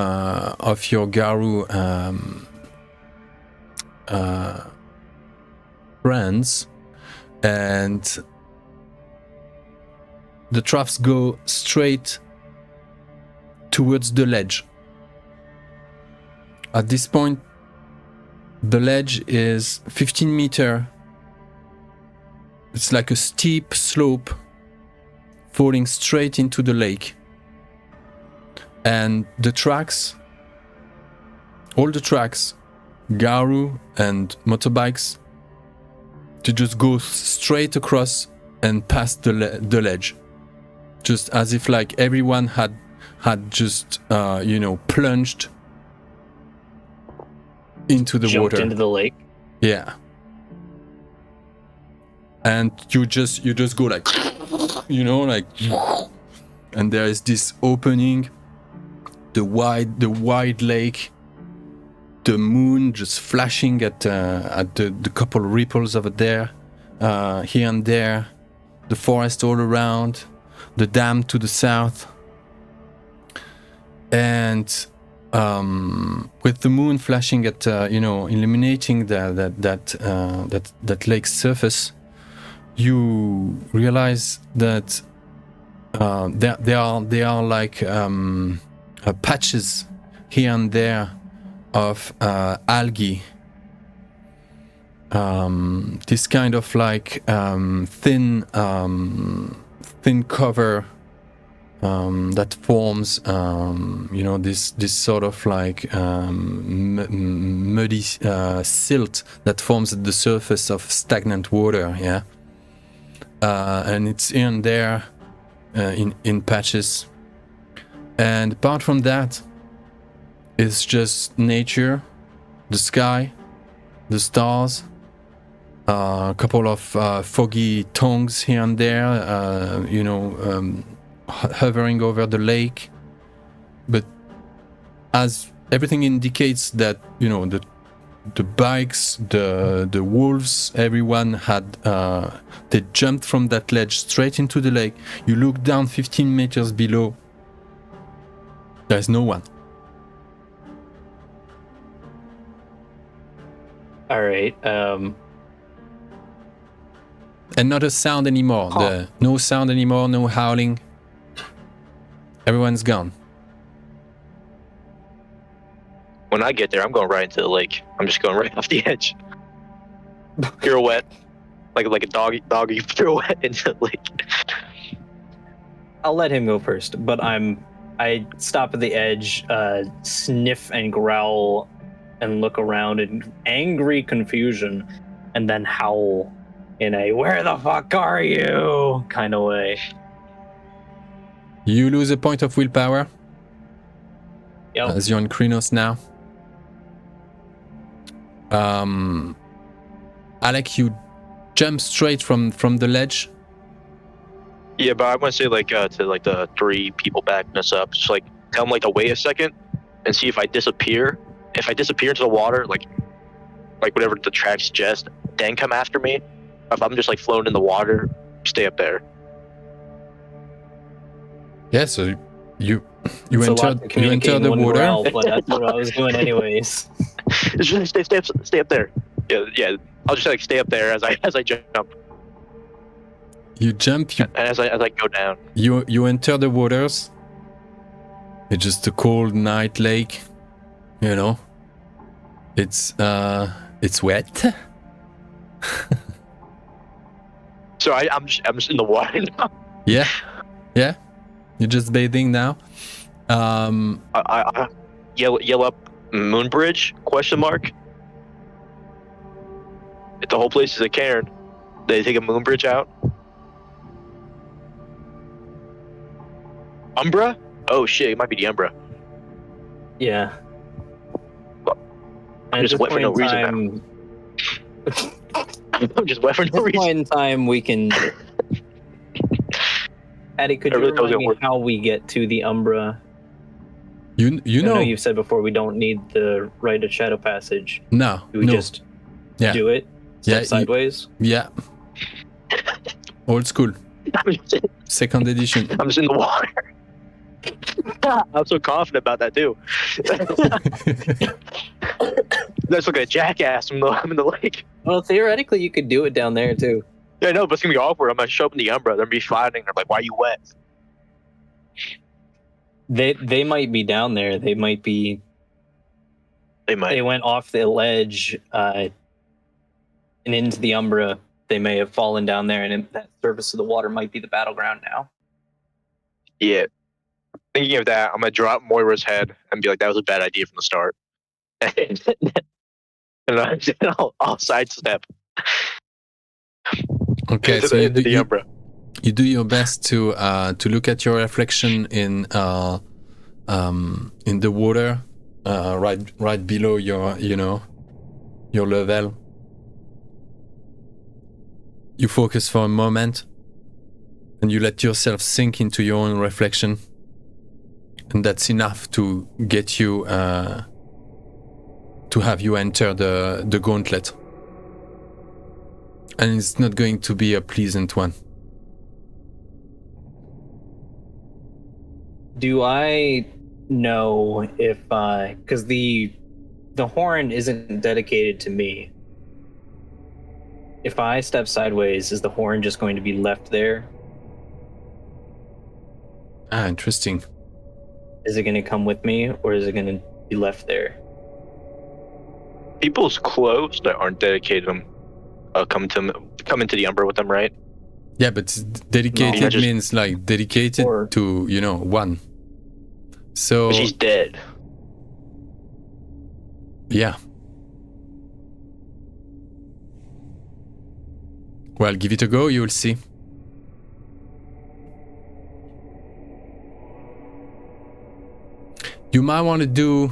your Garou friends, and the troughs go straight towards the ledge. At this point, the ledge is 15 meters. It's like a steep slope falling straight into the lake. And the tracks, all the tracks, Garou and motorbikes, to just go straight across and past the ledge, just as if like everyone had just plunged into the Jumped water. into the lake. Yeah. And you just go like, and there is this opening, the wide lake, the moon just flashing at the couple ripples over there, here and there, the forest all around, the dam to the south, and with the moon flashing at illuminating that lake's surface, you realize that there are like patches here and there of algae, this kind of like thin cover that forms this sort of like muddy silt that forms at the surface of stagnant water. Yeah. And it's here and there in patches, and apart from that, it's just nature, the sky, the stars, a couple of foggy tongues here and there, hovering over the lake. But as everything indicates that the bikes, the wolves, everyone had they jumped from that ledge straight into the lake. You look down 15 meters below. There's no one. All right. And not a sound anymore. No sound anymore. No howling. Everyone's gone. When I get there, I'm going right into the lake. I'm just going right off the edge. Pirouette. Like a doggy pirouette into the lake. I'll let him go first, but I stop at the edge, sniff and growl, and look around in angry confusion, and then howl in a "where the fuck are you" kind of way. You lose a point of willpower. Yep. As you're on Krynos now. Alek, you jump straight from the ledge. Yeah, but I want to say to like the three people backing us up, just like tell them like to wait a second and see if I disappear. If I disappear into the water, like whatever the track suggests, then come after me. If I'm just like floating in the water, stay up there. Yeah, so you It's enter the water. Growl, but that's what I was doing anyways. Just stay up there. Yeah. I'll just like stay up there as I jump. You jump. And as I go down. You enter the waters. It's just a cold night lake. It's wet. So I'm just in the water now. Yeah. You're just bathing now. I yell up Moon Bridge ? If the whole place is a cairn, they take a moon bridge out. Umbra? Oh shit, it might be the Umbra. Yeah. I'm just wet for no reason now. I'm just wet for no At this reason. point in time, we can. Addie, could you remind me how we get to the Umbra? You I know know you've said before we don't need the right of shadow passage. No. Do we just do it? Step sideways? Yeah. Old school. Second edition. I'm just in the water. I'm so confident about that too. That's like a jackass. I'm in the lake. Well, theoretically, you could do it down there too. Yeah, I know, but it's gonna be awkward. I'm gonna show up in the Umbra. They're gonna be fighting. They're like, "Why are you wet?" They might be down there. They might be. They might. They went off the ledge and into the Umbra. They may have fallen down there, and that surface of the water might be the battleground now. Yeah. Thinking of that, I'm gonna drop Moira's head and be like, "That was a bad idea from the start," and I'll sidestep. Okay, so into the Umbra. you do your best to look at your reflection in the water, right below your your level. You focus for a moment, and you let yourself sink into your own reflection, and that's enough to get you to have you enter the gauntlet. And it's not going to be a pleasant one. Do I know if because the horn isn't dedicated to me? If I step sideways, is the horn just going to be left there? Ah, interesting. Is it going to come with me, or is it going to be left there? People's clothes that aren't dedicated them come into the Umbra with them, right? Yeah, but dedicated No, means like dedicated to one. So But she's dead. Yeah. Well, give it a go, you'll see. You might want to do,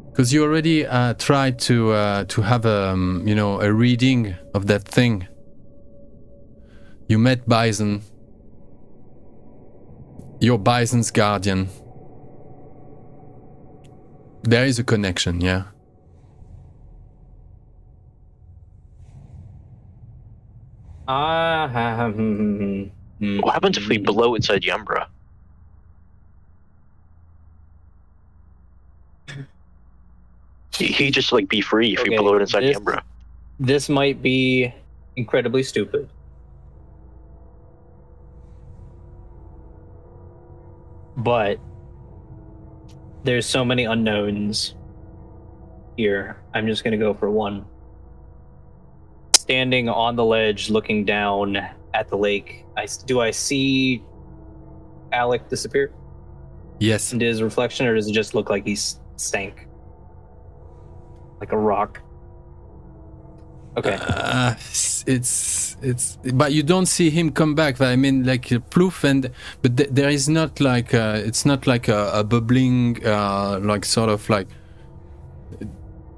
because you already tried to have a reading of that thing. You met Bison. You're Bison's guardian. There is a connection, yeah. What happens if we blow inside the Umbra? He just like be free if we blow it inside the Umbra. This might be incredibly stupid. But there's so many unknowns here. I'm just going to go for one. Standing on the ledge, looking down at the lake, do I see Alek disappear? Yes. Into his reflection, or does it just look like he's stank? Like a rock? Okay. It's but you don't see him come back. I mean, like ploof, but there is not like it's not like a bubbling like sort of like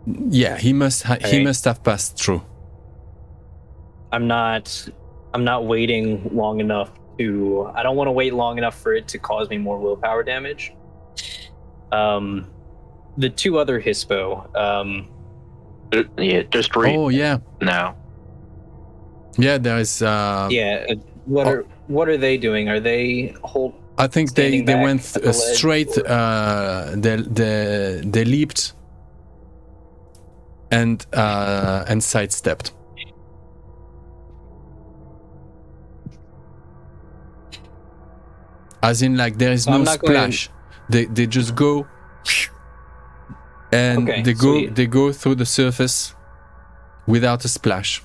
yeah. He must have passed through. I'm not waiting long enough to. I don't want to wait long enough for it to cause me more willpower damage. The two other Hispo. Yeah, just three. Oh yeah. No. Yeah, there is. What are they doing? Are they I think they went straight. Or? They leaped and sidestepped. As in, like there is no splash. They just go, and they go through the surface without a splash.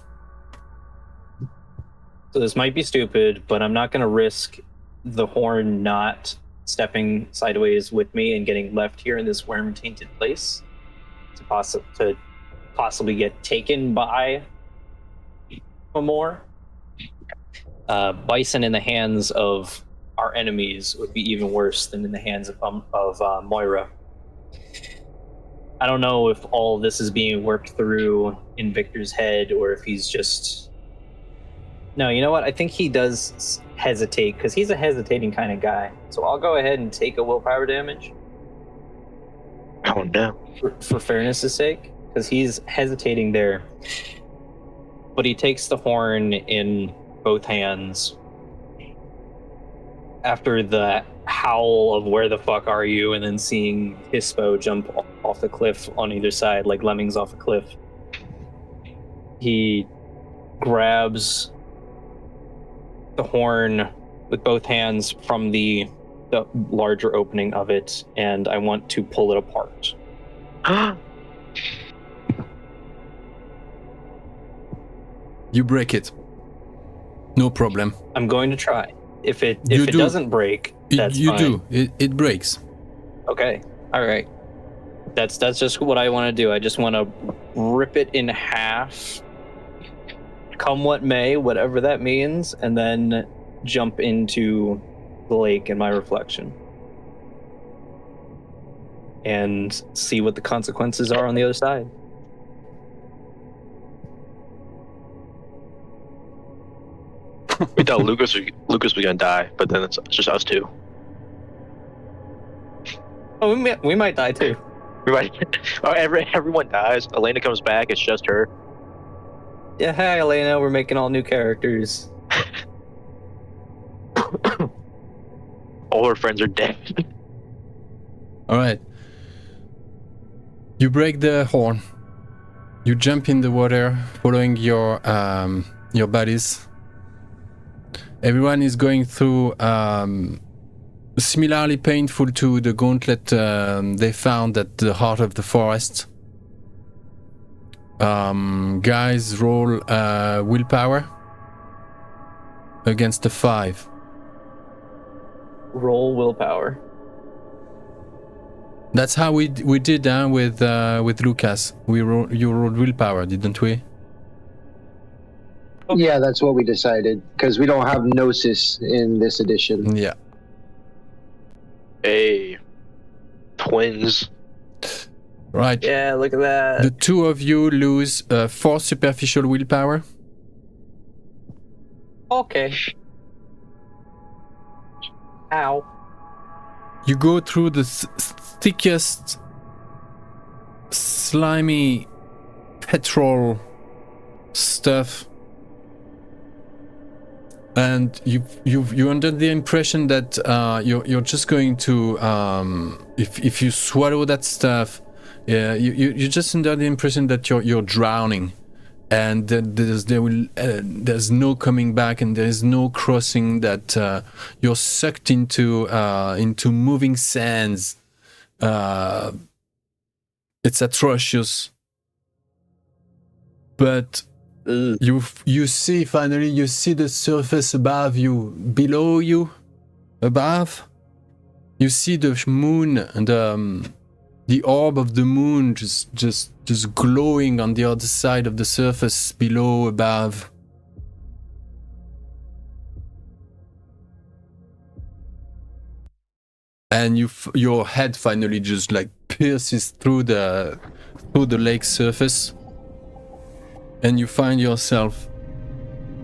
So this might be stupid, but I'm not going to risk the horn not stepping sideways with me and getting left here in this worm-tainted place to possibly get taken by more. Bison in the hands of our enemies would be even worse than in the hands of Moira. I don't know if all this is being worked through in Victor's head or if he's just... No, you know what? I think he does hesitate because he's a hesitating kind of guy. So I'll go ahead and take a willpower damage. Oh no. For fairness' sake, because he's hesitating there. But he takes the horn in both hands. After the howl of where the fuck are you, and then seeing Hispo jump off the cliff on either side like lemmings off a cliff, he grabs the horn with both hands from the larger opening of it, and I want to pull it apart. You break it. No problem. I'm going to try. If it doesn't break, that's you fine. do. It breaks. Okay. All right. That's just what I want to do. I just want to rip it in half, come what may, whatever that means, and then jump into the lake in my reflection. And see what the consequences are on the other side. We thought Lukas was gonna die, but then it's just us two. Oh, we might die too. We might. Oh, everyone dies. Elena comes back. It's just her. Yeah, hi Elena, we're making all new characters. All her friends are dead. All right. You break the horn. You jump in the water, following your buddies. Everyone is going through similarly painful to the gauntlet they found at the heart of the forest. Guys, roll willpower against a 5. Roll willpower. That's how we did with Lukas. You rolled willpower, didn't we? Yeah, that's what we decided, because we don't have Gnosis in this edition. Yeah. Hey, twins. Right. Yeah, look at that. The two of you lose 4 superficial willpower. Okay. Ow. You go through the thickest, slimy petrol stuff, and you're under the impression that you're just going to if you swallow that stuff, you're just under the impression that you're drowning, and that there's no coming back, and there's no crossing, that you're sucked into moving sands. It's atrocious, but you see the surface above you, below you, above. You see the moon and the orb of the moon just glowing on the other side of the surface, below, above. And your head finally just like pierces through the lake surface, and you find yourself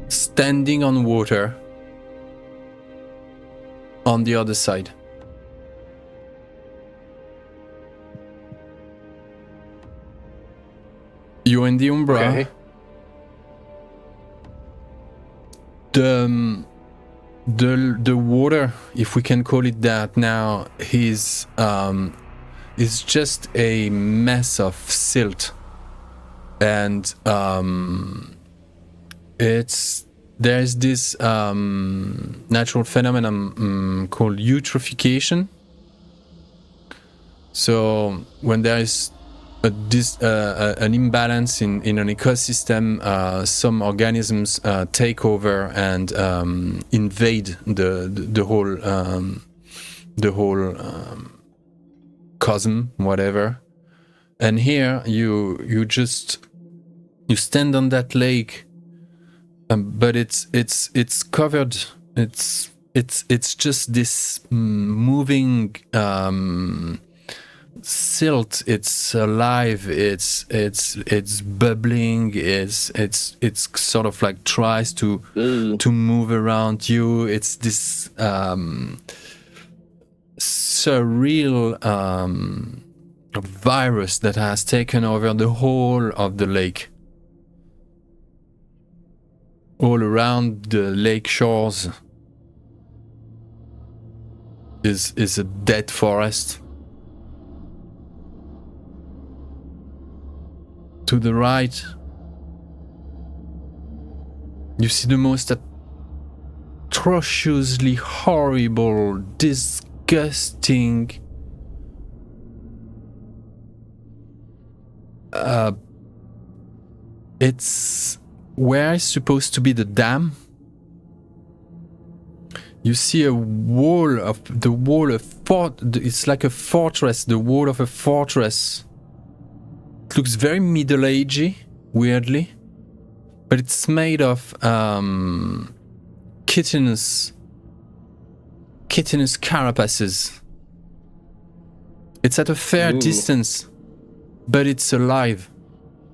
standing on water on the other side. You're in the Umbra. Okay. The water, if we can call it that now, is just a mess of silt, and there's this natural phenomenon called eutrophication. So when there is an imbalance in an ecosystem, some organisms take over and invade the whole cosm, whatever. And here you stand on that lake, but it's covered. It's just this moving silt. It's alive. It's bubbling. It's sort of like tries to move around you. It's this surreal virus that has taken over the whole of the lake. All around the lake shores is a dead forest. To the right, you see the most atrociously horrible, disgusting it's where is supposed to be the dam. You see a it's like a fortress, the wall of a fortress. It looks very middle-agey, weirdly. but it's made of chitinous carapaces. It's at a fair distance, but it's alive.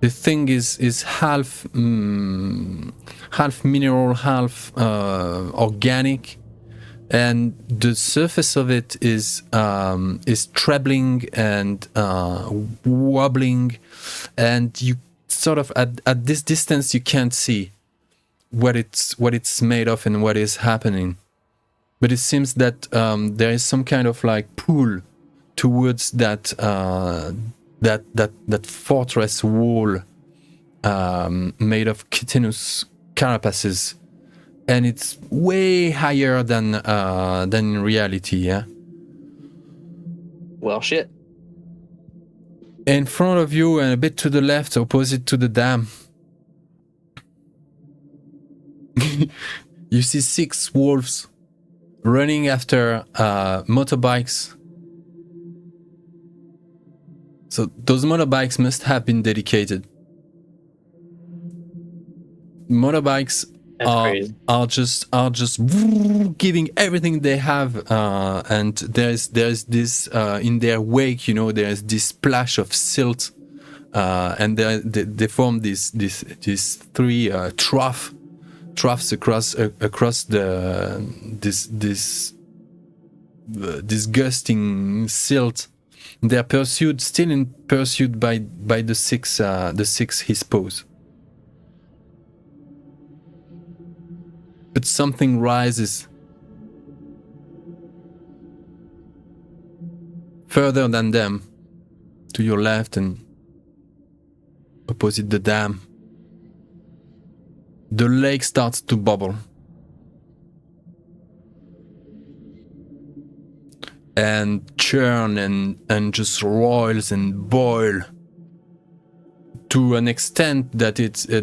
The thing is half mineral, half organic, and the surface of it is trebling and wobbling, and you sort of at this distance you can't see what it's made of and what is happening. But it seems that there is some kind of like pull towards that fortress wall made of chitinous carapaces, and it's way higher than in reality. Yeah. Well, shit. In front of you and a bit to the left, opposite to the dam, you see 6 wolves running after motorbikes. So those motorbikes must have been dedicated. Motorbikes are just giving everything they have, and there's this in their wake, you know, there's this splash of silt, and they form these 3 troughs across this disgusting silt. They're still pursued by the 6 hippos. But something rises further than them, to your left and opposite the dam. The lake starts to bubble. And churn and just roils and boil to an extent that it's the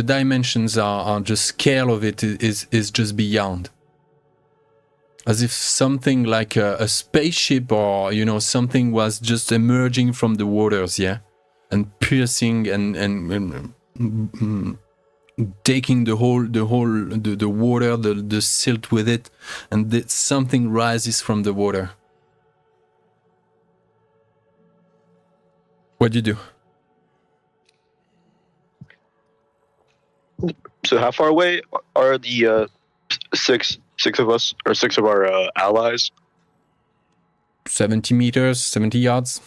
dimensions are just scale of it is just beyond, as if something like a spaceship or, you know, something was just emerging from the waters, yeah, and piercing and taking the water, the silt with it, and something rises from the water. What do you do? So how far away are the six of us, or 6 of our allies? 70 meters, 70 yards.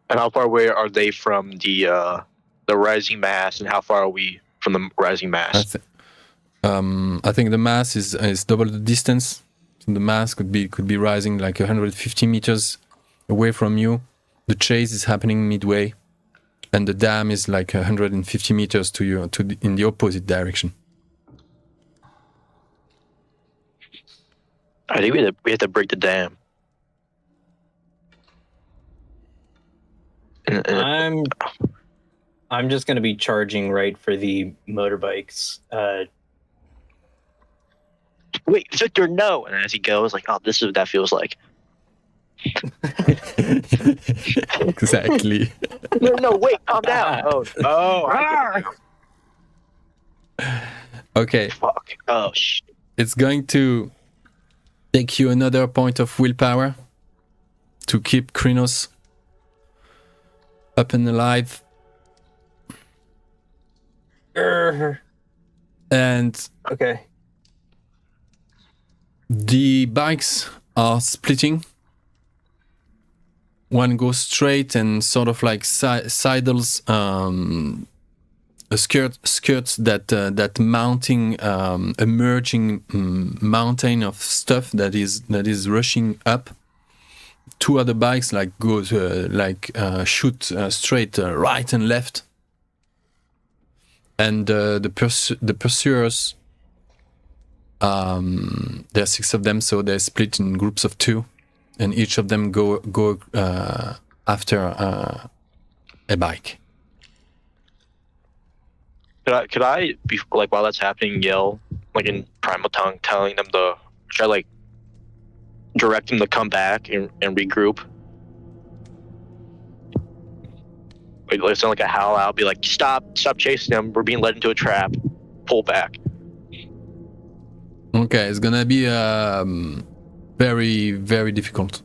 And how far away are they from the rising mass, and how far are we from the rising mass? I think the mass is double the distance. So the mass could be rising like 150 meters away from you. The chase is happening midway, and the dam is like 150 meters to you, in the opposite direction. I think we have to break the dam. I'm just gonna be charging right for the motorbikes. Wait, Victor, no! And as he goes, like, oh, this is what that feels like. Exactly. No, wait, calm down. Okay. Fuck. Oh, shit. It's going to take you another point of willpower to keep Krynos up and alive. And okay. The bikes are splitting. One goes straight and sort of like sidles skirts that mounting emerging mountain of stuff that is rushing up. 2 other bikes like goes shoot straight right and left, and the pursuers. There are 6 of them, so they're split in groups of 2. And each of them go after a bike. Could I be like, while that's happening, yell like in primal tongue, telling them should I like direct them to come back and regroup? Like sound like a howl out, be like, stop chasing them. We're being led into a trap. Pull back. Okay, it's gonna be very, very difficult.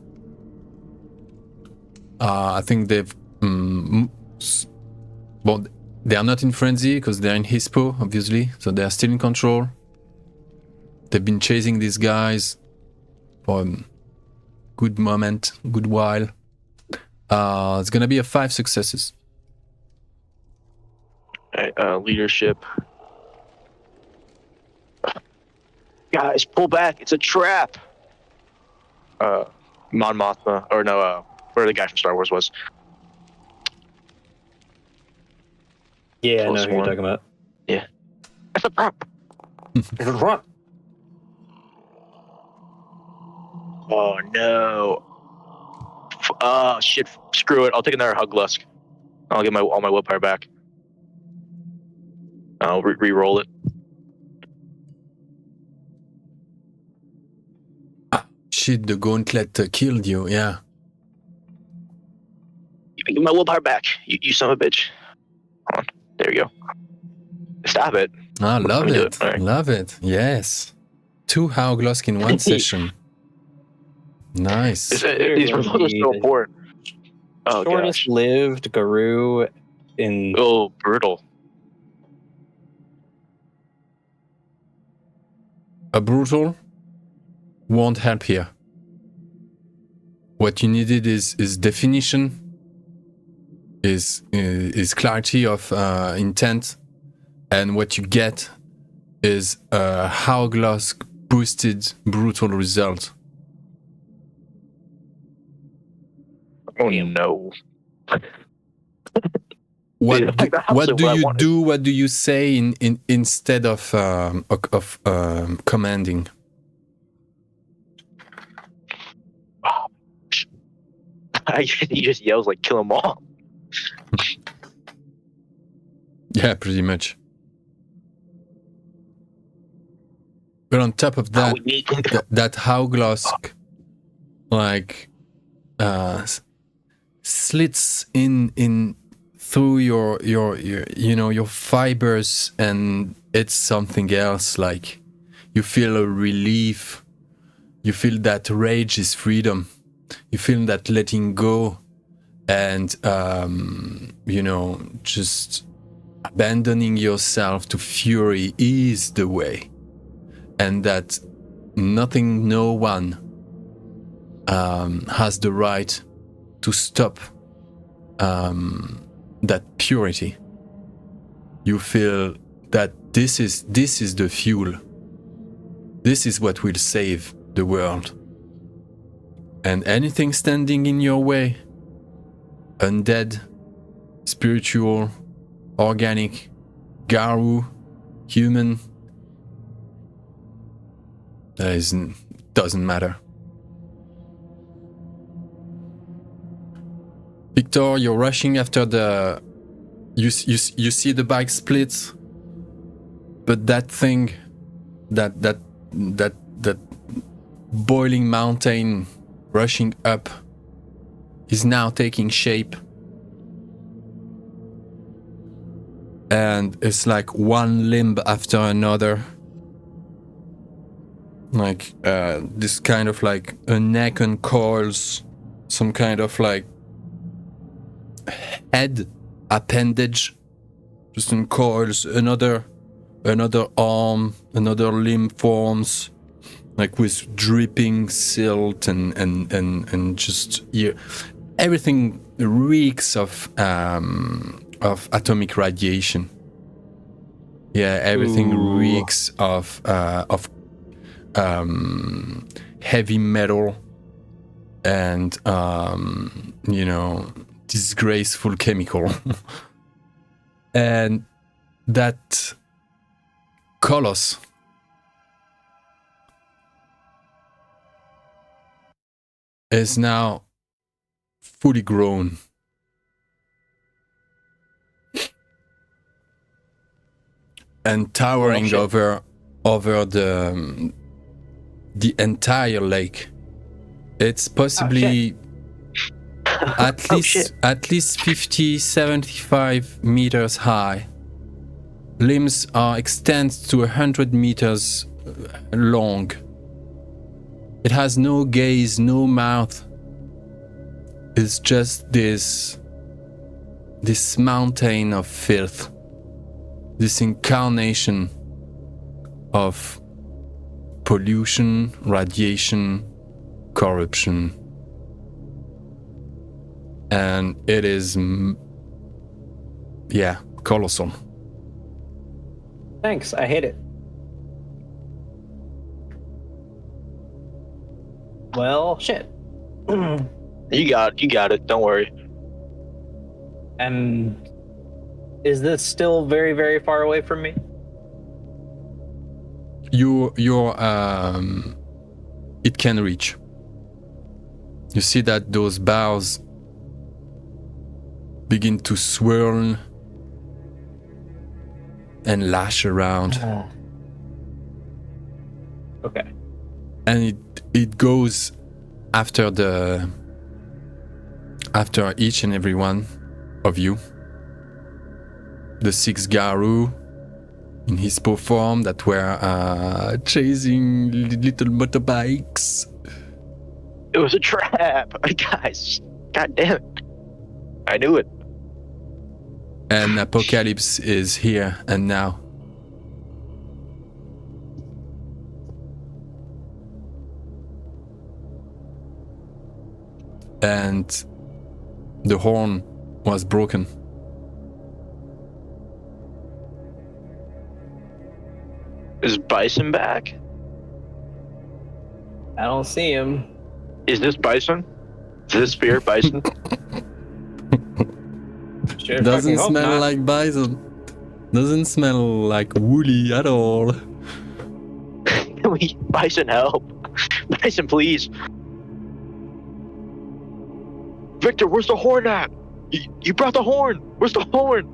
I think they've well, they are not in frenzy because they're in Hispo, obviously, so they are still in control. They've been chasing these guys for a good moment, good while. It's gonna be a 5 successes. Leadership. Guys, pull back! It's a trap. Mon Mothma, or no, where the guy from Star Wars was. Yeah, I know Close who you're one. talking about. Yeah. It's a trap. It's a trap. Oh no. Shit. Screw it. I'll take another Huglusk. I'll get all my willpower back. I'll re-roll it. Shit, the gauntlet killed you, yeah. Get my willpower back. You son of a bitch. Hold on. There you go. Stop it. Ah, love do it. it. Right. Love it. Yes. 2 Housekeeping in one session. Nice. These results are so important. Oh, Shortest gosh. lived Garou in. Oh, brutal. A brutal won't help here. What you needed is definition, is clarity of intent, and what you get is a Housekeeping boosted brutal result. Oh no. What Yeah, do, that's what what do I you wanted. do? What do you say in instead of commanding? He just yells like, kill them all. Yeah, pretty much. But on top of that, that Housekeeping, like, slits in through your your fibers, and it's something else. Like, you feel a relief. You feel that rage is freedom. You feel that letting go, and just abandoning yourself to fury is the way, and that nothing, no one has the right to stop that purity. You feel that this is the fuel. This is what will save the world. And anything standing in your way, undead, spiritual, organic, Garou, human, doesn't matter. Viktor, you're rushing after the. You see the bike splits, but that thing, that boiling mountain rushing up is now taking shape, and it's like one limb after another, like this kind of like a neck uncoils, some kind of like head appendage just uncoils, another arm, another limb forms, like with dripping silt and just everything reeks of atomic radiation. Yeah, everything reeks of heavy metal and disgraceful chemical. And that Colossus is now fully grown. And towering over the entire lake. It's possibly at least 50, 75 meters high. Limbs are extend to 100 meters long. It has no gaze, no mouth. It's just this mountain of filth, this incarnation of pollution, radiation, corruption. And it is, colossal. Thanks, I hate it. Well, shit. You got it. Don't worry. And is this still very, very far away from me? It can reach. You see that those boughs begin to swirl and lash around. Okay. And it goes after each and every one of you. The 6 Garou in his paw form that were chasing little motorbikes. It was a trap, guys. God damn it! I knew it. And Apocalypse is here and now. And the horn was broken. Is Bison back? I don't see him. Is this Bison? Is this Spear Bison? Sure, Doesn't fucking hope smell not. like bison. Doesn't smell like woolly at all. Bison, help! Bison, please! Victor, where's the horn at? You brought the horn! Where's the horn?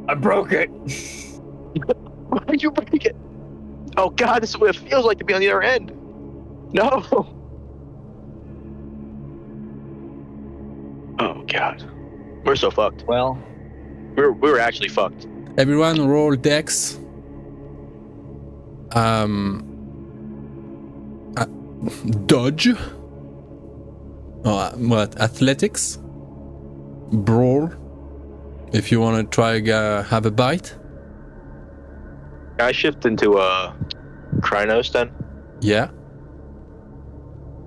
I broke it. Why did you break it? Oh god, this is what it feels like to be on the other end. No! Oh god. We're so fucked. Well, We were actually fucked. Everyone roll dex. Dodge. What? Athletics. Brawl. If you want to try have a bite. Can I shift into Krynos then? Yeah.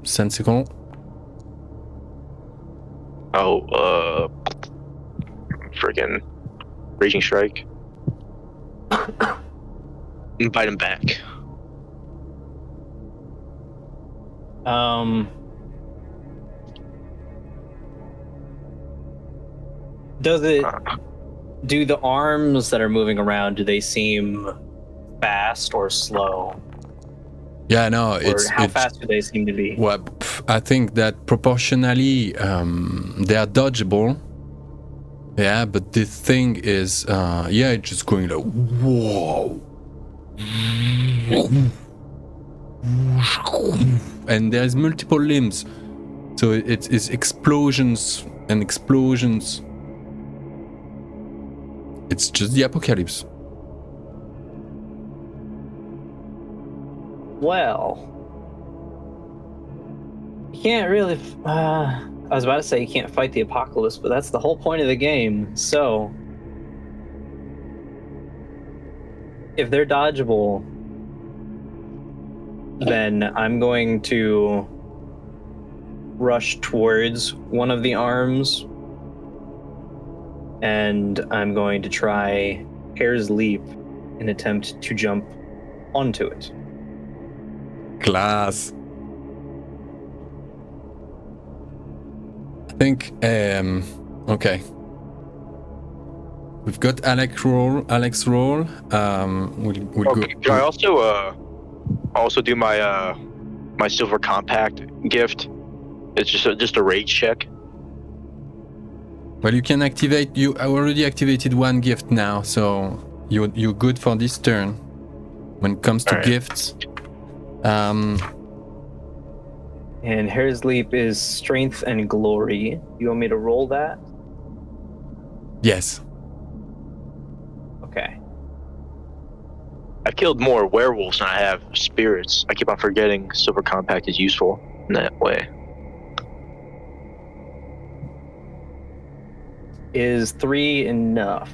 Sensical. Oh, friggin' Raging Strike. Invite him back. Does it do the arms that are moving around, do they seem fast or slow? Yeah, no, Or how fast do they seem to be? Well, I think that proportionally they are dodgeable. Yeah, but the thing is, it's just going like whoa, and there's multiple limbs, so it's explosions and explosions. It's just the apocalypse. Well, you can't really. I was about to say you can't fight the apocalypse, but that's the whole point of the game. So, if they're dodgeable, then I'm going to rush towards one of the arms, and I'm going to try Hair's Leap and attempt to jump onto it. Class. I think, okay. We've got Alex roll. We'll Okay, go. can I also do my my silver compact gift? It's just a rage check. Well, you can activate. You already activated one gift now, so you're good for this turn. When it comes to gifts, And Hair's Leap is Strength and Glory. You want me to roll that? yes. Okay. I've killed more werewolves than I have spirits. I keep on forgetting Silver Compact is useful in that way. Is 3 enough?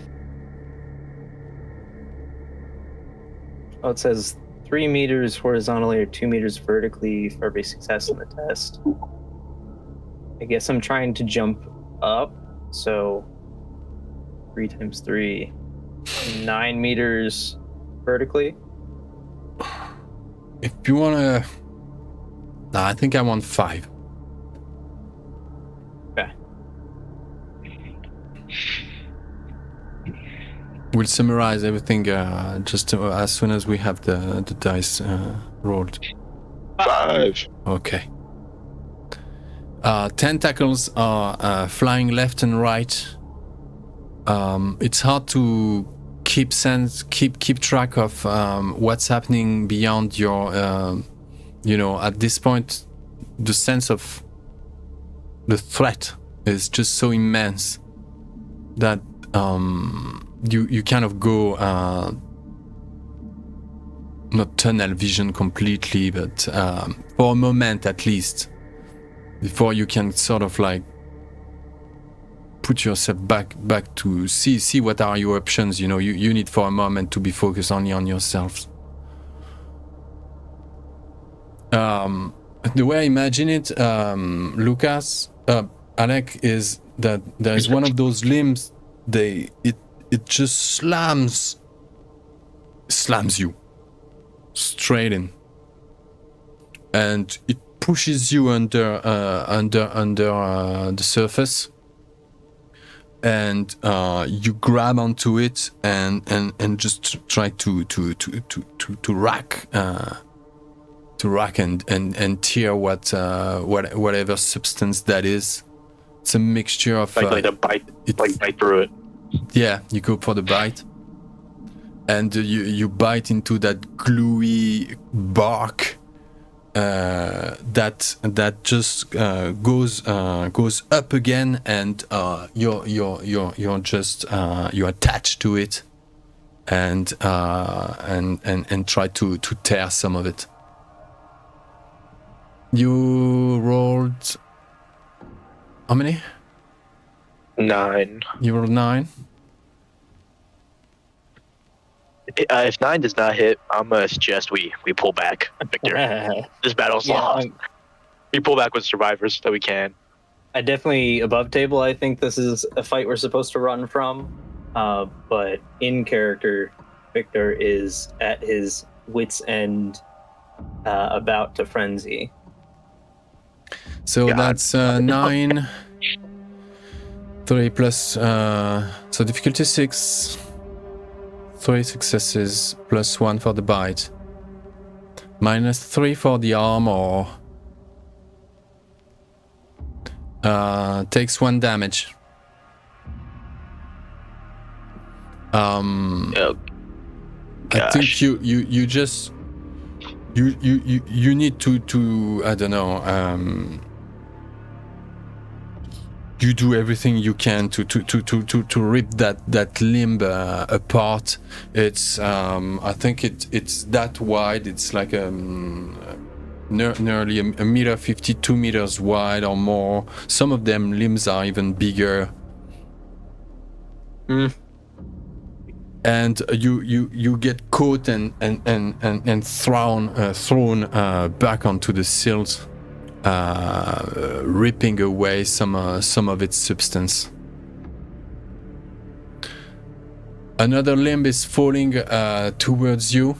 Oh, it says 3 meters horizontally or 2 meters vertically for every success in the test. I guess I'm trying to jump up, so 3 times 3, 9 meters vertically. If you wanna, nah, I think I want 5. Okay. We'll summarize everything just as soon as we have the dice rolled. 5. Okay. Tentacles are flying left and right. It's hard to keep track of what's happening beyond your. At this point, the sense of the threat is just so immense that you kind of go not tunnel vision completely, but for a moment at least, before you can sort of like put yourself back to see what are your options. You need for a moment to be focused only on yourselves. The way I imagine it, Lukas, Alek, is that there is one of those limbs. It just slams you straight in, and it pushes you under the surface, and you grab onto it and just try to rack and tear whatever substance that is. It's a mixture of like a bite, bite through it. Yeah, you go for the bite, and you bite into that gluey bark that just goes up again, and you're attached to it, and try to tear some of it. You rolled how many? 9. You rolled 9. If 9 does not hit, I'm gonna suggest we pull back, Victor. This battle's lost. We pull back with survivors that we can. I definitely above table. I think this is a fight we're supposed to run from, but in character, Victor is at his wit's end, about to frenzy. So that's 9. 3 plus so difficulty 6. 3 successes plus 1 for the bite. -3 for the armor. Takes 1 damage. Oh, I think you just you need to I don't know, you do everything you can to rip that limb apart. It's I think it's that wide. It's like nearly a meter 50, 2 meters wide or more. Some of them limbs are even bigger. And you get caught and thrown back onto the silt, ripping away some of its substance. Another limb is falling towards you,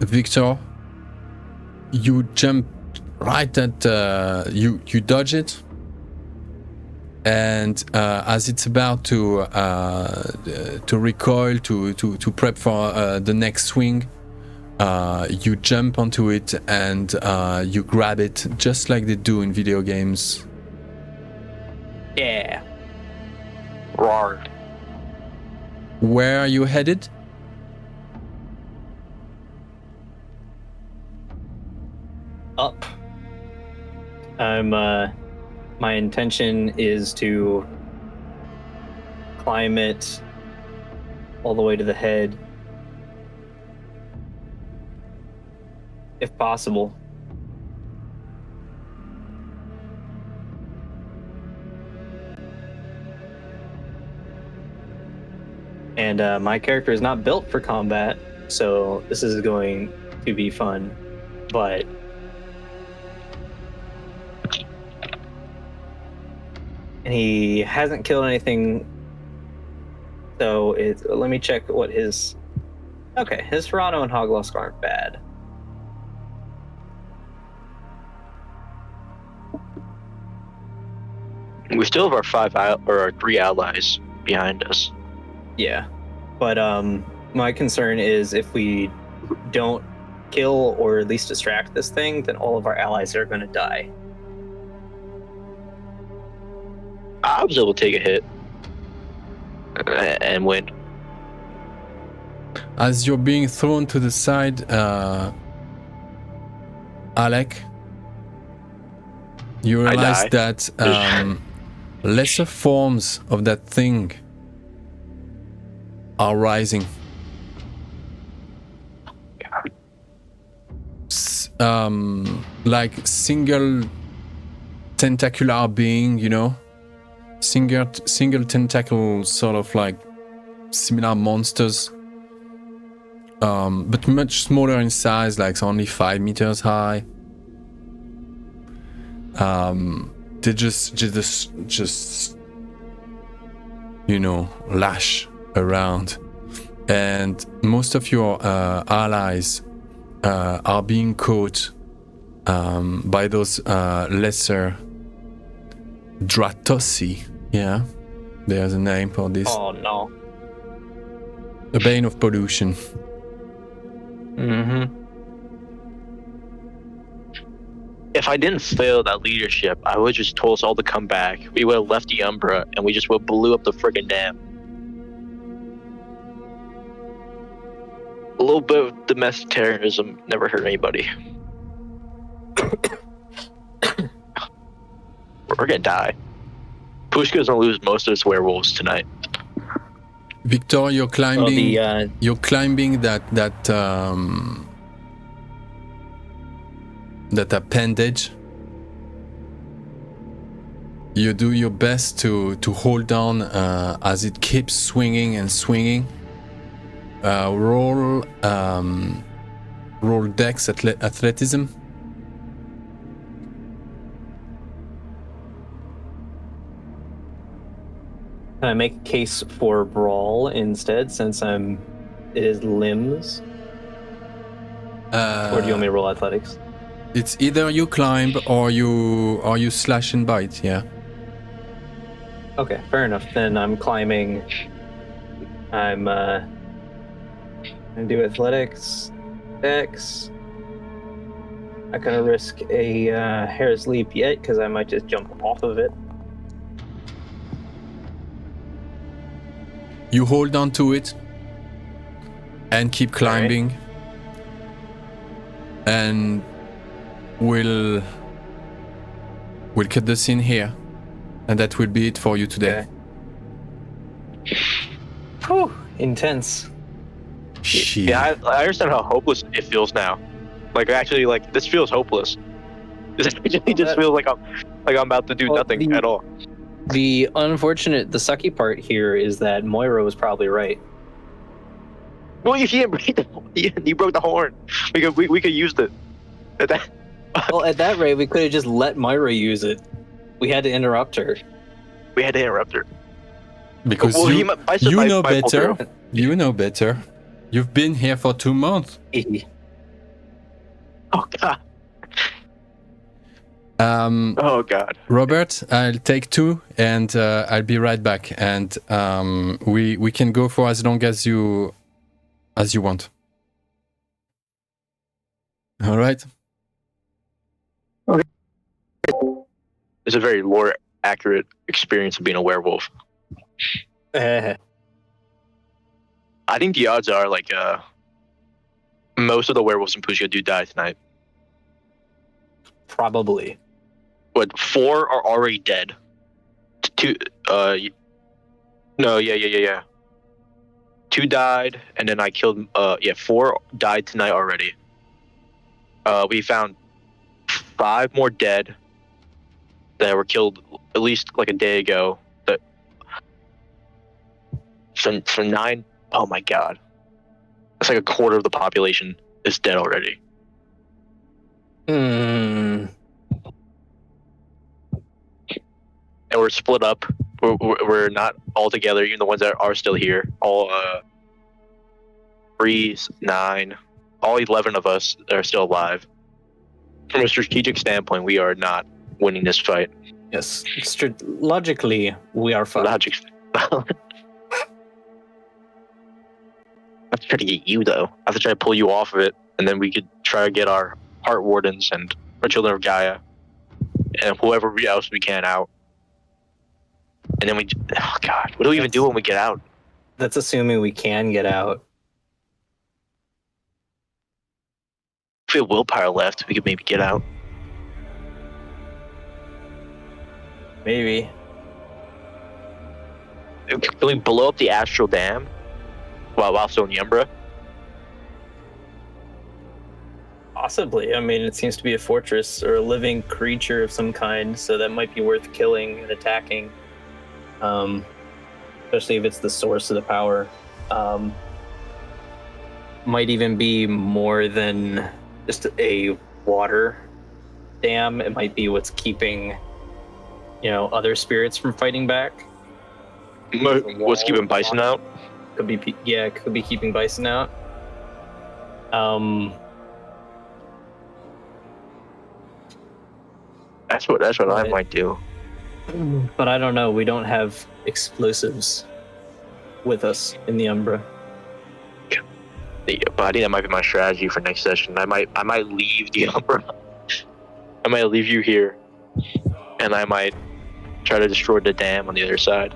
Victor. You jump right at you dodge it, and as it's about to recoil to prep for the next swing, you jump onto it and you grab it just like they do in video games. Yeah. Rar. Where are you headed? Up. My intention is to climb it all the way to the head, if possible. And my character is not built for combat, so this is going to be fun, but he hasn't killed anything, so let me check what his... Okay, his HARANAUGLOSK aren't bad. We still have our 3 allies behind us. Yeah, but my concern is if we don't kill or at least distract this thing, then all of our allies are going to die. I was able to take a hit and win. As you're being thrown to the side, Alek, you realize that lesser forms of that thing are rising. Like single tentacular being, you know, single tentacle, sort of like similar monsters, but much smaller in size, like only 5 meters high. They just you know, lash around, and most of your allies are being caught by those lesser Drattosi. Yeah, there's a name for this. Oh no. A bane of pollution. Mm-hmm. If I didn't fail that leadership, I would just told us all to come back. We would have left the Umbra, and we just would blew up the friggin' dam. A little bit of domestic terrorism never hurt anybody. We're gonna die. Pushka's gonna lose most of his werewolves tonight. Viktor, you're climbing. Well, you're climbing that appendage. You do your best to hold on as it keeps swinging and swinging. Roll dex athleticism. Can I make a case for brawl instead, since it is limbs? Or do you want me to roll athletics? It's either you climb or you slash and bite. Yeah. Okay, fair enough. Then I'm climbing. I'm gonna do athletics, dex. Not gonna risk a hair's leap yet, because I might just jump off of it. You hold on to it and keep climbing. Right. And we'll cut the scene here, and that will be it for you today. Okay. Whew, intense. Shit. Yeah, I understand how hopeless it feels now. Like, actually, like, this feels hopeless. This actually just feels like I'm about to do nothing at all. The sucky part here is that Moira was probably right. Well, you didn't break you broke the horn. We could use it. Well, at that rate, we could have just let Moira use it. We had to interrupt her. Because you know better. You know better. You've been here for 2 months. Oh God. Oh God. Robert, I'll take 2 and I'll be right back, and we can go for as long as you want. All right. It's a very lore accurate experience of being a werewolf. I think the odds are like most of the werewolves in Pushka do die tonight. Probably. But 4 are already dead. 2 no, yeah. 2 died, and then I killed 4 died tonight already. We found 5 more dead that were killed at least like a day ago. So 9, oh my god. That's like a quarter of the population is dead already. Hmm. And we're split up. We're not all together, even the ones that are still here. All 3, 9, all 11 of us are still alive. From a strategic standpoint, we are not winning this fight. Yes. Logically, we are fine. Logic. I have to try to get you though. I have to try to pull you off of it, and then we could try to get our heart wardens and our children of Gaia and whoever else we can out. And then oh god, what do we even do when we get out? That's assuming we can get out. If we have willpower left, we could maybe get out. Maybe. Can we blow up the astral dam while still in the Umbra? Possibly. I mean, it seems to be a fortress or a living creature of some kind, so that might be worth killing and attacking. Especially if it's the source of the power. Might even be more than just a water dam. It might be what's keeping, other spirits from fighting back. What's keeping Bison out? Could be keeping Bison out. That's what I might do. But I don't know. We don't have explosives with us in the Umbra. But I think that might be my strategy for next session. I might leave the Umbra. I might leave you here, and I might try to destroy the dam on the other side.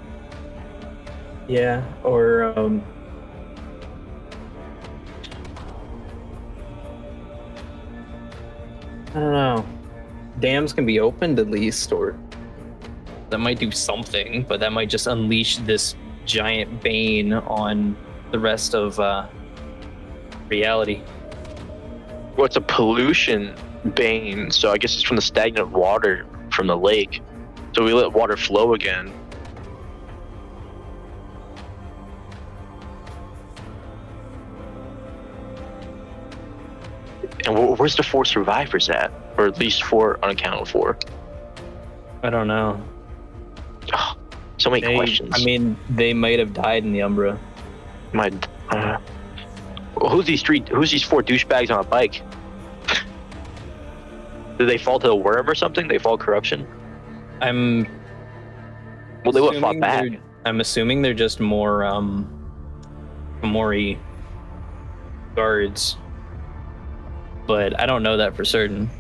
Yeah, or I don't know. Dams can be opened at least, or that might do something, but that might just unleash this giant bane on the rest of reality. Well, it's a pollution bane, so I guess it's from the stagnant water from the lake. So we let water flow again. And where's the 4 survivors at? Or at least 4 unaccounted for? I don't know. Oh, so many questions. I mean, they might have died in the Umbra. Who's these 4 douchebags on a bike? Did they fall to a worm or something? They fall corruption? Well, they would have fought back. I'm assuming they're just more Mori guards, but I don't know that for certain.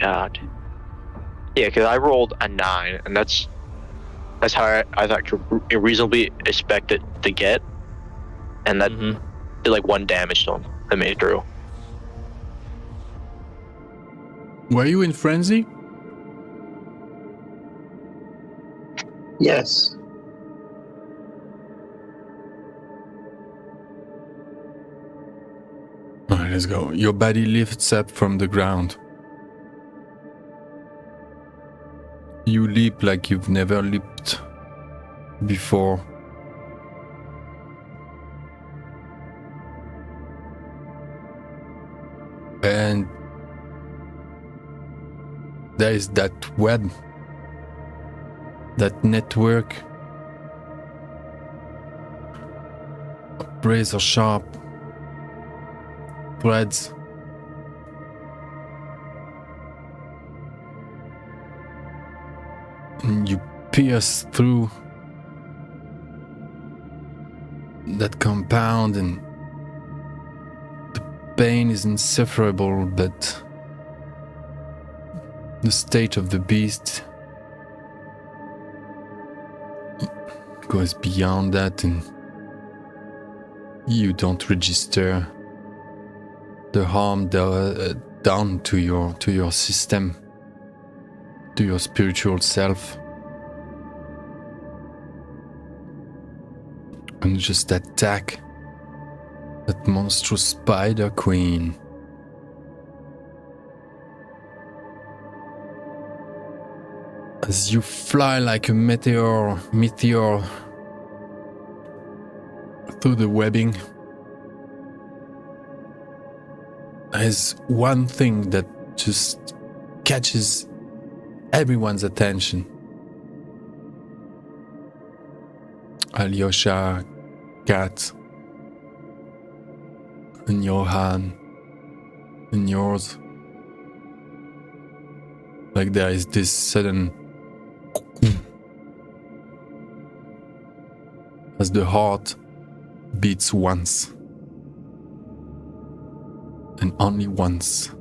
God. Yeah, because I rolled a 9, and that's how I thought you reasonably expect it to get, and that did like 1 damage to him. That made it through. Were you in frenzy? Yes. Alright, let's go. Your body lifts up from the ground. You leap like you've never leaped before. And there is that web, that network, razor sharp threads. And you pierce through that compound, and the pain is insufferable, but the state of the beast goes beyond that, and you don't register the harm done to your system, to your spiritual self, and just attack that monstrous spider queen. As you fly like a meteor through the webbing, there's one thing that just catches everyone's attention. Alyosha, Kat, and Johan, and yours. Like there is this sudden as the heart beats once, and only once,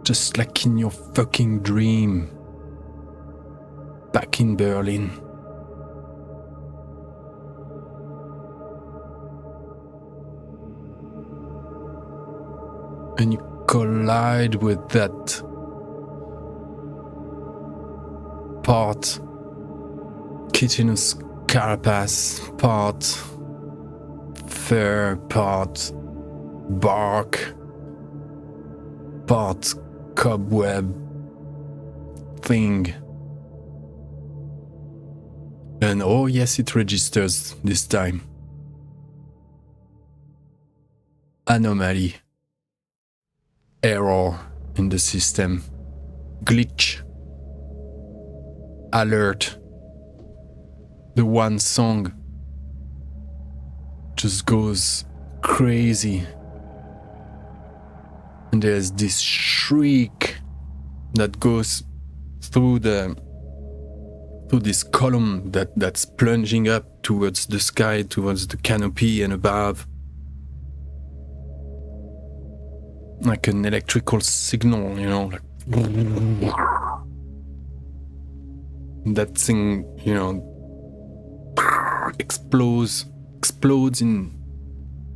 just like in your fucking dream back in Berlin. And you collide with that part chitinous carapace, part fur, part bark, part cobweb thing. And oh yes, it registers this time. Anomaly. Error in the system. Glitch. Alert. The one song just goes crazy. And there's this shriek that goes through this column that's plunging up towards the sky, towards the canopy and above. Like an electrical signal, you know, like that thing, you know, explodes in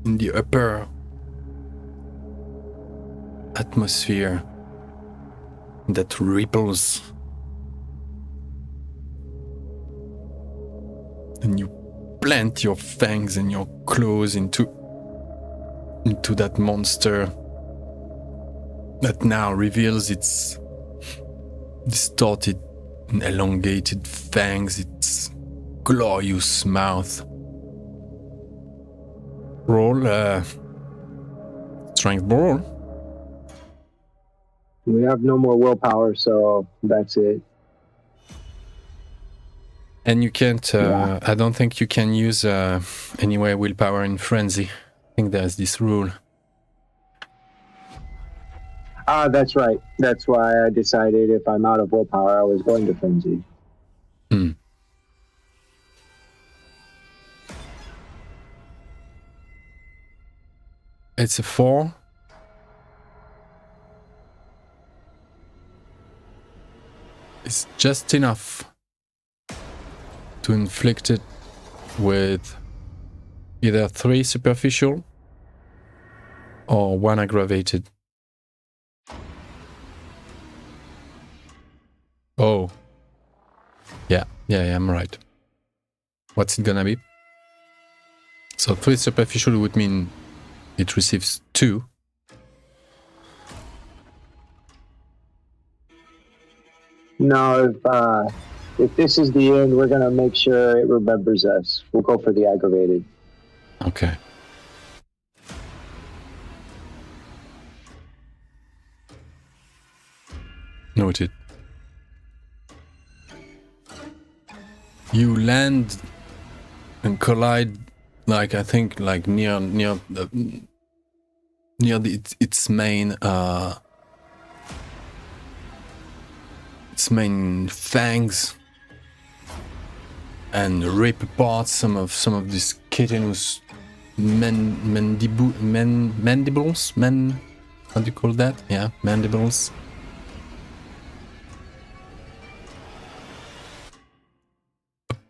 the upper atmosphere that ripples, and you plant your fangs and your claws into that monster that now reveals its distorted and elongated fangs, its glorious mouth. Roll strength roll. We have no more willpower, so that's it. And you can't, I don't think you can use anyway willpower in frenzy. I think there's this rule. That's right. That's why I decided if I'm out of willpower, I was going to frenzy. It's a 4. It's just enough to inflict it with either 3 superficial or 1 aggravated. Oh. Yeah, I'm right. What's it gonna be? So 3 superficial would mean it receives 2. No, if this is the end, we're gonna make sure it remembers us. We'll go for the aggravated. Okay. Noted. You land and collide, like I think, like near its main fangs, and rip apart some of these chitinous mandibles. How do you call that? Yeah, mandibles.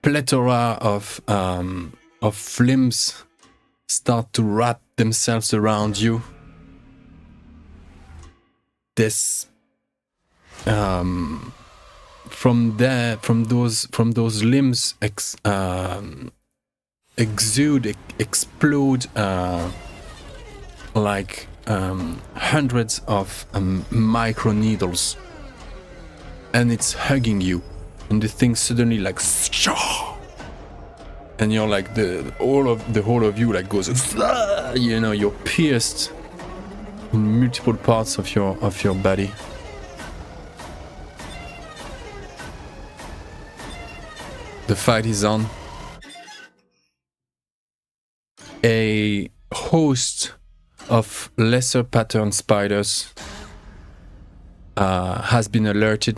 plethora of limbs start to wrap themselves around you. This from those limbs explode like hundreds of micro needles, and it's hugging you, and the thing suddenly like, and you're like the whole of you like goes, you know, you're pierced in multiple parts of your body. The fight is on. A host of lesser pattern spiders has been alerted.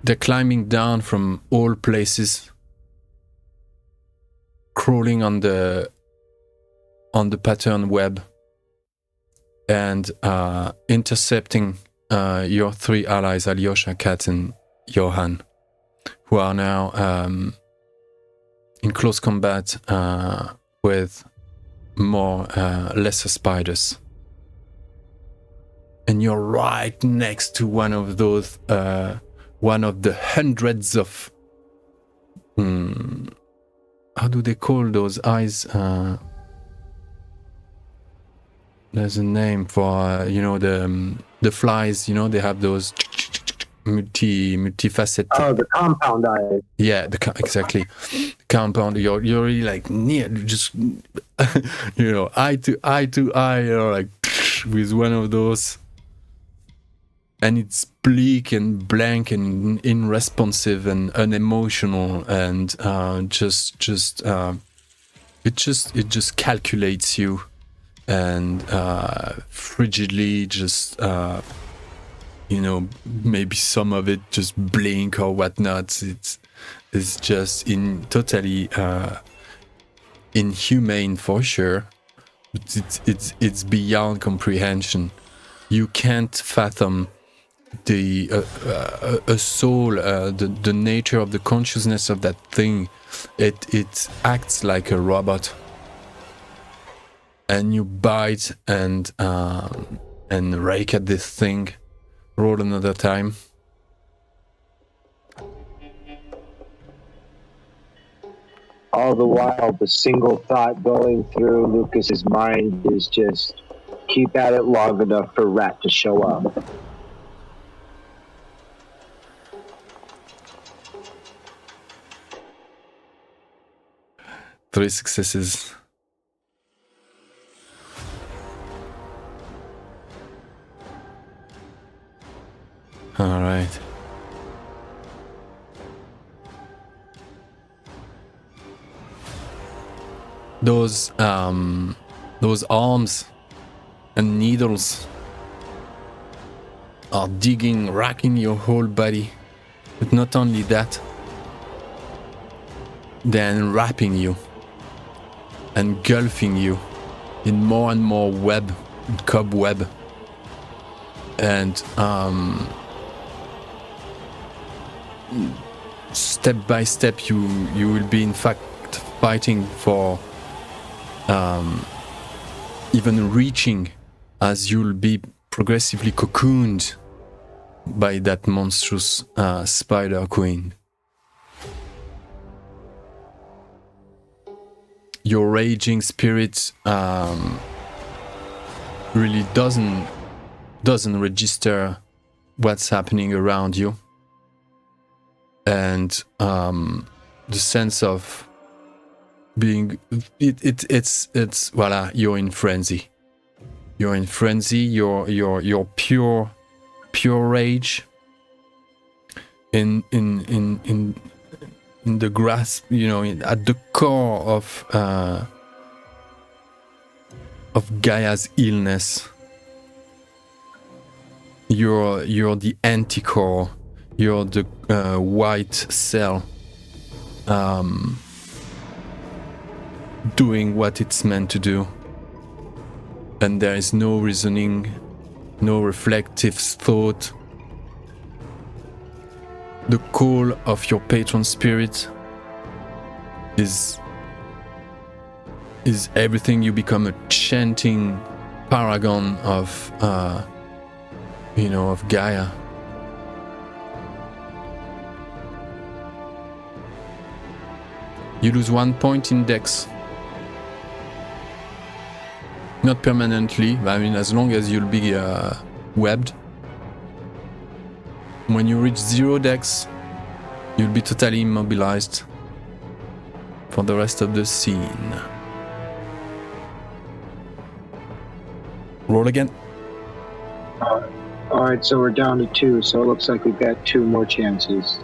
They're climbing down from all places, crawling on the pattern web, and intercepting your three allies, Alyosha, Kat, and Johan, who are now in close combat with more lesser spiders. And you're right next to one of those, one of the hundreds of, how do they call those eyes? There's a name for, you know, the flies, you know, they have those multifaceted. Oh, the compound eye. Yeah, exactly. Compound. You're really like near, just you know, eye to eye, you know, like with one of those, and it's bleak and blank and irresponsive and unemotional, and it just calculates you, and frigidly just. You know, maybe some of it just blink or whatnot. It's just totally inhumane for sure. But it's beyond comprehension. You can't fathom the a soul, the nature of the consciousness of that thing. It acts like a robot, and you bite and rake at this thing. Roll another time. All the while, the single thought going through Lucas's mind is just keep at it long enough for Rat to show up. Three successes. All right. Those arms and needles are digging, racking your whole body. But not only that, they're enwrapping you, engulfing you in more and more web, cobweb, and step by step you will be in fact fighting for even reaching, as you'll be progressively cocooned by that monstrous spider queen. Your raging spirit really doesn't register what's happening around you. And the sense of being it's voila, you're in frenzy. You're in frenzy. You're pure rage. In the grasp, you know, at the core of Gaia's illness. You're the anticore. You're the white cell, doing what it's meant to do, and there is no reasoning, no reflective thought. the call of your patron spirit is everything. You become a chanting paragon of of Gaia. You lose 1 point in dex. Not permanently, I mean as long as you'll be webbed. When you reach 0 dex, you'll be totally immobilized for the rest of the scene. Roll again. Alright, so we're down to 2, so it looks like we've got 2 more chances.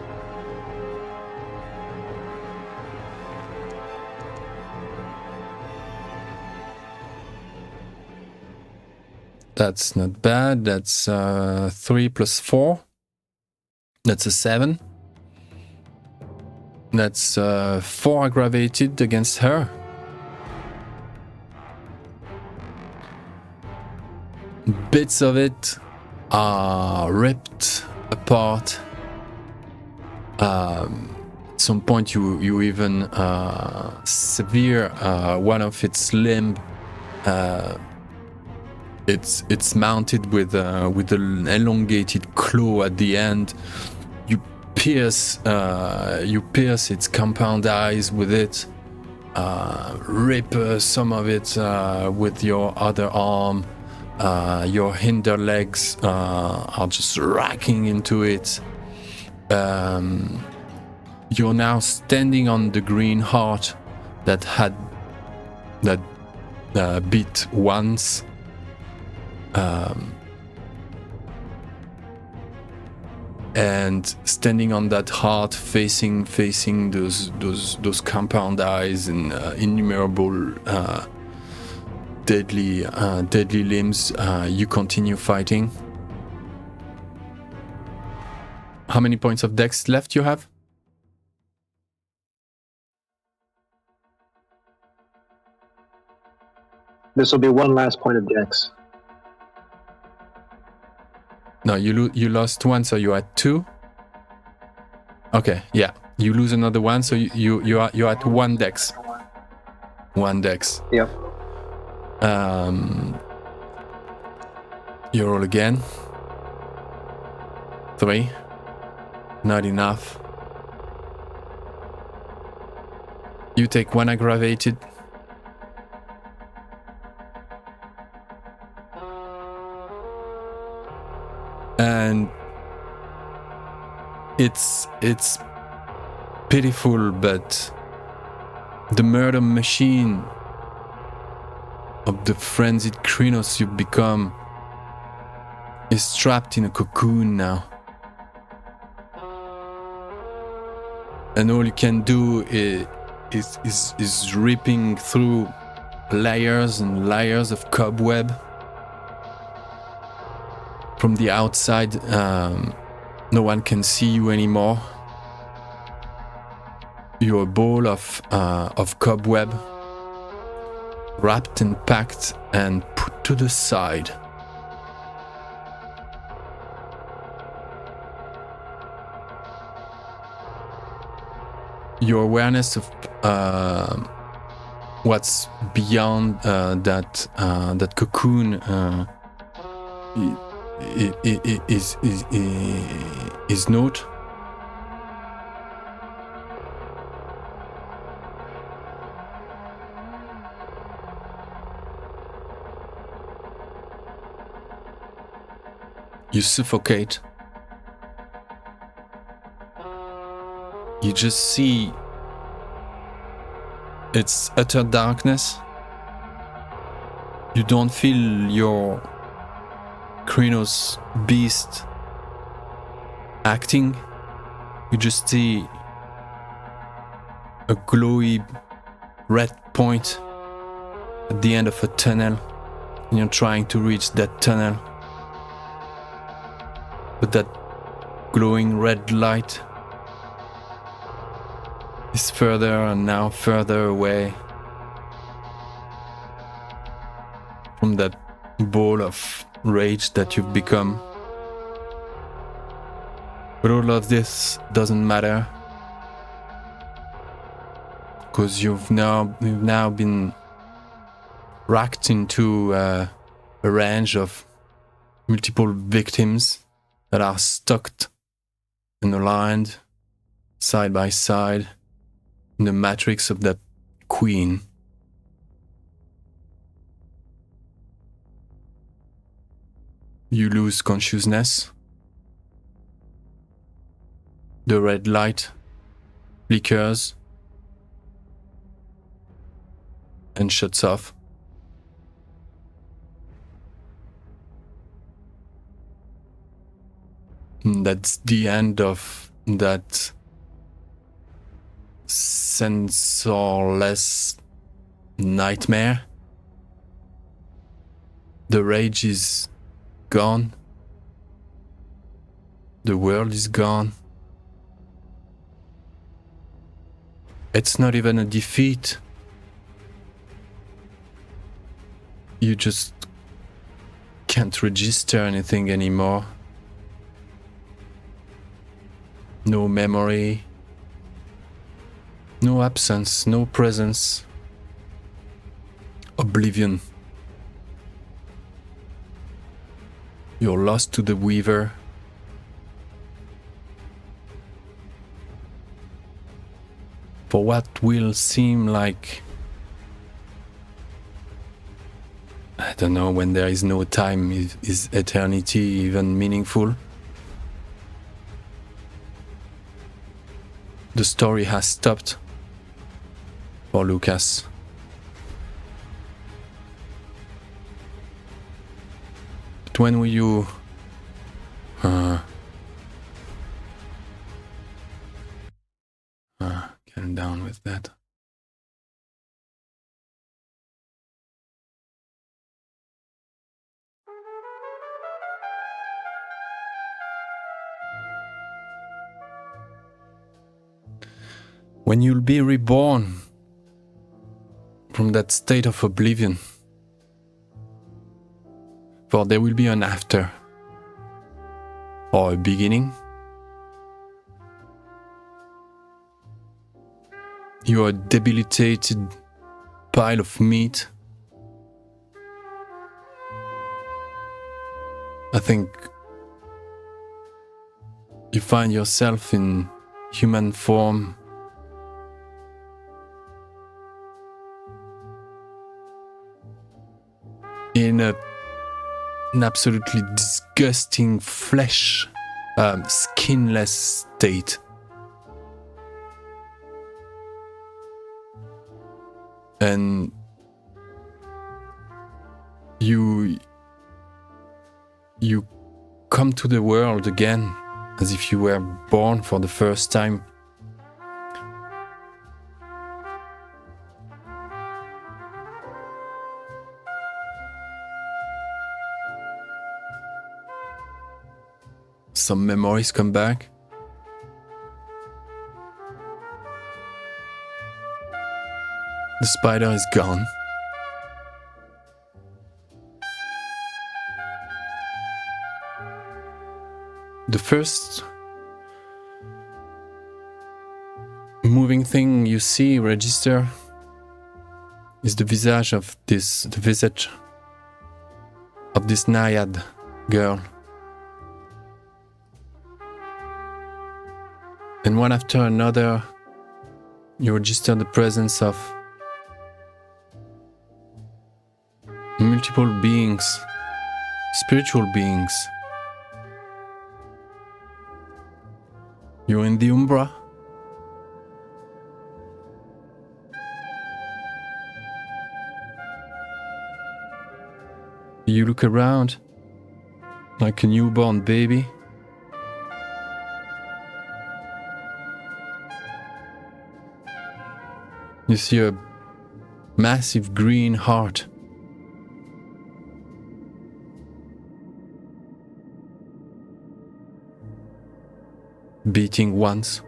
That's not bad. That's 3 plus 4. That's a 7. That's 4 aggravated against her. Bits of it are ripped apart. At some point you even sever one of its limb. It's mounted with an elongated claw at the end. You pierce its compound eyes with it. Rip some of it with your other arm. Your hinder legs are just racking into it. You're now standing on the green heart that beat once. And standing on that heart, facing those compound eyes and innumerable deadly limbs, you continue fighting. How many points of dex left you have? This will be one last point of dex. No, you lost 1, so you had 2. Okay, yeah, you lose another 1, so you're at 1 dex. 1 dex. Yep. You roll again. 3. Not enough. You take 1 aggravated. And it's pitiful, but the murder machine of the frenzied Krynos you've become is trapped in a cocoon now. And all you can do is ripping through layers and layers of cobweb. From the outside, no one can see you anymore. You're a ball of cobweb, wrapped and packed and put to the side. Your awareness of what's beyond that cocoon is naught. You suffocate. You just see it's utter darkness. You don't feel your Krynos beast acting. You just see a glowy red point at the end of a tunnel, and you're trying to reach that tunnel. But that glowing red light is further and now further away from that ball of rage that you've become. But all of this doesn't matter, because you've now been racked into a range of multiple victims that are stocked and aligned side by side in the matrix of that queen. You lose consciousness. The red light flickers and shuts off. And that's the end of that sensorless nightmare. The rage is gone. The world is gone. It's not even a defeat. You just can't register anything anymore. No memory, no absence, no presence. Oblivion. You're lost to the Weaver. For what will seem like, I don't know, when there is no time, is eternity even meaningful? The story has stopped for Lukas. But when will you calm down with that? When you'll be reborn from that state of oblivion, for there will be an after, or a beginning. You are a debilitated pile of meat. I think you find yourself in human form. In an absolutely disgusting flesh, skinless state. And you come to the world again as if you were born for the first time. Some memories come back. The spider is gone. The first moving thing you see register is the visage of this naiad girl. And one after another, you register the presence of multiple beings, spiritual beings. You're in the Umbra. You look around like a newborn baby. You see a massive green heart. Beating once.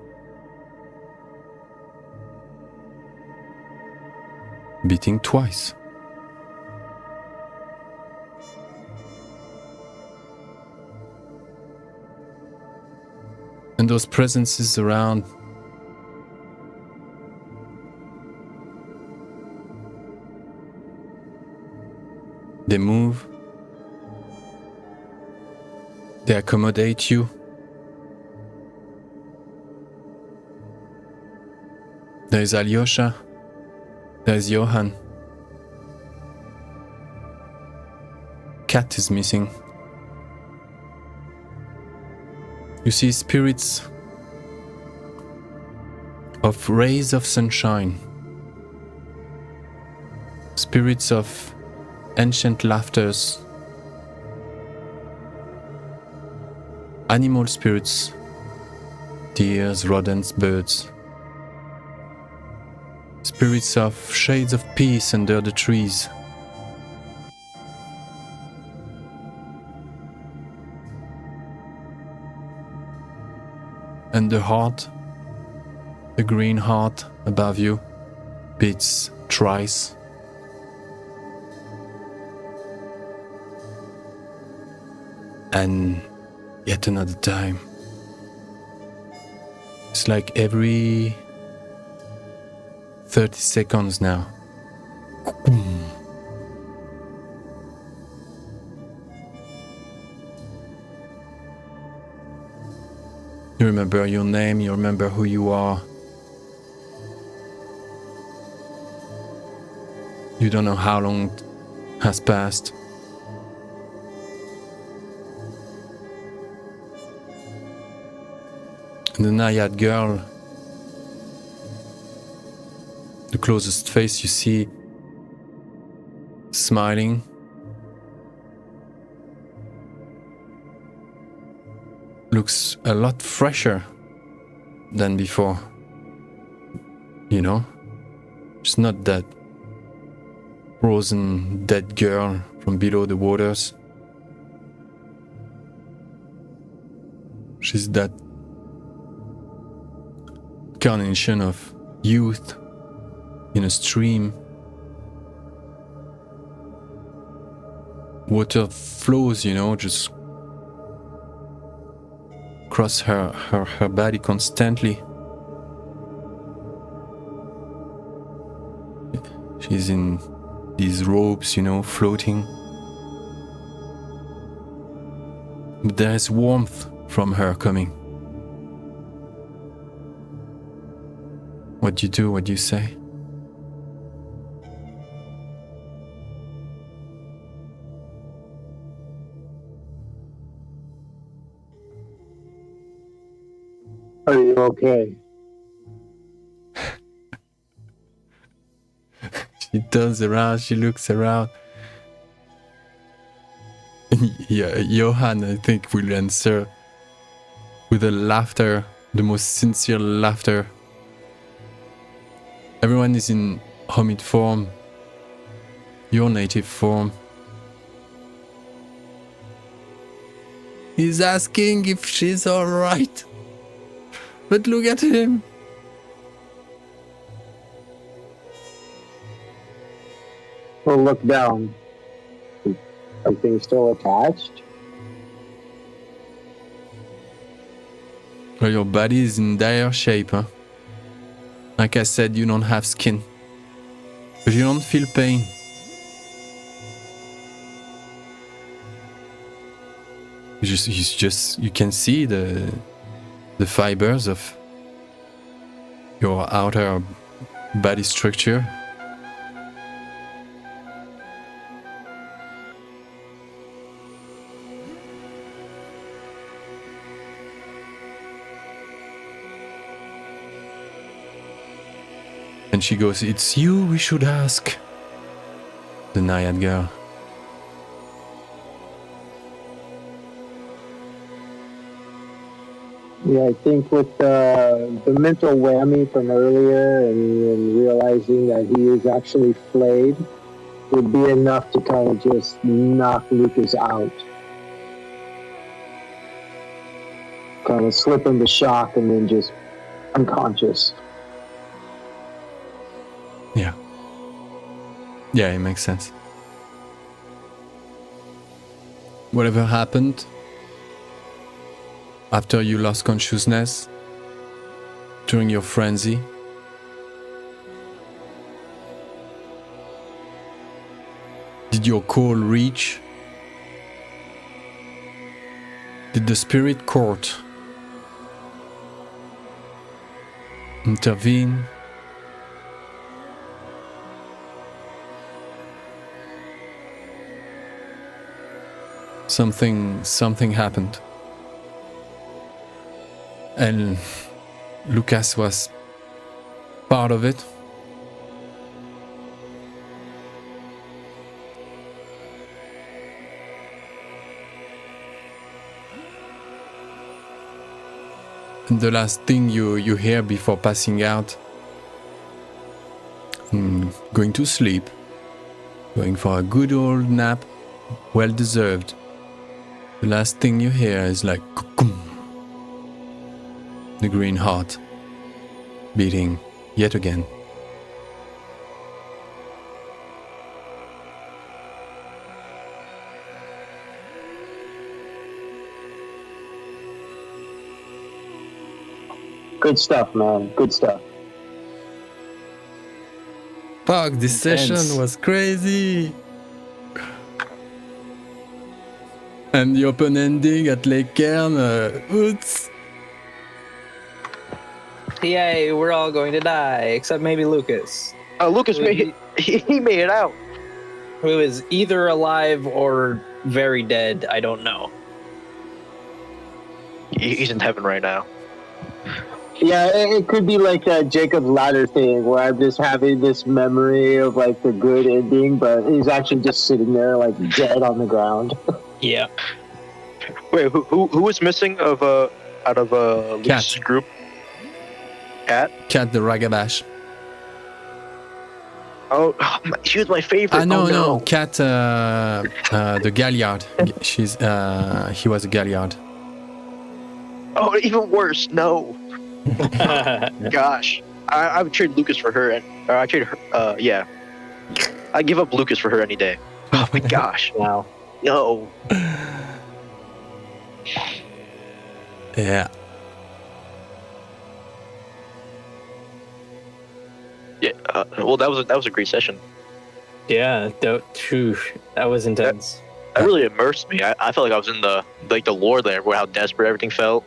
Beating twice. And those presences around, they move, they accommodate you. There's Alyosha, there's Johan. Cat is missing. You see spirits of rays of sunshine, spirits of ancient laughters, animal spirits, deers, rodents, birds, spirits of shades of peace under the trees. And the heart, the green heart above you, beats thrice. And yet another time. It's like every 30 seconds now. You remember your name, you remember who you are. You don't know how long has passed. And the Naiad girl, the closest face you see, smiling. Looks a lot fresher than before. You know? She's not that frozen dead girl from below the waters. She's that carnation of youth in a stream. Water flows, you know, just across her body constantly. She's in these robes, you know, floating. But there is warmth from her coming. What do you do? What do you say? Are you okay? She turns around, she looks around. Yeah, Johan, I think, will answer with a laughter, the most sincere laughter. Everyone is in hermit form, your native form. He's asking if she's alright. But look at him. We'll look down. Everything's still attached. Well, your body is in dire shape, huh? Like I said, you don't have skin. But you don't feel pain. You can see the fibers of your outer body structure. And she goes, "It's you we should ask." The Naiad girl. Yeah, I think with the mental whammy from earlier and realizing that he is actually flayed would be enough to kind of just knock Lukas out. Kind of slip into shock and then just unconscious. Yeah. Yeah, it makes sense. Whatever happened, after you lost consciousness during your frenzy. Did your call reach? Did the spirit court intervene? Something happened. And Lukas was part of it. And the last thing you hear before passing out, going to sleep, going for a good old nap, well deserved. The last thing you hear is like the green heart beating yet again. Good stuff, man. Good stuff. Fuck, this session was crazy. And the open ending at Lake-caern, oops. Yay, we're all going to die, except maybe Lukas. Lukas made it. He made it out. Who is either alive or very dead, I don't know. He's in heaven right now. Yeah, it could be like a Jacob's Ladder thing where I'm just having this memory of like the good ending, but he's actually just sitting there like dead on the ground. Yeah. Wait, who was missing out of Luke's group? Cat? Cat the Ragabash. Oh, she was my favorite. No, Cat the Galliard. He was a Galliard. Oh, even worse. No. Gosh, I would trade Lukas for her, or I trade her. Yeah, I give up Lukas for her any day. Oh my gosh! Wow. No. Yeah. Yeah. Well, that was a great session. Yeah, that was intense. That really immersed me. I felt like I was in the lore there, where how desperate everything felt.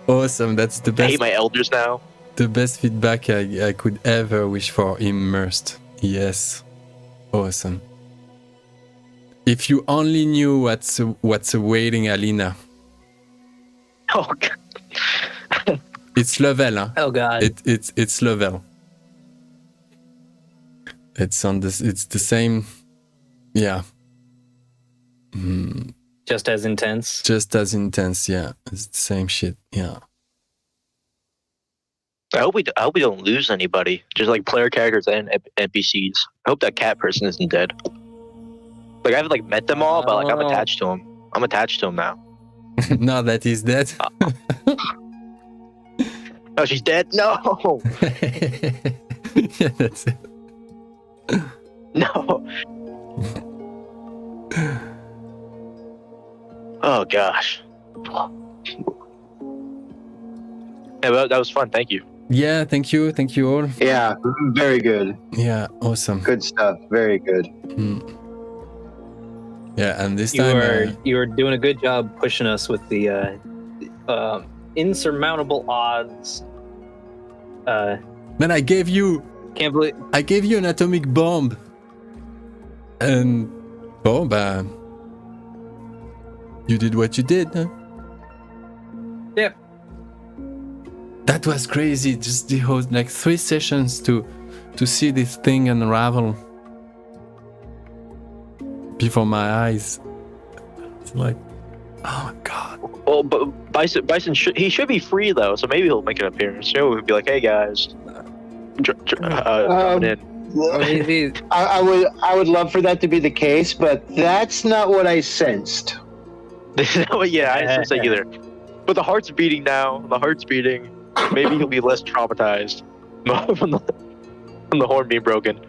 Awesome, that's the I best. hate my elders now. The best feedback I could ever wish for. Immersed. Yes. Awesome. If you only knew what's awaiting Alina. Oh God. It's level, huh? Oh God. It's level. It's on this. It's the same. Yeah. Just as intense. Just as intense. Yeah. It's the same shit. Yeah. I hope we don't lose anybody. Just like player characters and NPCs. I hope that cat person isn't dead. Like I haven't like met them all, but like I'm attached to him. I'm attached to him now. Now that he's dead. Oh, she's dead? No. Yeah, that's it. No. Oh gosh. Yeah, that was fun. Thank you. Yeah, thank you all. Yeah, very good. Yeah, awesome. Good stuff. Very good. Yeah, and this time You are doing a good job pushing us with the insurmountable odds. man, I gave you an atomic bomb, and you did what you did, huh? Yep. That was crazy. Just the whole 3 sessions to see this thing unravel before my eyes. It's like, oh my God. Well, but Bison should be free though, so maybe he'll make an appearance. You know, we'll be like, hey guys, coming in. I would love for that to be the case, but that's not what I sensed. Yeah, I didn't say either. But the heart's beating now. The heart's beating. Maybe he'll be less traumatized from the horn being broken.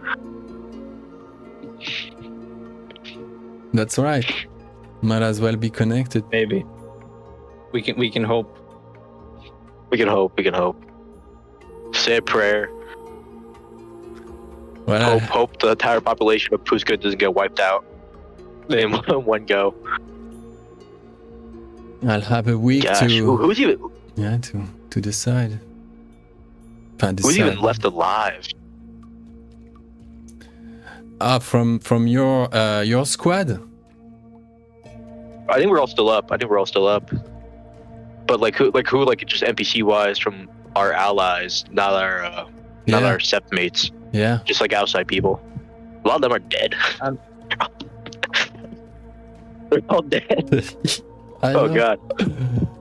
That's right. Might as well be connected. Maybe. We can hope. We can hope. Say a prayer. Well, Hope the entire population of Puska doesn't get wiped out in one go. I'll have a week Gosh, to who's even to decide. who's even left alive? From your squad. I think we're all still up. But like who just NPC wise from our allies, not our sept mates. Yeah. Just like outside people. A lot of them are dead. They're all dead. Oh god.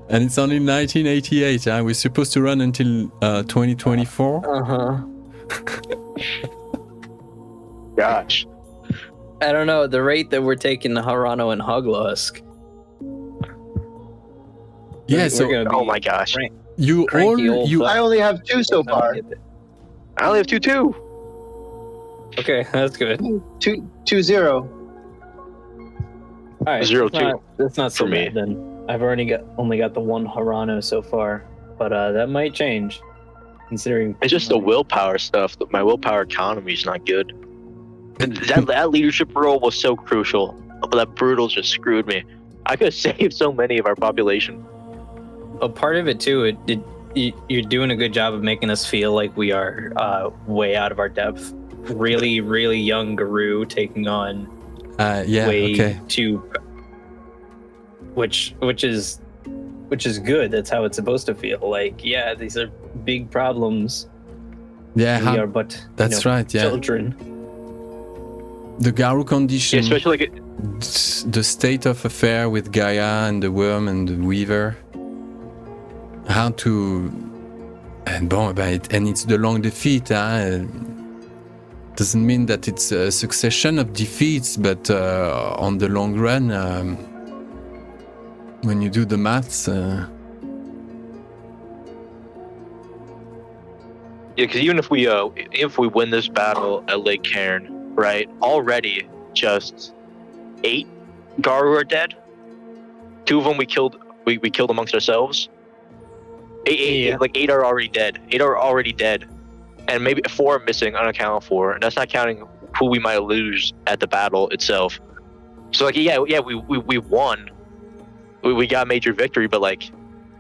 And it's only 1988. We're supposed to run until 2024. Gosh. I don't know, the rate that we're taking the Harano and Hoglosk. Yeah, so oh my gosh. you all I only have 2 so far. I only have 2 too. Okay, that's good. 2-0. All right, 0-2. That's not so for me. bad then. I've only got the 1 Harano so far, but that might change, considering It's just the willpower stuff. My willpower economy is not good. That leadership role was so crucial, but that brutal just screwed me. I could have saved so many of our population. a part of it too. You're doing a good job of making us feel like we are way out of our depth. Really, really young Garou taking on way too, which is good. That's how it's supposed to feel. Like, yeah, these are big problems. Yeah, we are but that's right. Yeah, children. The Garou condition, especially like the state of affair with Gaia and the worm and the weaver. How to and it's the long defeat. Doesn't mean that it's a succession of defeats, but on the long run, when you do the maths. Yeah, because even if we win this battle at Lake-caern, right? Already, just 8 Garou are dead. 2 of them we killed amongst ourselves. 8 are already dead. 8 are already dead, and maybe 4 are missing, unaccounted for. And that's not counting who we might lose at the battle itself. So like, we won. We got a major victory, but like,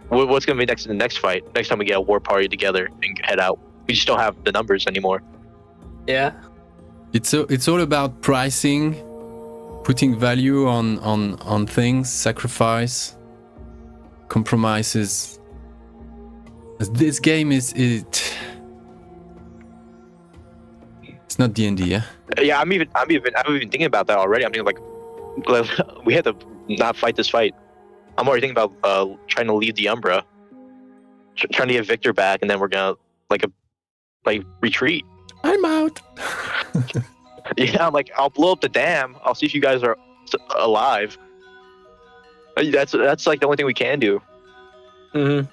what's gonna be next in the next fight? Next time we get a war party together and head out. We just don't have the numbers anymore. Yeah. It's all about pricing, putting value on things, sacrifice, compromises. This game it's not D&D, yeah. Yeah, I'm even thinking about that already. I'm thinking like we had to not fight this fight. I'm already thinking about trying to leave the Umbra, trying to get Viktor back, and then we're gonna retreat. I'm out. Yeah, I'm like, I'll blow up the dam. I'll see if you guys are alive. That's like the only thing we can do. Mm-hmm.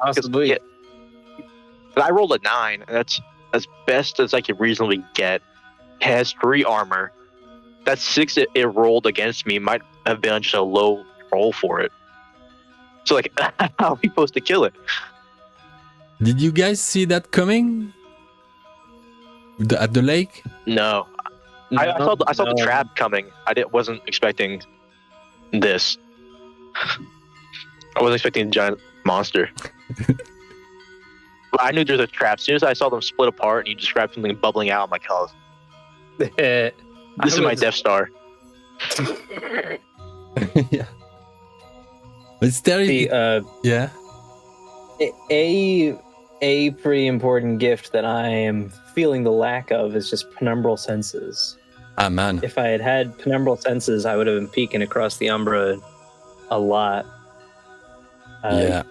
Possibly. Yeah. But I rolled a 9, and that's as best as I can reasonably get. It has 3 armor. That 6 it rolled against me might have been just a low roll for it. So like, how are we supposed to kill it? Did you guys see that coming? At the lake? No. I saw the trap coming. Wasn't expecting this. I wasn't expecting a giant monster. But I knew there was a trap. As soon as I saw them split apart and you described something bubbling out, I'm like, oh, this is my Death Star. Yeah. It's terrible. Yeah. A pretty important gift that I am feeling the lack of is just penumbral senses. Ah, man. If I had penumbral senses, I would have been peeking across the Umbra a lot. Yeah.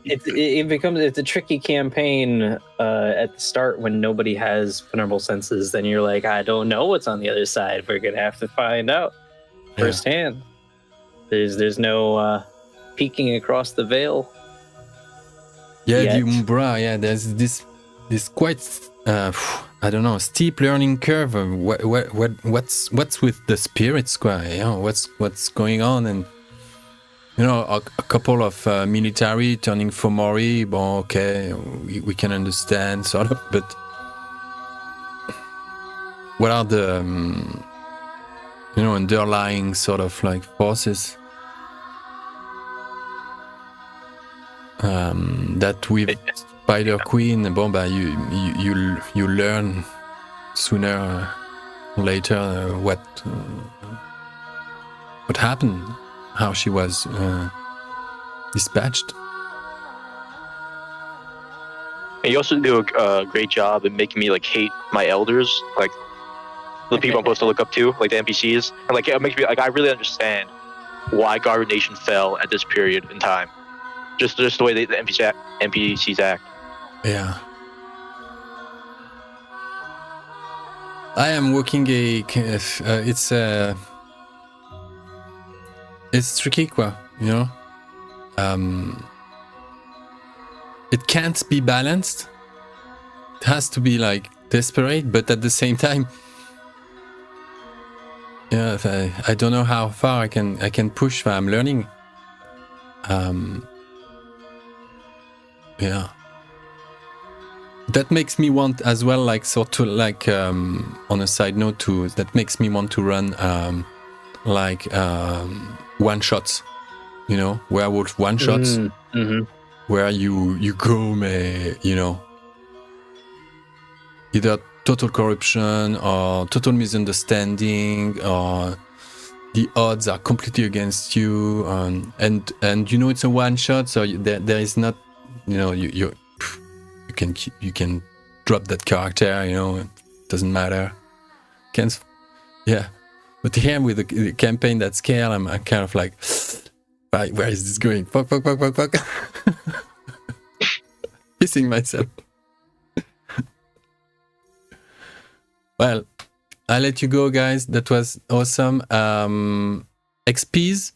It's a tricky campaign at the start when nobody has penumbral senses. Then you're like, I don't know what's on the other side. We're gonna have to find out firsthand. There's no peeking across the veil. Yeah, yet. the Umbra. Yeah, there's this quite I don't know, steep learning curve. What's with the spirit square? You know, what's going on, and you know, a couple of military turning for Mori. Bon, okay, we can understand sort of, but what are the you know, underlying sort of like forces that with Spider Queen, bon, you learn sooner or later what happened, how she was dispatched. And you also do a great job in making me like hate my elders, like the people I'm supposed to look up to, like the NPCs, and like it makes me like I really understand why Garou Nation fell at this period in time. Just the way the NPCs act. Yeah. I am working it's tricky, quoi, you know. It can't be balanced. It has to be like desperate, but at the same time, yeah, I don't know how far I can push. I'm learning. Yeah. That makes me want as well, like sort of like on a side note too. That makes me want to run one shots, you know, werewolf one shots, where you go, you know, either total corruption or total misunderstanding, or the odds are completely against you, and you know it's a one shot, so there is not, you know, you can drop that character, you know, it doesn't matter. Yeah, but here with the campaign that scale, I'm kind of like, where is this going? Fuck. Pissing myself. Well, I'll let you go, guys. That was awesome. XPs,